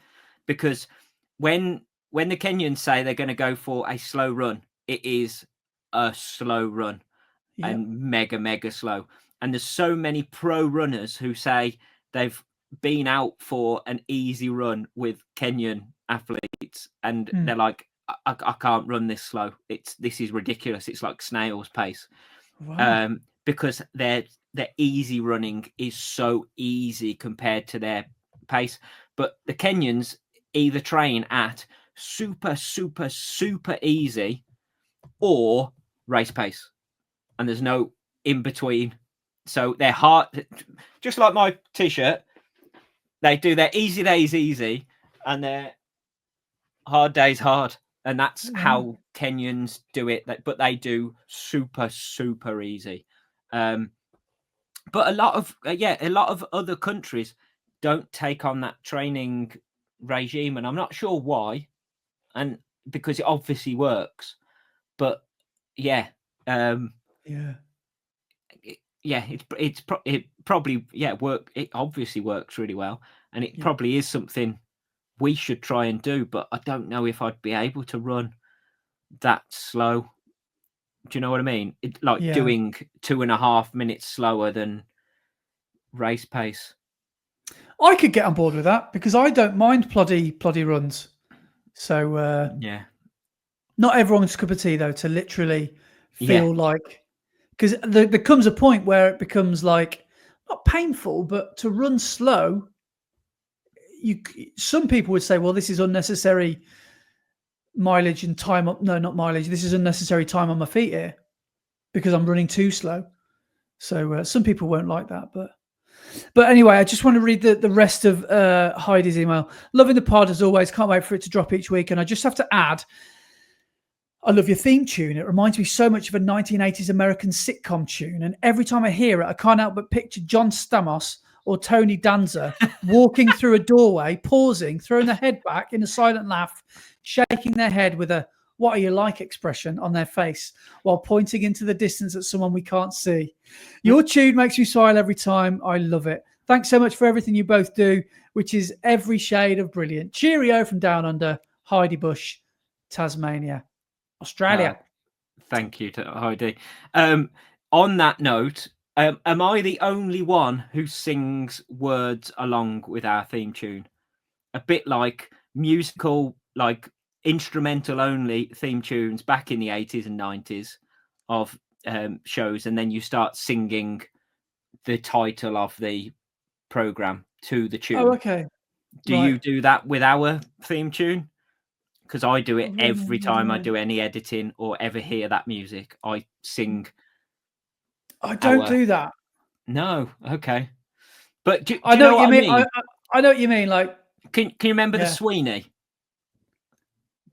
because when the Kenyans say they're going to go for a slow run, it is a slow run. And mega slow. And there's so many pro runners who say they've been out for an easy run with Kenyan athletes, and they're like, I can't run this slow. This is ridiculous. It's like snail's pace. Wow. Because their easy running is so easy compared to their pace. But the Kenyans either train at super easy or race pace. And there's no in between. So they're hard, just like my t-shirt. They do their easy days easy and their hard days hard. And that's how Kenyans do it. But they do super easy. But a lot of other countries don't take on that training regime, and I'm not sure why. And because it obviously works. But it probably work. It obviously works really well, and it probably is something we should try and do. But I don't know if I'd be able to run that slow. Do you know what I mean? Doing 2.5 minutes slower than race pace. I could get on board with that because I don't mind ploddy runs. So not everyone's cup of tea though to literally feel like. Because there comes a point where it becomes like not painful, but to run slow, some people would say, well, this is unnecessary mileage and time up. No, not mileage. This is unnecessary time on my feet here because I'm running too slow. So some people won't like that. But anyway, I just want to read the rest of Heidi's email. Loving the pod as always. Can't wait for it to drop each week. And I just have to add, I love your theme tune. It reminds me so much of a 1980s American sitcom tune. And every time I hear it, I can't help but picture John Stamos or Tony Danza walking through a doorway, pausing, throwing their head back in a silent laugh, shaking their head with a "what are you like" expression on their face while pointing into the distance at someone we can't see. Your tune makes me smile every time. I love it. Thanks so much for everything you both do, which is every shade of brilliant. Cheerio from down under, Heidi Bush, Tasmania. Australia. Thank you to Heidi. On that note, am I the only one who sings words along with our theme tune? A bit like musical, like instrumental only theme tunes back in the 80s and 90s of shows, and then you start singing the title of the program to the tune. Oh, okay. Do you do that with our theme tune? Because I do it every time I do any editing or ever hear that music. I sing. I don't do that. No, okay. But do I you know know what you mean. I I know what you mean. Like, can you remember the Sweeney?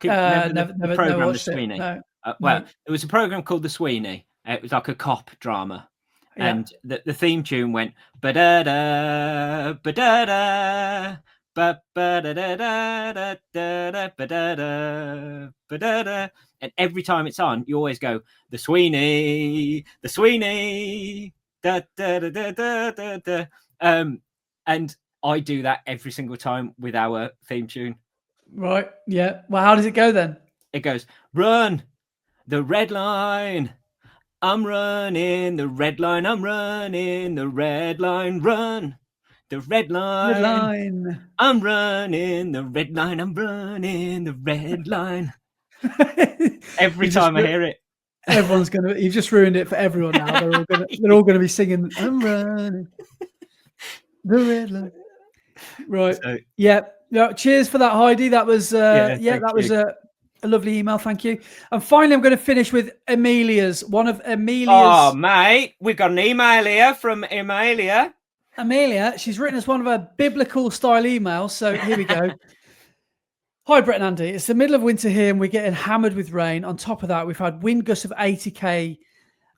Never program watched The Sweeney. It. No. Well, it was a program called The Sweeney. It was like a cop drama, And the theme tune went ba-da-da, ba-da-da, ba-ba-da-da-da, da-da, ba-da-da, ba-da-da. And every time it's on, you always go, the Sweeney, da, da, da, da, da, da, da. And I do that every single time with our theme tune. Right. Yeah. Well, how does it go then? It goes, run the red line. I'm running the red line. I'm running the red line. Run the red line. Red line. I'm running the red line. I'm running the red line. Every time I hear it, everyone's gonna. You've just ruined it for everyone now. They're all gonna be singing. I'm running the red line. Right. So, yeah. Cheers for that, Heidi. That was that was a lovely email. Thank you. And finally, I'm going to finish with one of Amelia's. Oh, mate, we've got an email here from Amelia. Amelia, she's written us one of her biblical style emails. So here we go. Hi, Brett and Andy. It's the middle of winter here and we're getting hammered with rain. On top of that, we've had wind gusts of 80k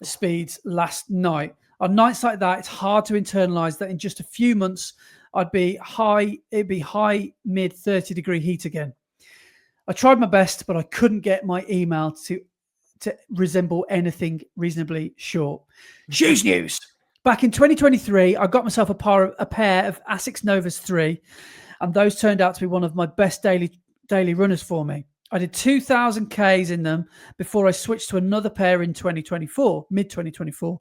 speeds last night. On nights like that, it's hard to internalize that in just a few months, it'd be high mid 30-degree heat again. I tried my best, but I couldn't get my email to resemble anything reasonably short. Shoes news. Back in 2023, I got myself a pair of Asics Novas 3, and those turned out to be one of my best daily runners for me. I did 2,000 Ks in them before I switched to another pair in mid-2024.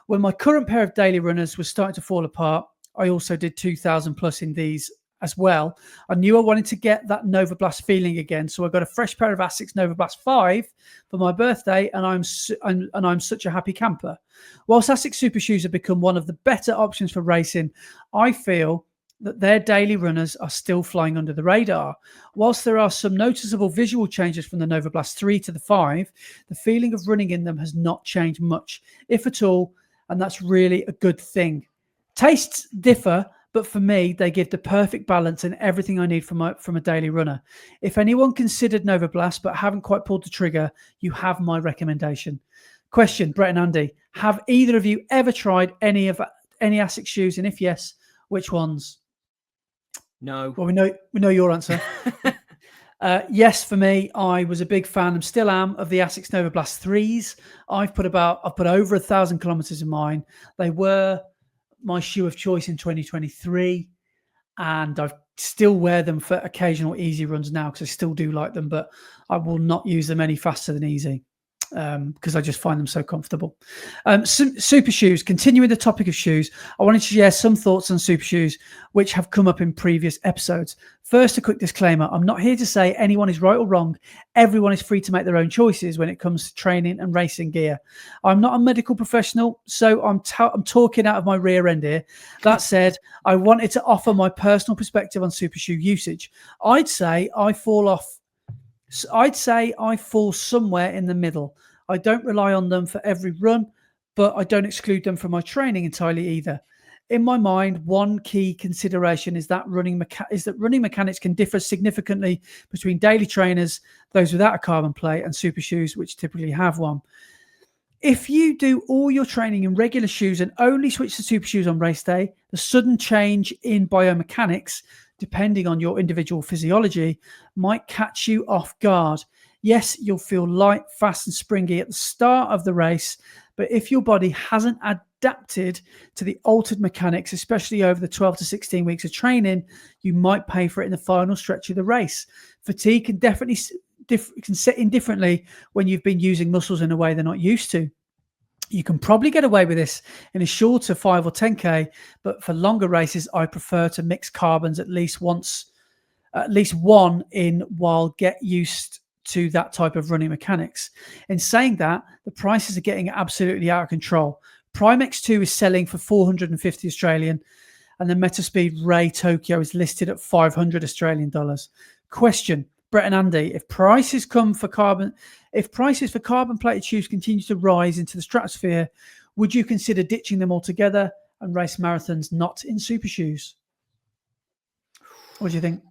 When my current pair of daily runners was starting to fall apart, I also did 2,000 plus in these as well. I knew I wanted to get that Nova Blast feeling again, so I got a fresh pair of Asics Nova Blast 5 for my birthday, and I'm such a happy camper. Whilst Asics Super Shoes have become one of the better options for racing, I feel that their daily runners are still flying under the radar. Whilst there are some noticeable visual changes from the Nova Blast 3 to the 5, the feeling of running in them has not changed much, if at all, and that's really a good thing. Tastes differ, but for me, they give the perfect balance and everything I need from a daily runner. If anyone considered Nova Blast but haven't quite pulled the trigger, you have my recommendation. Question, Brett and Andy, have either of you ever tried any Asics shoes? And if yes, which ones? No. Well, we know your answer. Yes, for me, I was a big fan and still am of the Asics Nova Blast 3s. I've put over 1,000 kilometers in mine. They were my shoe of choice in 2023, and I still wear them for occasional easy runs now because I still do like them, but I will not use them any faster than easy because I just find them so comfortable. Super shoes, continuing the topic of shoes, I wanted to share some thoughts on super shoes which have come up in previous episodes. First, a quick disclaimer. I'm not here to say anyone is right or wrong. Everyone is free to make their own choices when it comes to training and racing gear. I'm not a medical professional, so I'm talking out of my rear end here. That said, I wanted to offer my personal perspective on super shoe usage. I'd say I fall somewhere in the middle. I don't rely on them for every run, but I don't exclude them from my training entirely either. In my mind, one key consideration is that running mechanics can differ significantly between daily trainers, those without a carbon plate, and super shoes, which typically have one. If you do all your training in regular shoes and only switch to super shoes on race day, the sudden change in biomechanics, depending on your individual physiology, might catch you off guard. Yes, you'll feel light, fast, and springy at the start of the race, but if your body hasn't adapted to the altered mechanics, especially over the 12 to 16 weeks of training, you might pay for it in the final stretch of the race. Fatigue can definitely can set in differently when you've been using muscles in a way they're not used to. You can probably get away with this in a shorter 5 or 10K, but for longer races, I prefer to mix carbons at least one in while get used to that type of running mechanics. In saying that, the prices are getting absolutely out of control. Prime X2 is selling for 450 Australian, and the Metaspeed Ray Tokyo is listed at 500 Australian dollars. Question, Brett and Andy, if prices for carbon plated shoes continue to rise into the stratosphere, would you consider ditching them altogether and race marathons not in super shoes? What do you think?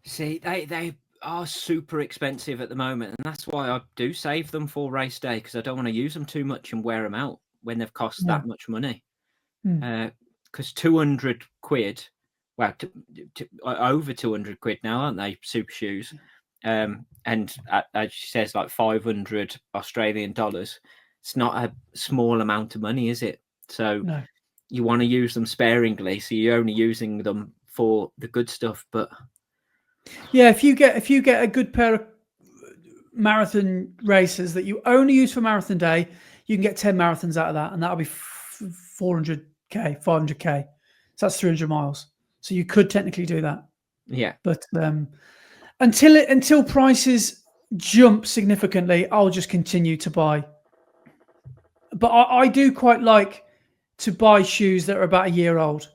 See, they are super expensive at the moment, and that's why I do save them for race day, because I don't want to use them too much and wear them out. when they've cost Yeah. that much money. Mm. Because 200 quid, well, over 200 quid now, aren't they? Super shoes. And as she says, like 500 Australian dollars. It's not a small amount of money, is it? So No. you want to use them sparingly, so you're only using them for the good stuff. But yeah, if you get a good pair of marathon races that you only use for marathon day, you can get 10 marathons out of that, and that'll be 400k, 500k. So that's 300 miles. So you could technically do that. yeah, But until prices jump significantly, I'll just continue to buy. But I do quite like to buy shoes that are about a year old.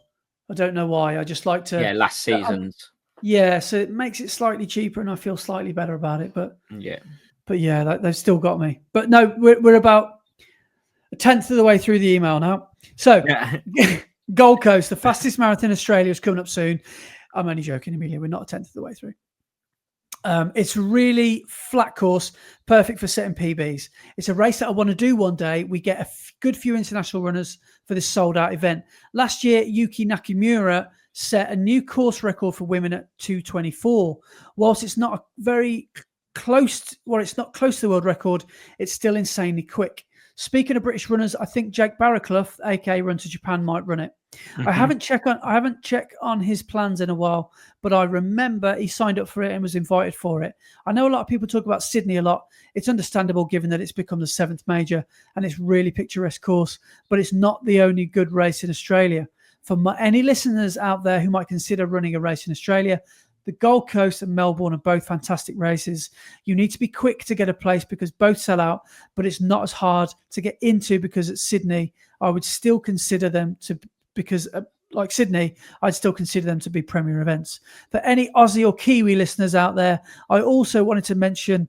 I don't know why. I just like to. last season's. Yeah, so it makes it slightly cheaper, and I feel slightly better about it. But yeah, they've still got me. But no, we're about a tenth of the way through the email now. So Gold Coast, the fastest marathon in Australia, is coming up soon. I'm only joking, Amelia. We're not a tenth of the way through. It's a really flat course, perfect for setting PBs. It's a race that I want to do one day. We get a good few international runners for this sold-out event. Last year, Yuki Nakamura set a new course record for women at 2:24. Whilst it's not very close, it's not close to the world record, it's still insanely quick. Speaking of British runners, I think Jake Barraclough, aka Run to Japan, might run it. Mm-hmm. I haven't checked on his plans in a while, but I remember he signed up for it and was invited for it. I know a lot of people talk about Sydney a lot. It's understandable given that it's become the 7th major and it's really picturesque course, but it's not the only good race in Australia. For any listeners out there who might consider running a race in Australia, the Gold Coast and Melbourne are both fantastic races. You need to be quick to get a place because both sell out, but it's not as hard to get into because at Sydney, I would still consider them to, because like Sydney, I'd still consider them to be premier events. For any Aussie or Kiwi listeners out there, I also wanted to mention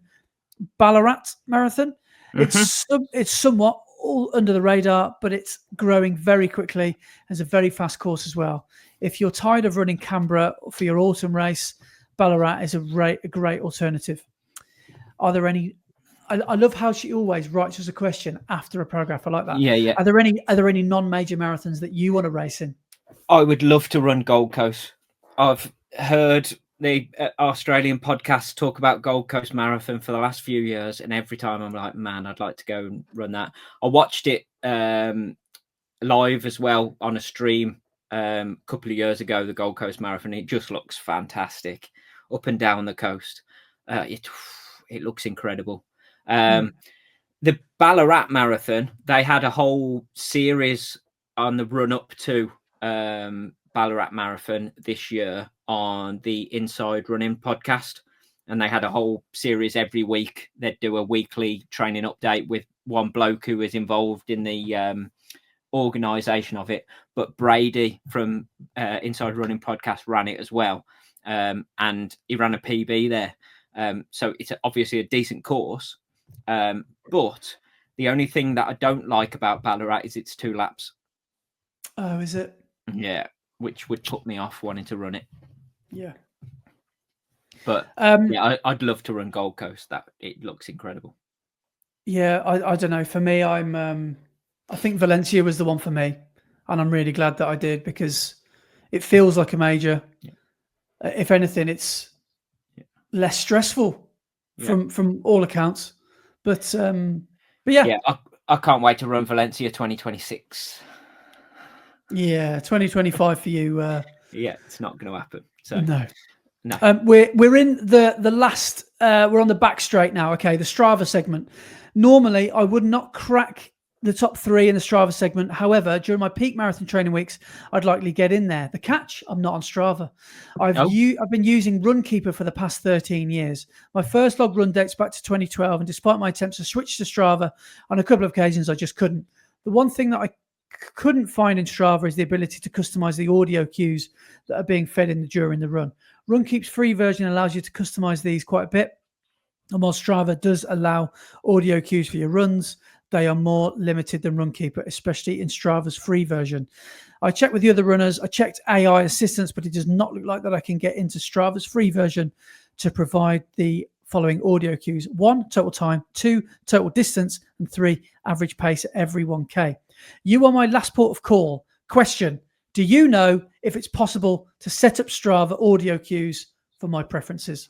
Ballarat Marathon. Mm-hmm. It's somewhat all under the radar, but it's growing very quickly. It's a very fast course as well. If you're tired of running Canberra for your autumn race, Ballarat is a great alternative. Are there any? I love how she always writes us a question after a paragraph. I like that. Yeah. Are there any non-major marathons that you want to race in? I would love to run Gold Coast. I've heard the Australian podcasts talk about Gold Coast Marathon for the last few years, and every time I'm like, man, I'd like to go and run that. I watched it live as well on a stream a couple of years ago, the Gold Coast Marathon. It just looks fantastic up and down the coast. It looks incredible. The Ballarat Marathon, they had a whole series on the run up to Ballarat Marathon this year on the Inside Running podcast, and they had a whole series every week. They'd do a weekly training update with one bloke who was involved in the organisation of it, but Brady from Inside Running podcast ran it as well, and he ran a PB there. So it's obviously a decent course, but the only thing that I don't like about Ballarat is it's 2 laps. Oh, is it? Yeah, which would put me off wanting to run it. Yeah. But I'd love to run Gold Coast. That it looks incredible. Yeah, I don't know. For me, I think Valencia was the one for me, and I'm really glad that I did because it feels like a major. Yeah. If anything, it's less stressful from all accounts. But yeah, I can't wait to run Valencia 2026. Yeah, 2025 for you. Yeah, it's not going to happen. So no. We're in the last. We're on the back straight now. Okay, the Strava segment. Normally, I would not crack the top 3 in the Strava segment. However, during my peak marathon training weeks, I'd likely get in there. The catch: I'm not on Strava. I've been using Runkeeper for the past 13 years. My first log run dates back to 2012, and despite my attempts to switch to Strava on a couple of occasions, I just couldn't. The one thing that I couldn't find in Strava is the ability to customize the audio cues that are being fed in during the run. Runkeep's free version allows you to customize these quite a bit, and while Strava does allow audio cues for your runs, they are more limited than Runkeeper, especially in Strava's free version. I checked with the other runners. I checked AI assistance, but it does not look like that I can get into Strava's free version to provide the following audio cues: 1, total time; 2, total distance; and 3, average pace at every 1K. You are my last port of call. Question: do you know if it's possible to set up Strava audio cues for my preferences?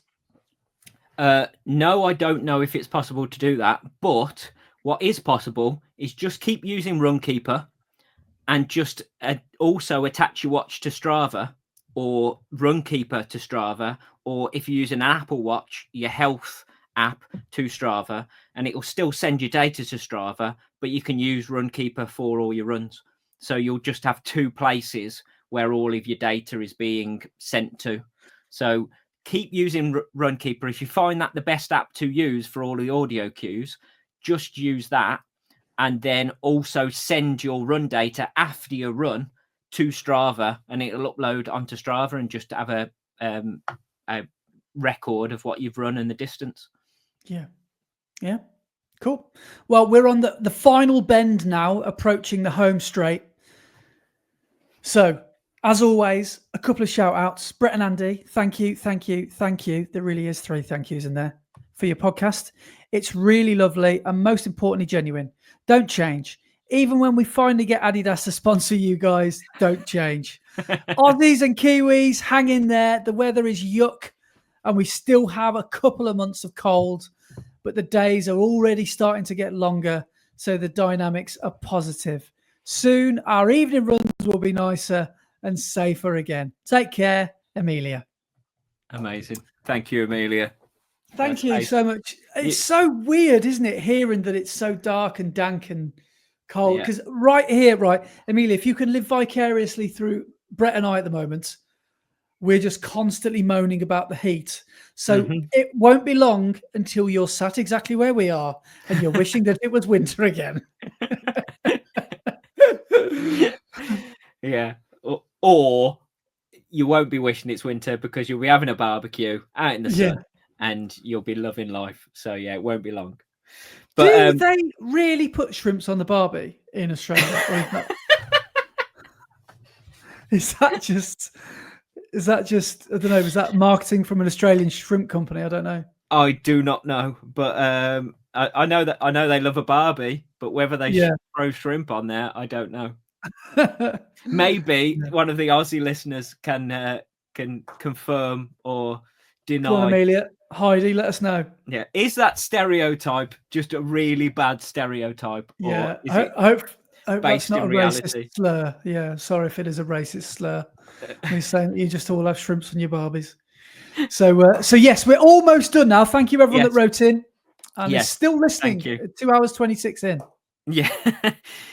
No, I don't know if it's possible to do that. But what is possible is just keep using Runkeeper and just also attach your watch to Strava or Runkeeper to Strava, or if you use an Apple Watch, your health app to Strava, and it will still send your data to Strava, but you can use Runkeeper for all your runs. So you'll just have two places where all of your data is being sent to. So keep using Runkeeper. If you find that the best app to use for all the audio cues, just use that. And then also send your run data after your run to Strava, and it'll upload onto Strava and just have a record of what you've run and the distance. Yeah. Cool. Well, we're on the final bend now, approaching the home straight. So, as always, a couple of shout outs. Brett and Andy, thank you. There really is 3 thank yous in there for your podcast. It's really lovely and most importantly, genuine. Don't change. Even when we finally get Adidas to sponsor you guys, don't change. Aussies and Kiwis, hang in there. The weather is yuck and we still have a couple of months of cold, but the days are already starting to get longer, so the dynamics are positive. Soon, our evening runs will be nicer and safer again. Take care, Amelia. Amazing. Thank you, Amelia. Thank you so much. It's so weird, isn't it, hearing that it's so dark and dank and cold? Because right here, Amelia, if you can live vicariously through Brett and I at the moment, we're just constantly moaning about the heat. So it won't be long until you're sat exactly where we are and you're wishing that it was winter again. Yeah. Or you won't be wishing it's winter because you'll be having a barbecue out in the sun and you'll be loving life. So, yeah, it won't be long. But, do they really put shrimps on the barbie in Australia? Is that just, I don't know, is that marketing from an Australian shrimp company? I don't know. I do not know. But I know they love a barbie, but whether they throw shrimp on there, I don't know. Maybe one of the Aussie listeners can confirm or deny. Come on, Amelia. Heidi, let us know. Yeah, is that stereotype just a really bad stereotype? Yeah, or is it I hope based that's not in a reality? Racist slur. Yeah, sorry if it is a racist slur. We're saying that you just all have shrimps on your Barbies. So yes, we're almost done now. Thank you everyone that wrote in and is still listening. 2 hours 26 in. Yeah,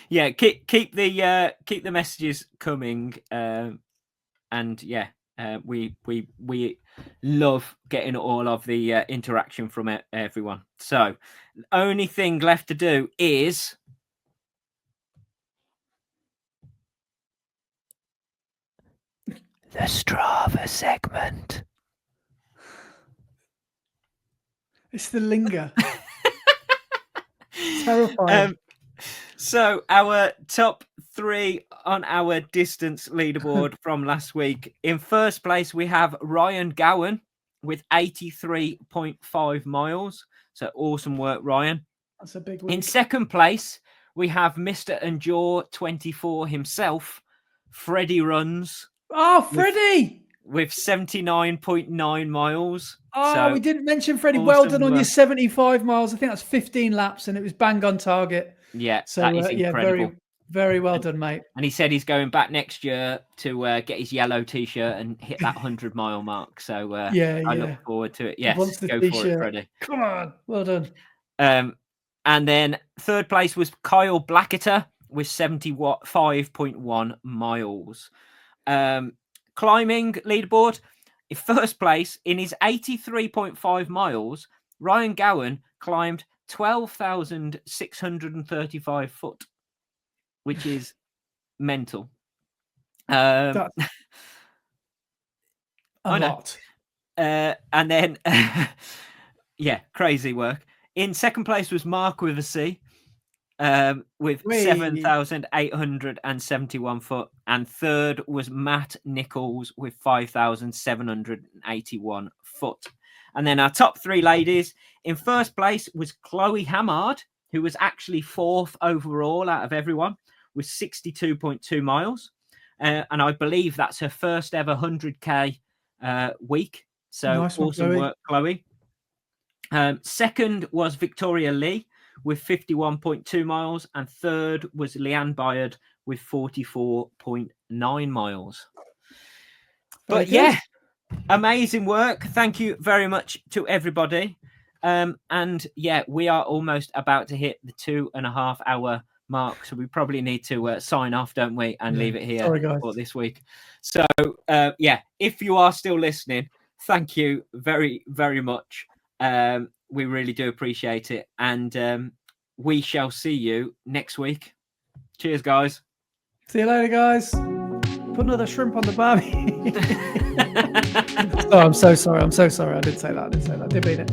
yeah. Keep the messages coming, and we love getting all of the interaction from everyone. So, the only thing left to do is the Strava segment. It's the linger. Terrifying. So our top 3 on our distance leaderboard from last week. In first place, we have Ryan Gowan with 83.5 miles. So awesome work, Ryan. That's a big week. In second place, we have Mr. Endure 24 himself, Freddie Runs. Oh, Freddie! With 79.9 miles. Oh, so we didn't mention Freddie. Awesome Well done on work. your 75 miles. I think that's 15 laps and it was bang on target. Yeah, So that is incredible. very, very well done, mate. And he said he's going back next year to get his yellow T-shirt and hit that 100-mile mark. So I look forward to it. Yes, go for it, Freddie. Come on, well done. And then third place was Kyle Blacketer with 75.1 miles. Climbing leaderboard, in first place in his 83.5 miles, Ryan Gowan climbed 12,635 foot, which is mental. That's a lot. And then, crazy work. In second place was Mark with a C, with 7,871 foot. And third was Matt Nichols with 5,781 foot. And then our top 3 ladies, in first place was Chloe Hamard, who was actually 4th overall out of everyone with 62.2 miles. And I believe that's her first ever 100k week. So Nice one, awesome Chloe. work, Chloe. Second was Victoria Lee with 51.2 miles. And third was Leanne Byard with 44.9 miles. But yeah, amazing work. Thank you very much to everybody. And yeah, we are almost about to hit the 2.5 hour mark. So we probably need to sign off, don't we? And leave it here for this week. So yeah, if you are still listening, thank you very, very much. We really do appreciate it. And we shall see you next week. Cheers, guys. See you later, guys. Put another shrimp on the barbie. Oh, I'm so sorry. I'm so sorry. I didn't say that. I didn't mean it.